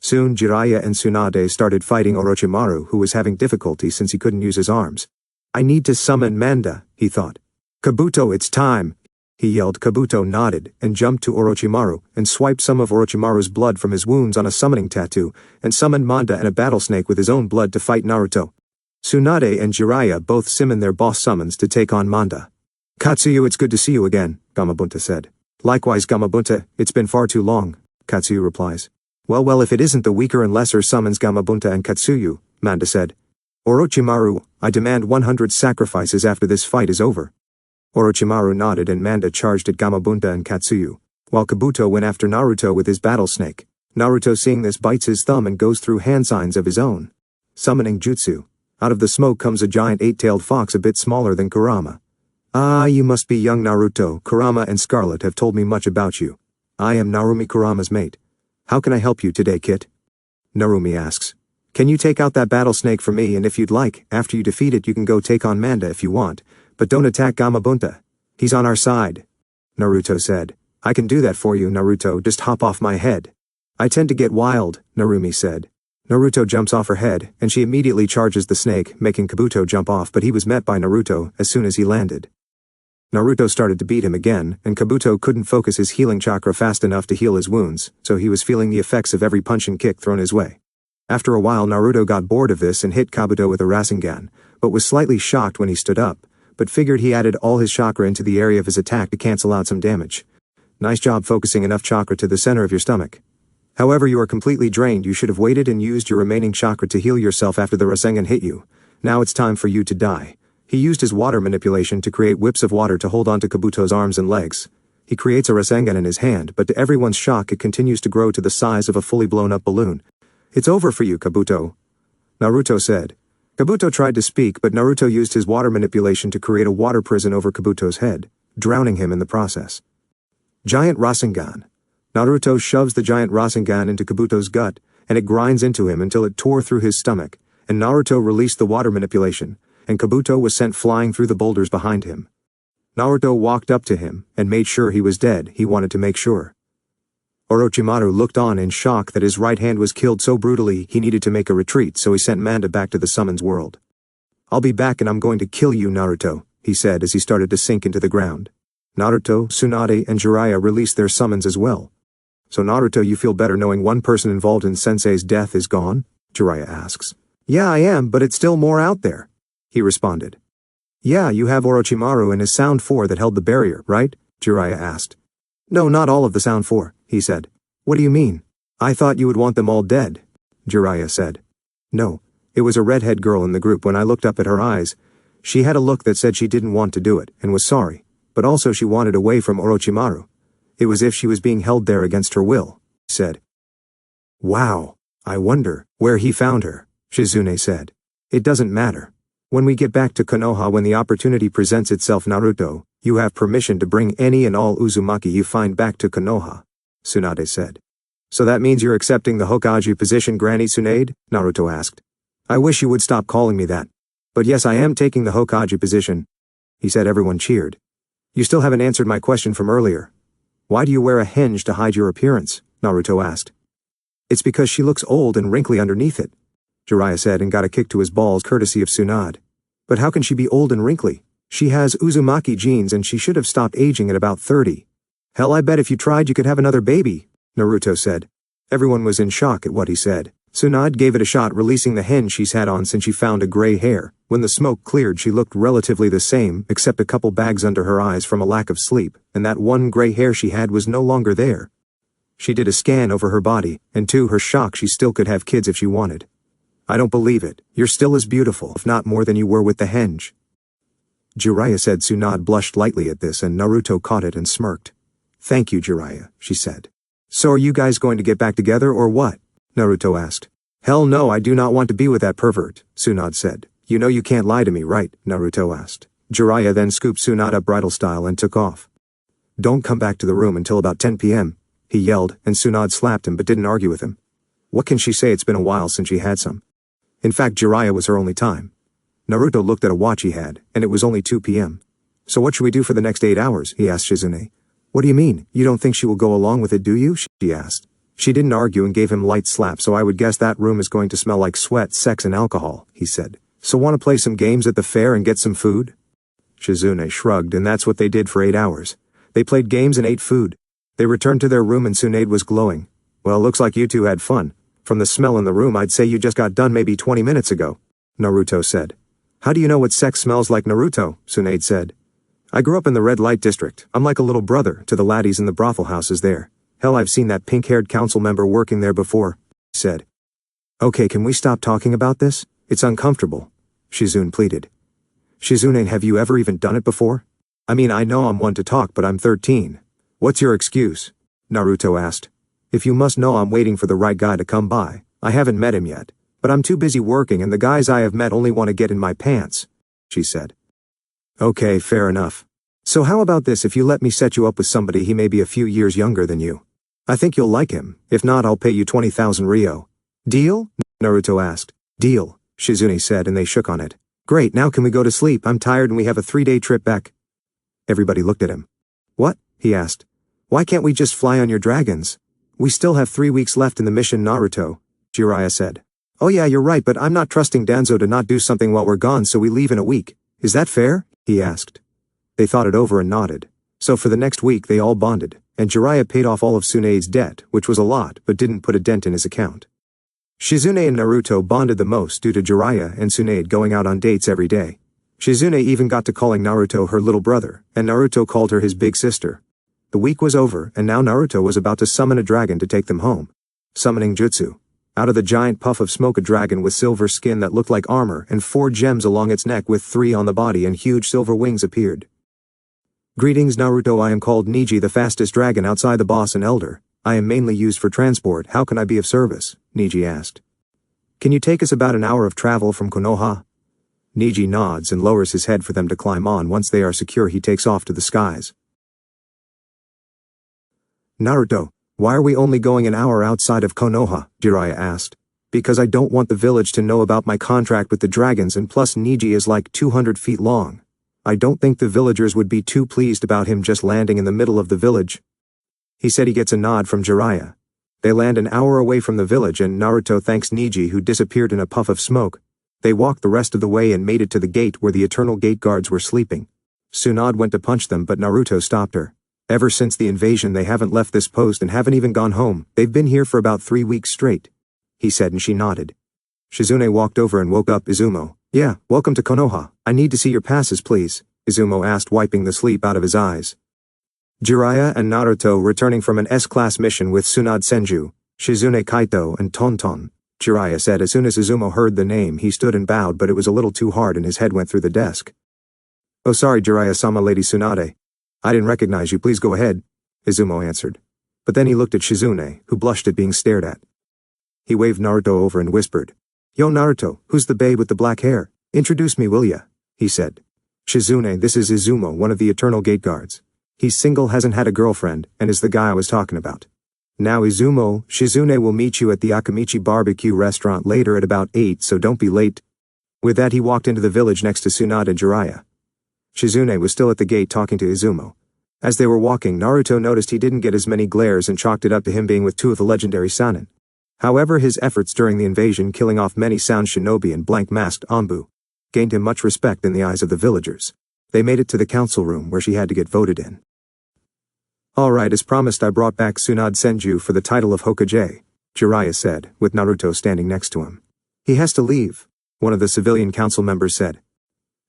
Soon Jiraiya and Tsunade started fighting Orochimaru, who was having difficulty since he couldn't use his arms. I need to summon Manda, he thought. Kabuto, it's time, he yelled. Kabuto nodded and jumped to Orochimaru and swiped some of Orochimaru's blood from his wounds on a summoning tattoo and summoned Manda and a battle snake with his own blood to fight Naruto. Tsunade and Jiraiya both summoned their boss summons to take on Manda. Katsuyu, it's good to see you again, Gamabunta said. Likewise, Gamabunta, it's been far too long, Katsuyu replies. Well, if it isn't the weaker and lesser summons Gamabunta and Katsuyu, Manda said. Orochimaru, I demand 100 sacrifices after this fight is over. Orochimaru nodded and Manda charged at Gamabunta and Katsuyu, while Kabuto went after Naruto with his battle snake. Naruto, seeing this, bites his thumb and goes through hand signs of his own. Summoning jutsu. Out of the smoke comes a giant 8-tailed fox a bit smaller than Kurama. Ah, you must be young Naruto. Kurama and Scarlet have told me much about you. I am Narumi, Kurama's mate. How can I help you today, Kit? Narumi asks. Can you take out that battle snake for me, and if you'd like, after you defeat it you can go take on Manda if you want, but don't attack Gamabunta. He's on our side. Naruto said. I can do that for you, Naruto, just hop off my head. I tend to get wild, Narumi said. Naruto jumps off her head, and she immediately charges the snake, making Kabuto jump off, but he was met by Naruto as soon as he landed. Naruto started to beat him again, and Kabuto couldn't focus his healing chakra fast enough to heal his wounds, so he was feeling the effects of every punch and kick thrown his way. After a while Naruto got bored of this and hit Kabuto with a Rasengan, but was slightly shocked when he stood up, but figured he added all his chakra into the area of his attack to cancel out some damage. Nice job focusing enough chakra to the center of your stomach. However, you are completely drained. You should have waited and used your remaining chakra to heal yourself after the Rasengan hit you. Now it's time for you to die. He used his water manipulation to create whips of water to hold onto Kabuto's arms and legs. He creates a Rasengan in his hand, but to everyone's shock it continues to grow to the size of a fully blown up balloon. It's over for you, Kabuto, Naruto said. Kabuto tried to speak, but Naruto used his water manipulation to create a water prison over Kabuto's head, drowning him in the process. Giant Rasengan. Naruto shoves the giant Rasengan into Kabuto's gut, and it grinds into him until it tore through his stomach, and Naruto released the water manipulation, and Kabuto was sent flying through the boulders behind him. Naruto walked up to him, and made sure he was dead. He wanted to make sure. Orochimaru looked on in shock that his right hand was killed so brutally he needed to make a retreat, so he sent Manda back to the summons world. I'll be back and I'm going to kill you, Naruto, he said as he started to sink into the ground. Naruto, Tsunade, and Jiraiya released their summons as well. So Naruto, you feel better knowing one person involved in Sensei's death is gone? Jiraiya asks. Yeah, I am, but it's still more out there, he responded. Yeah, you have Orochimaru and his Sound 4 that held the barrier, right? Jiraiya asked. No, not all of the Sound 4, he said. What do you mean? I thought you would want them all dead, Jiraiya said. No, it was a redhead girl in the group. When I looked up at her eyes, she had a look that said she didn't want to do it and was sorry, but also she wanted away from Orochimaru. It was as if she was being held there against her will, he said. Wow, I wonder where he found her, Shizune said. It doesn't matter. When we get back to Konoha, when the opportunity presents itself, Naruto, you have permission to bring any and all Uzumaki you find back to Konoha, Tsunade said. So that means you're accepting the Hokage position, Granny Tsunade? Naruto asked. I wish you would stop calling me that. But yes, I am taking the Hokage position, he said. Everyone cheered. You still haven't answered my question from earlier. Why do you wear a henge to hide your appearance? Naruto asked. It's because she looks old and wrinkly underneath it, Jiraiya said, and got a kick to his balls courtesy of Tsunade. But how can she be old and wrinkly? She has Uzumaki genes and she should have stopped aging at about 30. Hell, I bet if you tried you could have another baby, Naruto said. Everyone was in shock at what he said. Tsunade gave it a shot, releasing the henge she's had on since she found a gray hair. When the smoke cleared, she looked relatively the same, except a couple bags under her eyes from a lack of sleep, and that one gray hair she had was no longer there. She did a scan over her body, and to her shock she still could have kids if she wanted. I don't believe it. You're still as beautiful, if not more than you were with the henge. Jiraiya said. Tsunade blushed lightly at this and Naruto caught it and smirked. Thank you, Jiraiya, she said. So are you guys going to get back together or what? Naruto asked. Hell no, I do not want to be with that pervert, Tsunade said. You know you can't lie to me, right? Naruto asked. Jiraiya then scooped Tsunade up bridal style and took off. Don't come back to the room until about 10 p.m., he yelled, and Tsunade slapped him but didn't argue with him. What can she say? It's been a while since she had some. In fact, Jiraiya was her only time. Naruto looked at a watch he had, and it was only 2 p.m. So what should we do for the next 8 hours? He asked Shizune. What do you mean? You don't think she will go along with it, do you? She asked. She didn't argue and gave him light slap, so I would guess that room is going to smell like sweat, sex and alcohol, he said. So want to play some games at the fair and get some food? Shizune shrugged, and that's what they did for 8 hours. They played games and ate food. They returned to their room and Tsunade was glowing. Well, looks like you two had fun. From the smell in the room, I'd say you just got done maybe 20 minutes ago, Naruto said. How do you know what sex smells like, Naruto? Tsunade said. I grew up in the red light district. I'm like a little brother to the laddies in the brothel houses there. Hell, I've seen that pink-haired council member working there before, he said. Okay, can we stop talking about this? It's uncomfortable, Shizune pleaded. Shizune, have you ever even done it before? I mean, I know I'm one to talk, but I'm 13. What's your excuse? Naruto asked. If you must know, I'm waiting for the right guy to come by. I haven't met him yet, but I'm too busy working and the guys I have met only want to get in my pants, she said. Okay, fair enough. So how about this? If you let me set you up with somebody, he may be a few years younger than you. I think you'll like him. If not, I'll pay you 20,000 Ryo. Deal? Naruto asked. Deal, Shizune said, and they shook on it. Great, now can we go to sleep? I'm tired and we have a 3-day trip back. Everybody looked at him. What? He asked. Why can't we just fly on your dragons? We still have 3 weeks left in the mission, Naruto, Jiraiya said. Oh yeah, you're right, but I'm not trusting Danzo to not do something while we're gone, so we leave in a week. Is that fair? He asked. They thought it over and nodded. So for the next week they all bonded, and Jiraiya paid off all of Tsunade's debt, which was a lot, but didn't put a dent in his account. Shizune and Naruto bonded the most due to Jiraiya and Tsunade going out on dates every day. Shizune even got to calling Naruto her little brother, and Naruto called her his big sister. The week was over, and now Naruto was about to summon a dragon to take them home. Summoning jutsu. Out of the giant puff of smoke, a dragon with silver skin that looked like armor and 4 gems along its neck with 3 on the body and huge silver wings appeared. Greetings, Naruto. I am called Niji, the fastest dragon outside the boss and elder. I am mainly used for transport. How can I be of service? Niji asked. Can you take us about an hour of travel from Konoha? Niji nods and lowers his head for them to climb on. Once they are secure, he takes off to the skies. Naruto, why are we only going an hour outside of Konoha? Jiraiya asked. Because I don't want the village to know about my contract with the dragons, and plus Niji is like 200 feet long. I don't think the villagers would be too pleased about him just landing in the middle of the village. He said. He gets a nod from Jiraiya. They land an hour away from the village and Naruto thanks Niji, who disappeared in a puff of smoke. They walked the rest of the way and made it to the gate where the eternal gate guards were sleeping. Tsunade went to punch them, but Naruto stopped her. Ever since the invasion they haven't left this post and haven't even gone home. They've been here for about 3 weeks straight, he said, and she nodded. Shizune walked over and woke up Izumo. Yeah, welcome to Konoha. I need to see your passes, please, Izumo asked, wiping the sleep out of his eyes. Jiraiya and Naruto returning from an S-class mission with Tsunade Senju, Shizune Kaito and Tonton. Jiraiya said. As soon as Izumo heard the name, he stood and bowed, but it was a little too hard and his head went through the desk. Oh, sorry, Jiraiya-sama, Lady Tsunade. I didn't recognize you. Please go ahead, Izumo answered. But then he looked at Shizune, who blushed at being stared at. He waved Naruto over and whispered, Yo, Naruto, who's the babe with the black hair? Introduce me, will ya? He said. Shizune, this is Izumo, one of the Eternal Gate Guards. He's single, hasn't had a girlfriend, and is the guy I was talking about. Now Izumo, Shizune will meet you at the Akamichi barbecue restaurant later at about 8, so don't be late. With that he walked into the village next to Tsunade and Jiraiya. Shizune was still at the gate talking to Izumo. As they were walking, Naruto noticed he didn't get as many glares and chalked it up to him being with 2 of the legendary Sannin. However, his efforts during the invasion, killing off many sound shinobi and blank-masked Anbu, gained him much respect in the eyes of the villagers. They made it to the council room where she had to get voted in. Alright, as promised, I brought back Tsunade Senju for the title of Hokage, Jiraiya said, with Naruto standing next to him. He has to leave, one of the civilian council members said.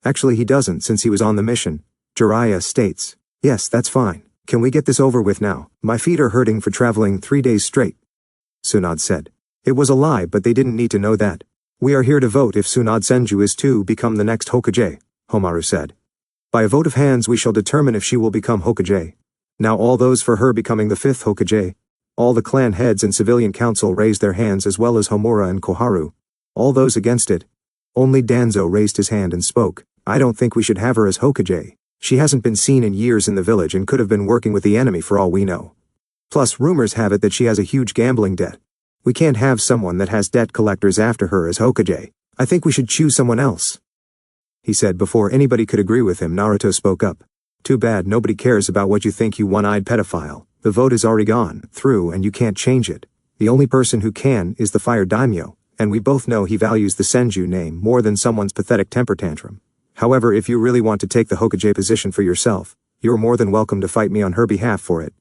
Actually he doesn't, since he was on the mission, Jiraiya states. Yes, that's fine. Can we get this over with now? My feet are hurting for traveling 3 days straight, Tsunade said. It was a lie, but they didn't need to know that. We are here to vote if Tsunade Senju is to become the next Hokage, Homaru said. By a vote of hands we shall determine if she will become Hokage. Now all those for her becoming the 5th Hokage. All the clan heads and civilian council raised their hands as well as Homura and Koharu. All those against it. Only Danzo raised his hand and spoke. I don't think we should have her as Hokage. She hasn't been seen in years in the village and could have been working with the enemy for all we know. Plus rumors have it that she has a huge gambling debt. We can't have someone that has debt collectors after her as Hokage. I think we should choose someone else. He said before anybody could agree with him. Naruto spoke up. Too bad nobody cares about what you think, you one-eyed pedophile. The vote is already gone through and you can't change it. The only person who can is the Fire Daimyo, and we both know he values the Senju name more than someone's pathetic temper tantrum. However, if you really want to take the Hokage position for yourself, you're more than welcome to fight me on her behalf for it.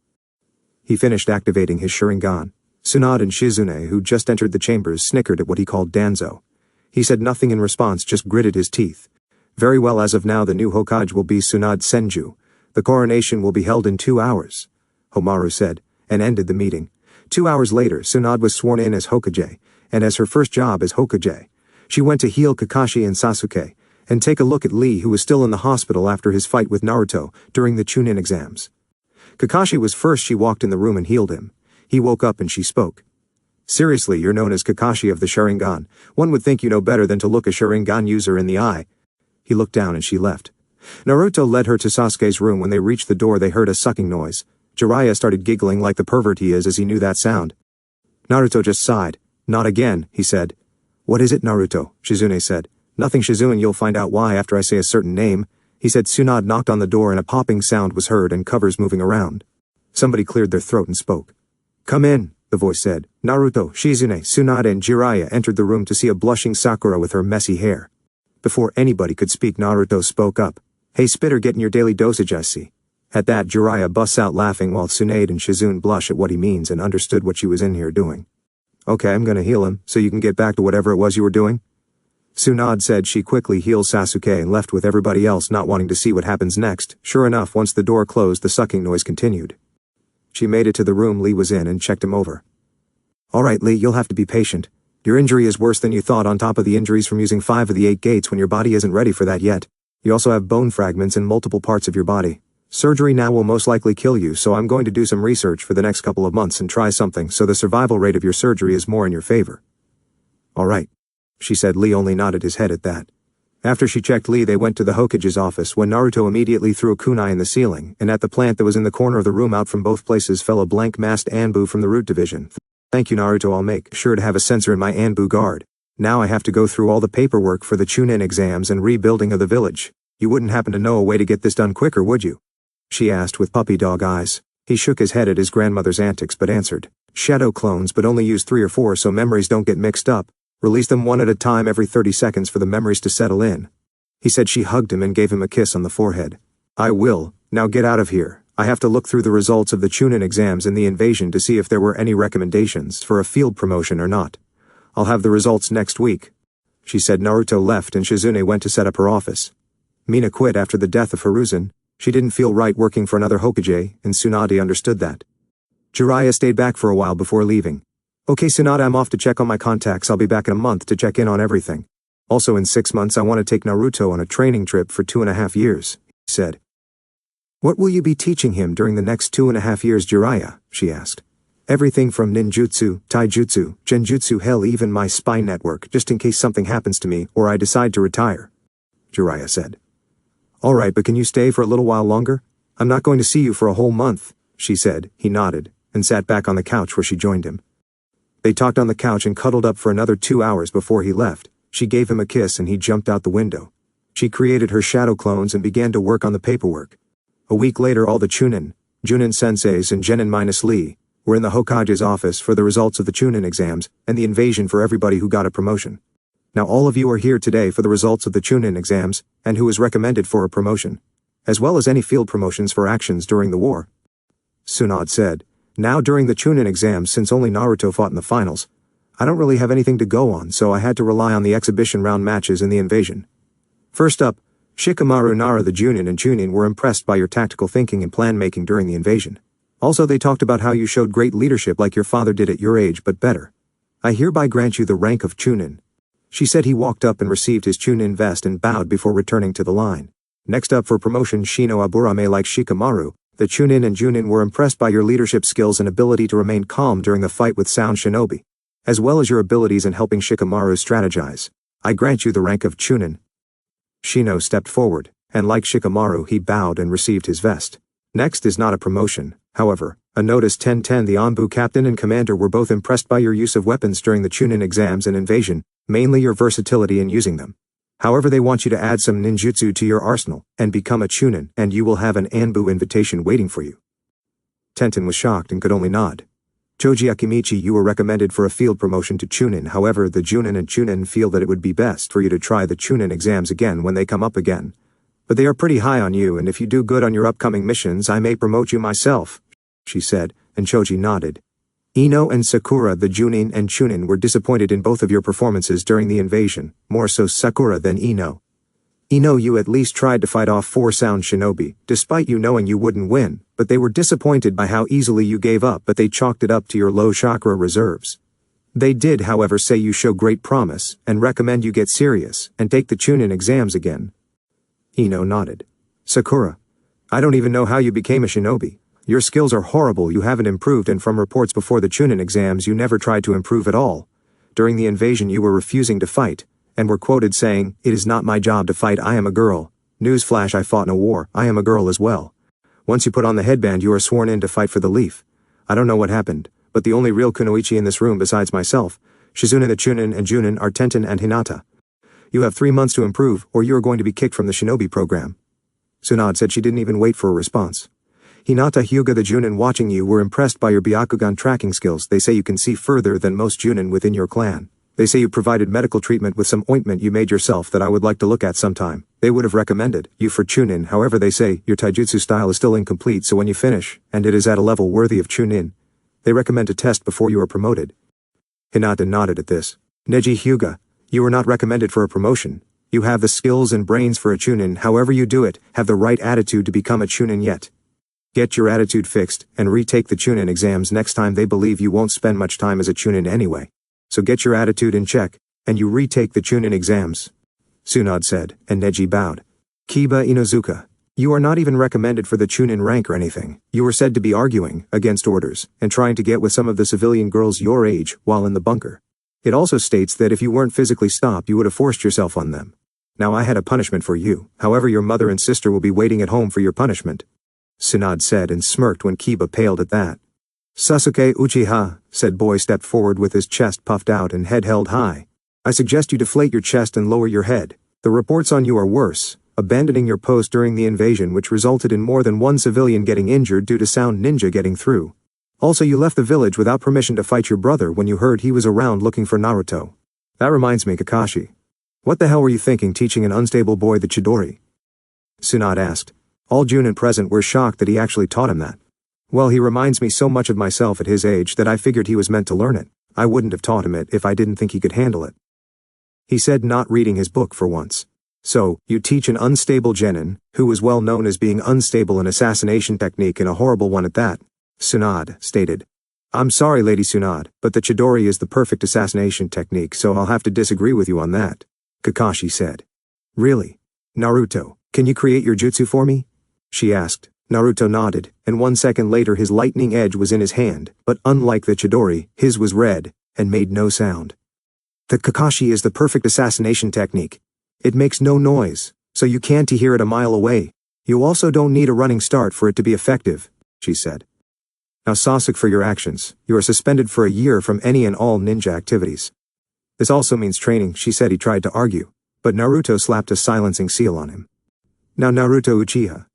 He finished activating his sharingan. Tsunade and Shizune, who just entered the chambers, snickered at what he called Danzo. He said nothing in response, just gritted his teeth. Very well, as of now the new Hokage will be Tsunade Senju. The coronation will be held in 2 hours, Homaru said, and ended the meeting. 2 hours later, Tsunade was sworn in as Hokage, and as her first job as Hokage, she went to heal Kakashi and Sasuke, and take a look at Lee, who was still in the hospital after his fight with Naruto during the Chunin exams. Kakashi was first. She walked in the room and healed him. He woke up and she spoke. Seriously, you're known as Kakashi of the Sharingan. One would think you know better than to look a Sharingan user in the eye. He looked down and she left. Naruto led her to Sasuke's room. When they reached the door they heard a sucking noise. Jiraiya started giggling like the pervert he is as he knew that sound. Naruto just sighed. Not again, he said. What is it, Naruto? Shizune said. Nothing, Shizune, you'll find out why after I say a certain name. He said. Tsunade knocked on the door and a popping sound was heard and covers moving around. Somebody cleared their throat and spoke. Come in, the voice said. Naruto, Shizune, Tsunade and Jiraiya entered the room to see a blushing Sakura with her messy hair. Before anybody could speak, Naruto spoke up. Hey Spitter, getting your daily dosage, I see. At that, Jiraiya busts out laughing while Tsunade and Shizune blush at what he means and understood what she was in here doing. Okay, I'm gonna heal him, so you can get back to whatever it was you were doing. Tsunade said. She quickly healed Sasuke and left with everybody else, not wanting to see what happens next. Sure enough, once the door closed, the sucking noise continued. She made it to the room Lee was in and checked him over. Alright Lee, you'll have to be patient. Your injury is worse than you thought, on top of the injuries from using 5 of the 8 gates when your body isn't ready for that yet. You also have bone fragments in multiple parts of your body. Surgery now will most likely kill you, so I'm going to do some research for the next couple of months and try something so the survival rate of your surgery is more in your favor. Alright, she said. Lee only nodded his head at that. After she checked Lee, they went to the Hokage's office when Naruto immediately threw a kunai in the ceiling, and at the plant that was in the corner of the room out from both places fell a blank masked Anbu from the root division. Thank you, Naruto. I'll make sure to have a sensor in my Anbu guard. Now I have to go through all the paperwork for the Chunin exams and rebuilding of the village. You wouldn't happen to know a way to get this done quicker, would you? She asked with puppy dog eyes. He shook his head at his grandmother's antics but answered. Shadow clones, but only use 3 or 4 so memories don't get mixed up. Release them one at a time every 30 seconds for the memories to settle in. He said. She hugged him and gave him a kiss on the forehead. I will. Now get out of here. I have to look through the results of the Chunin exams and the invasion to see if there were any recommendations for a field promotion or not. I'll have the results next week, she said. Naruto left and Shizune went to set up her office. Mina quit after the death of Hiruzen. She didn't feel right working for another Hokage, and Tsunade understood that. Jiraiya stayed back for a while before leaving. Okay Tsunade, I'm off to check on my contacts. I'll be back in a month to check in on everything. Also in 6 months I want to take Naruto on a training trip for 2.5 years, he said. What will you be teaching him during the next 2.5 years, Jiraiya? She asked. Everything from ninjutsu, taijutsu, genjutsu, hell even my spy network, just in case something happens to me or I decide to retire, Jiraiya said. Alright, but can you stay for a little while longer? I'm not going to see you for a whole month, she said. He nodded, and sat back on the couch where she joined him. They talked on the couch and cuddled up for another 2 hours before he left. She gave him a kiss and he jumped out the window. She created her shadow clones and began to work on the paperwork. A week later all the Chunin, Junin senseis and Genin minus Lee, were in the Hokage's office for the results of the Chunin exams and the invasion for everybody who got a promotion. Now all of you are here today for the results of the Chunin exams and who is recommended for a promotion, as well as any field promotions for actions during the war. Tsunade said. Now during the Chunin exams, since only Naruto fought in the finals, I don't really have anything to go on, so I had to rely on the exhibition round matches in the invasion. First up, Shikamaru, Nara, the Junin and Chunin were impressed by your tactical thinking and plan making during the invasion. Also they talked about how you showed great leadership like your father did at your age but better. I hereby grant you the rank of Chunin. She said he walked up and received his Chunin vest and bowed before returning to the line. Next up for promotion, Shino Aburame. Like Shikamaru, the Chunin and Junin were impressed by your leadership skills and ability to remain calm during the fight with Sound Shinobi, as well as your abilities in helping Shikamaru strategize. I grant you the rank of Chunin. Shino stepped forward, and like Shikamaru he bowed and received his vest. Next is not a promotion, however. A notice 1010. The Anbu captain and commander were both impressed by your use of weapons during the Chunin exams and invasion, mainly your versatility in using them. However, they want you to add some ninjutsu to your arsenal, and become a Chunin, and you will have an Anbu invitation waiting for you. Tenten was shocked and could only nod. Choji Akimichi, you were recommended for a field promotion to Chunin. However, the Junin and Chunin feel that it would be best for you to try the Chunin exams again when they come up again. But they are pretty high on you, and if you do good on your upcoming missions, I may promote you myself, she said, and Choji nodded. Ino and Sakura, the Junin and Chunin, were disappointed in both of your performances during the invasion, more so Sakura than Ino. Ino, you at least tried to fight off 4 Sound Shinobi, despite you knowing you wouldn't win, but they were disappointed by how easily you gave up, but they chalked it up to your low chakra reserves. They did, however, say you show great promise, and recommend you get serious, and take the Chunin exams again. Ino nodded. Sakura, I don't even know how you became a shinobi. Your skills are horrible, you haven't improved, and from reports before the Chunin exams you never tried to improve at all. During the invasion you were refusing to fight, and were quoted saying, "It is not my job to fight, I am a girl. Newsflash, I fought in a war, I am a girl as well. Once you put on the headband you are sworn in to fight for the leaf. I don't know what happened, but the only real kunoichi in this room besides myself, Shizune the Chunin and Junin are Tenten and Hinata. You have 3 months to improve, or you are going to be kicked from the shinobi program." Tsunade said she didn't even wait for a response. Hinata, Hyuga, the Junin watching you were impressed by your Byakugan tracking skills. They say you can see further than most Junin within your clan. They say you provided medical treatment with some ointment you made yourself that I would like to look at sometime. They would have recommended you for Chunin, however they say your taijutsu style is still incomplete, so when you finish, and it is at a level worthy of Chunin, they recommend a test before you are promoted. Hinata nodded at this. Neji, Hyuga, you are not recommended for a promotion. You have the skills and brains for a Chunin, however you do it, have the right attitude to become a Chunin yet. Get your attitude fixed, and retake the Chunin exams next time. They believe you won't spend much time as a Chunin anyway. So get your attitude in check, and you retake the Chunin exams. Tsunade said, and Neji bowed. Kiba Inuzuka, you are not even recommended for the Chunin rank or anything. You were said to be arguing, against orders, and trying to get with some of the civilian girls your age, while in the bunker. It also states that if you weren't physically stopped you would have forced yourself on them. Now I had a punishment for you, however your mother and sister will be waiting at home for your punishment. Tsunade said and smirked when Kiba paled at that. Sasuke Uchiha, said boy stepped forward with his chest puffed out and head held high. I suggest you deflate your chest and lower your head. The reports on you are worse, abandoning your post during the invasion which resulted in more than one civilian getting injured due to Sound Ninja getting through. Also you left the village without permission to fight your brother when you heard he was around looking for Naruto. That reminds me, Kakashi. What the hell were you thinking teaching an unstable boy the Chidori? Tsunade asked. All Junin present were shocked that he actually taught him that. Well, he reminds me so much of myself at his age that I figured he was meant to learn it. I wouldn't have taught him it if I didn't think he could handle it. He said, not reading his book for once. So, you teach an unstable genin, who was well known as being unstable in assassination technique and a horrible one at that, Tsunade stated. I'm sorry, Lady Tsunade, but the Chidori is the perfect assassination technique, so I'll have to disagree with you on that, Kakashi said. Really? Naruto, can you create your jutsu for me? She asked. Naruto nodded, and 1 second later his lightning edge was in his hand, but unlike the Chidori, his was red, and made no sound. The Kakashi is the perfect assassination technique. It makes no noise, so you can't hear it a mile away. You also don't need a running start for it to be effective, she said. Now Sasuke, for your actions, you are suspended for a year from any and all ninja activities. This also means training, she said. He tried to argue, but Naruto slapped a silencing seal on him. Now Naruto Uchiha,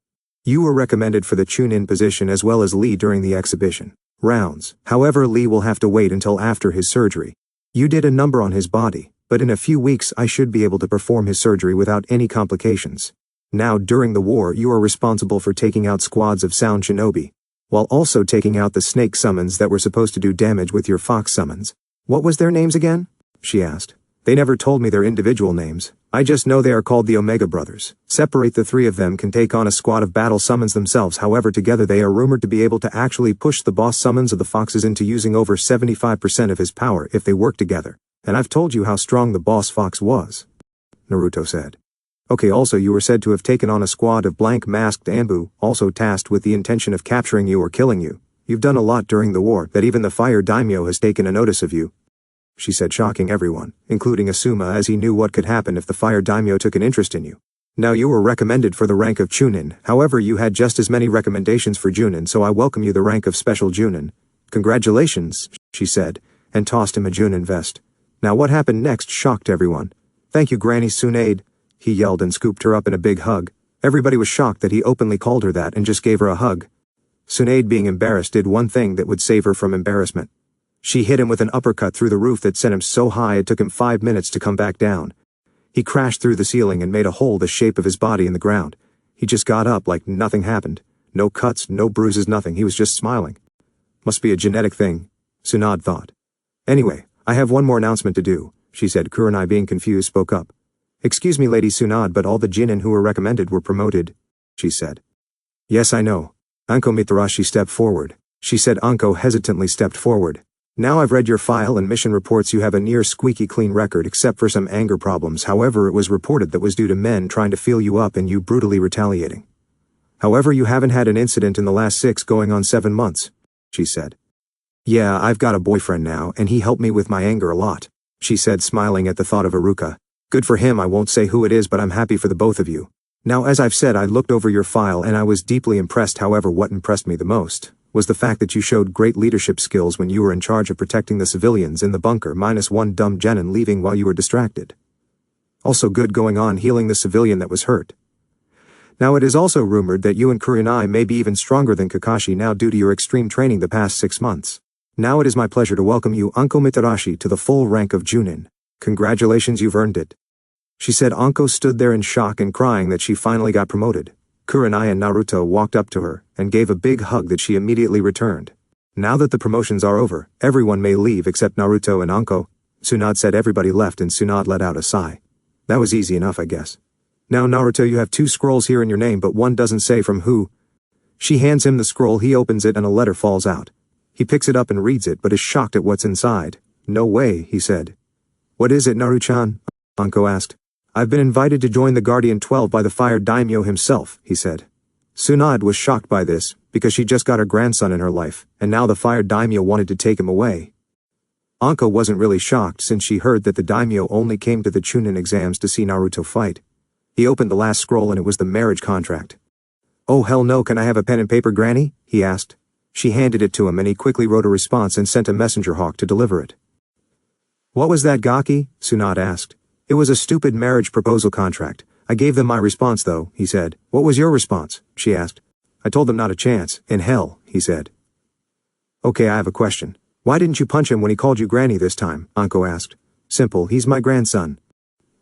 you were recommended for the Chunin position as well as Lee during the exhibition rounds. However, Lee will have to wait until after his surgery. You did a number on his body, but in a few weeks I should be able to perform his surgery without any complications. Now during the war you are responsible for taking out squads of Sound Shinobi, while also taking out the snake summons that were supposed to do damage with your fox summons. What was their names again? She asked. They never told me their individual names. I just know they are called the Omega Brothers. Separate the three of them can take on a squad of battle summons themselves. However, together they are rumored to be able to actually push the boss summons of the foxes into using over 75% of his power if they work together. And I've told you how strong the boss fox was, Naruto said. Okay, also you were said to have taken on a squad of blank masked Anbu, also tasked with the intention of capturing you or killing you. You've done a lot during the war that even the fire daimyo has taken a notice of you, she said, shocking everyone, including Asuma, as he knew what could happen if the fire daimyo took an interest in you. Now you were recommended for the rank of Chunin, however you had just as many recommendations for Junin, so I welcome you the rank of Special Junin. Congratulations, she said, and tossed him a Junin vest. Now what happened next shocked everyone. Thank you, Granny Tsunade, he yelled and scooped her up in a big hug. Everybody was shocked that he openly called her that and just gave her a hug. Tsunade, being embarrassed, did one thing that would save her from embarrassment. She hit him with an uppercut through the roof that sent him so high it took him 5 minutes to come back down. He crashed through the ceiling and made a hole the shape of his body in the ground. He just got up like nothing happened. No cuts, no bruises, nothing. He was just smiling. Must be a genetic thing, Tsunade thought. Anyway, I have one more announcement to do, she said. Kurenai, being confused, spoke up. Excuse me, Lady Tsunade, but all the Jinin who were recommended were promoted, she said. Yes, I know. Anko Mitarashi stepped forward. She said. Anko hesitantly stepped forward. Now I've read your file and mission reports. You have a near squeaky clean record except for some anger problems. However, it was reported that was due to men trying to feel you up and you brutally retaliating. However, you haven't had an incident in the last 6 going on 7 months, she said. Yeah, I've got a boyfriend now and he helped me with my anger a lot, she said, smiling at the thought of Iruka. Good for him. I won't say who it is, but I'm happy for the both of you. Now, as I've said, I looked over your file and I was deeply impressed. However, what impressed me the most was the fact that you showed great leadership skills when you were in charge of protecting the civilians in the bunker, minus one dumb genin leaving while you were distracted. Also good going on healing the civilian that was hurt. Now it is also rumored that you and Kurenai may be even stronger than Kakashi now due to your extreme training the past 6 months. Now it is my pleasure to welcome you, Anko Mitarashi, to the full rank of Junin. Congratulations, you've earned it, she said. Anko stood there in shock and crying that she finally got promoted. Kurenai and Naruto walked up to her and gave a big hug that she immediately returned. Now that the promotions are over, everyone may leave except Naruto and Anko, Tsunade said. Everybody left and Tsunade let out a sigh. That was easy enough, I guess. Now Naruto, you have 2 scrolls here in your name, but one doesn't say from who. She hands him the scroll. He opens it and a letter falls out. He picks it up and reads it but is shocked at what's inside. No way, he said. What is it, Naru-chan? Anko asked. I've been invited to join the Guardian 12 by the Fire Daimyo himself, he said. Tsunade was shocked by this, because she just got her grandson in her life, and now the Fire Daimyo wanted to take him away. Anko wasn't really shocked since she heard that the Daimyo only came to the Chunin exams to see Naruto fight. He opened the last scroll and it was the marriage contract. Oh hell no, can I have a pen and paper, Granny? He asked. She handed it to him and he quickly wrote a response and sent a messenger hawk to deliver it. What was that, Gaki? Tsunade asked. It was a stupid marriage proposal contract. I gave them my response though, he said. What was your response? She asked. I told them not a chance. In hell, he said. Okay, I have a question. Why didn't you punch him when he called you Granny this time? Anko asked. Simple, he's my grandson.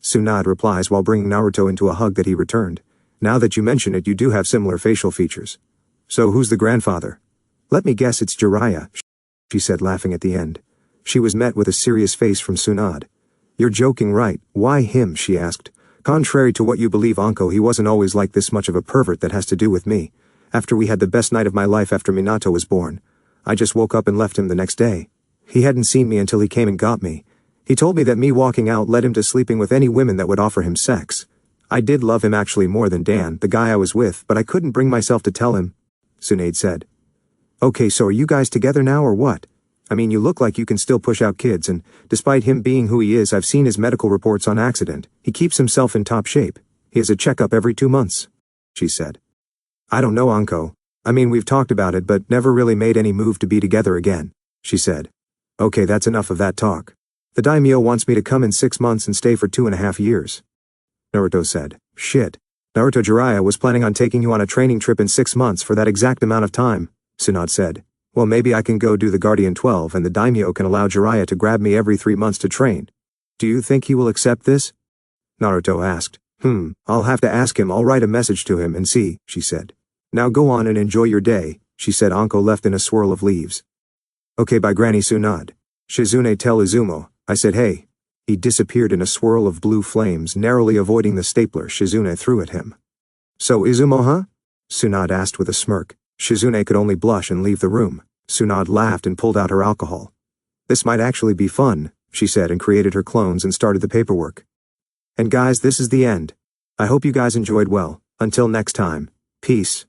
Tsunade replies while bringing Naruto into a hug that he returned. Now that you mention it, you do have similar facial features. So who's the grandfather? Let me guess, it's Jiraiya, she said, laughing at the end. She was met with a serious face from Tsunade. You're joking, right? Why him? She asked. Contrary to what you believe, Anko, he wasn't always like this much of a pervert. That has to do with me. After we had the best night of my life after Minato was born, I just woke up and left him the next day. He hadn't seen me until he came and got me. He told me that me walking out led him to sleeping with any women that would offer him sex. I did love him actually more than Dan, the guy I was with, but I couldn't bring myself to tell him, Tsunade said. Okay, so are you guys together now or what? I mean, you look like you can still push out kids, and despite him being who he is, I've seen his medical reports on accident. He keeps himself in top shape. He has a checkup every 2 months, she said. I don't know, Anko. I mean, we've talked about it, but never really made any move to be together again, she said. Okay, that's enough of that talk. The daimyo wants me to come in 6 months and stay for 2.5 years. Naruto said. Shit. Naruto, Jiraiya was planning on taking you on a training trip in 6 months for that exact amount of time, Tsunade said. Well, maybe I can go do the Guardian 12 and the daimyo can allow Jiraiya to grab me every 3 months to train. Do you think he will accept this? Naruto asked. I'll have to ask him. I'll write a message to him and see, she said. Now go on and enjoy your day, she said. Anko left in a swirl of leaves. Okay, bye, Granny Tsunade. Shizune, tell Izumo, I said hey. He disappeared in a swirl of blue flames, narrowly avoiding the stapler Shizune threw at him. So Izumo, huh? Tsunade asked with a smirk. Shizune could only blush and leave the room. Tsunade laughed and pulled out her alcohol. This might actually be fun, she said, and created her clones and started the paperwork. And guys, this is the end. I hope you guys enjoyed well. Until next time. Peace.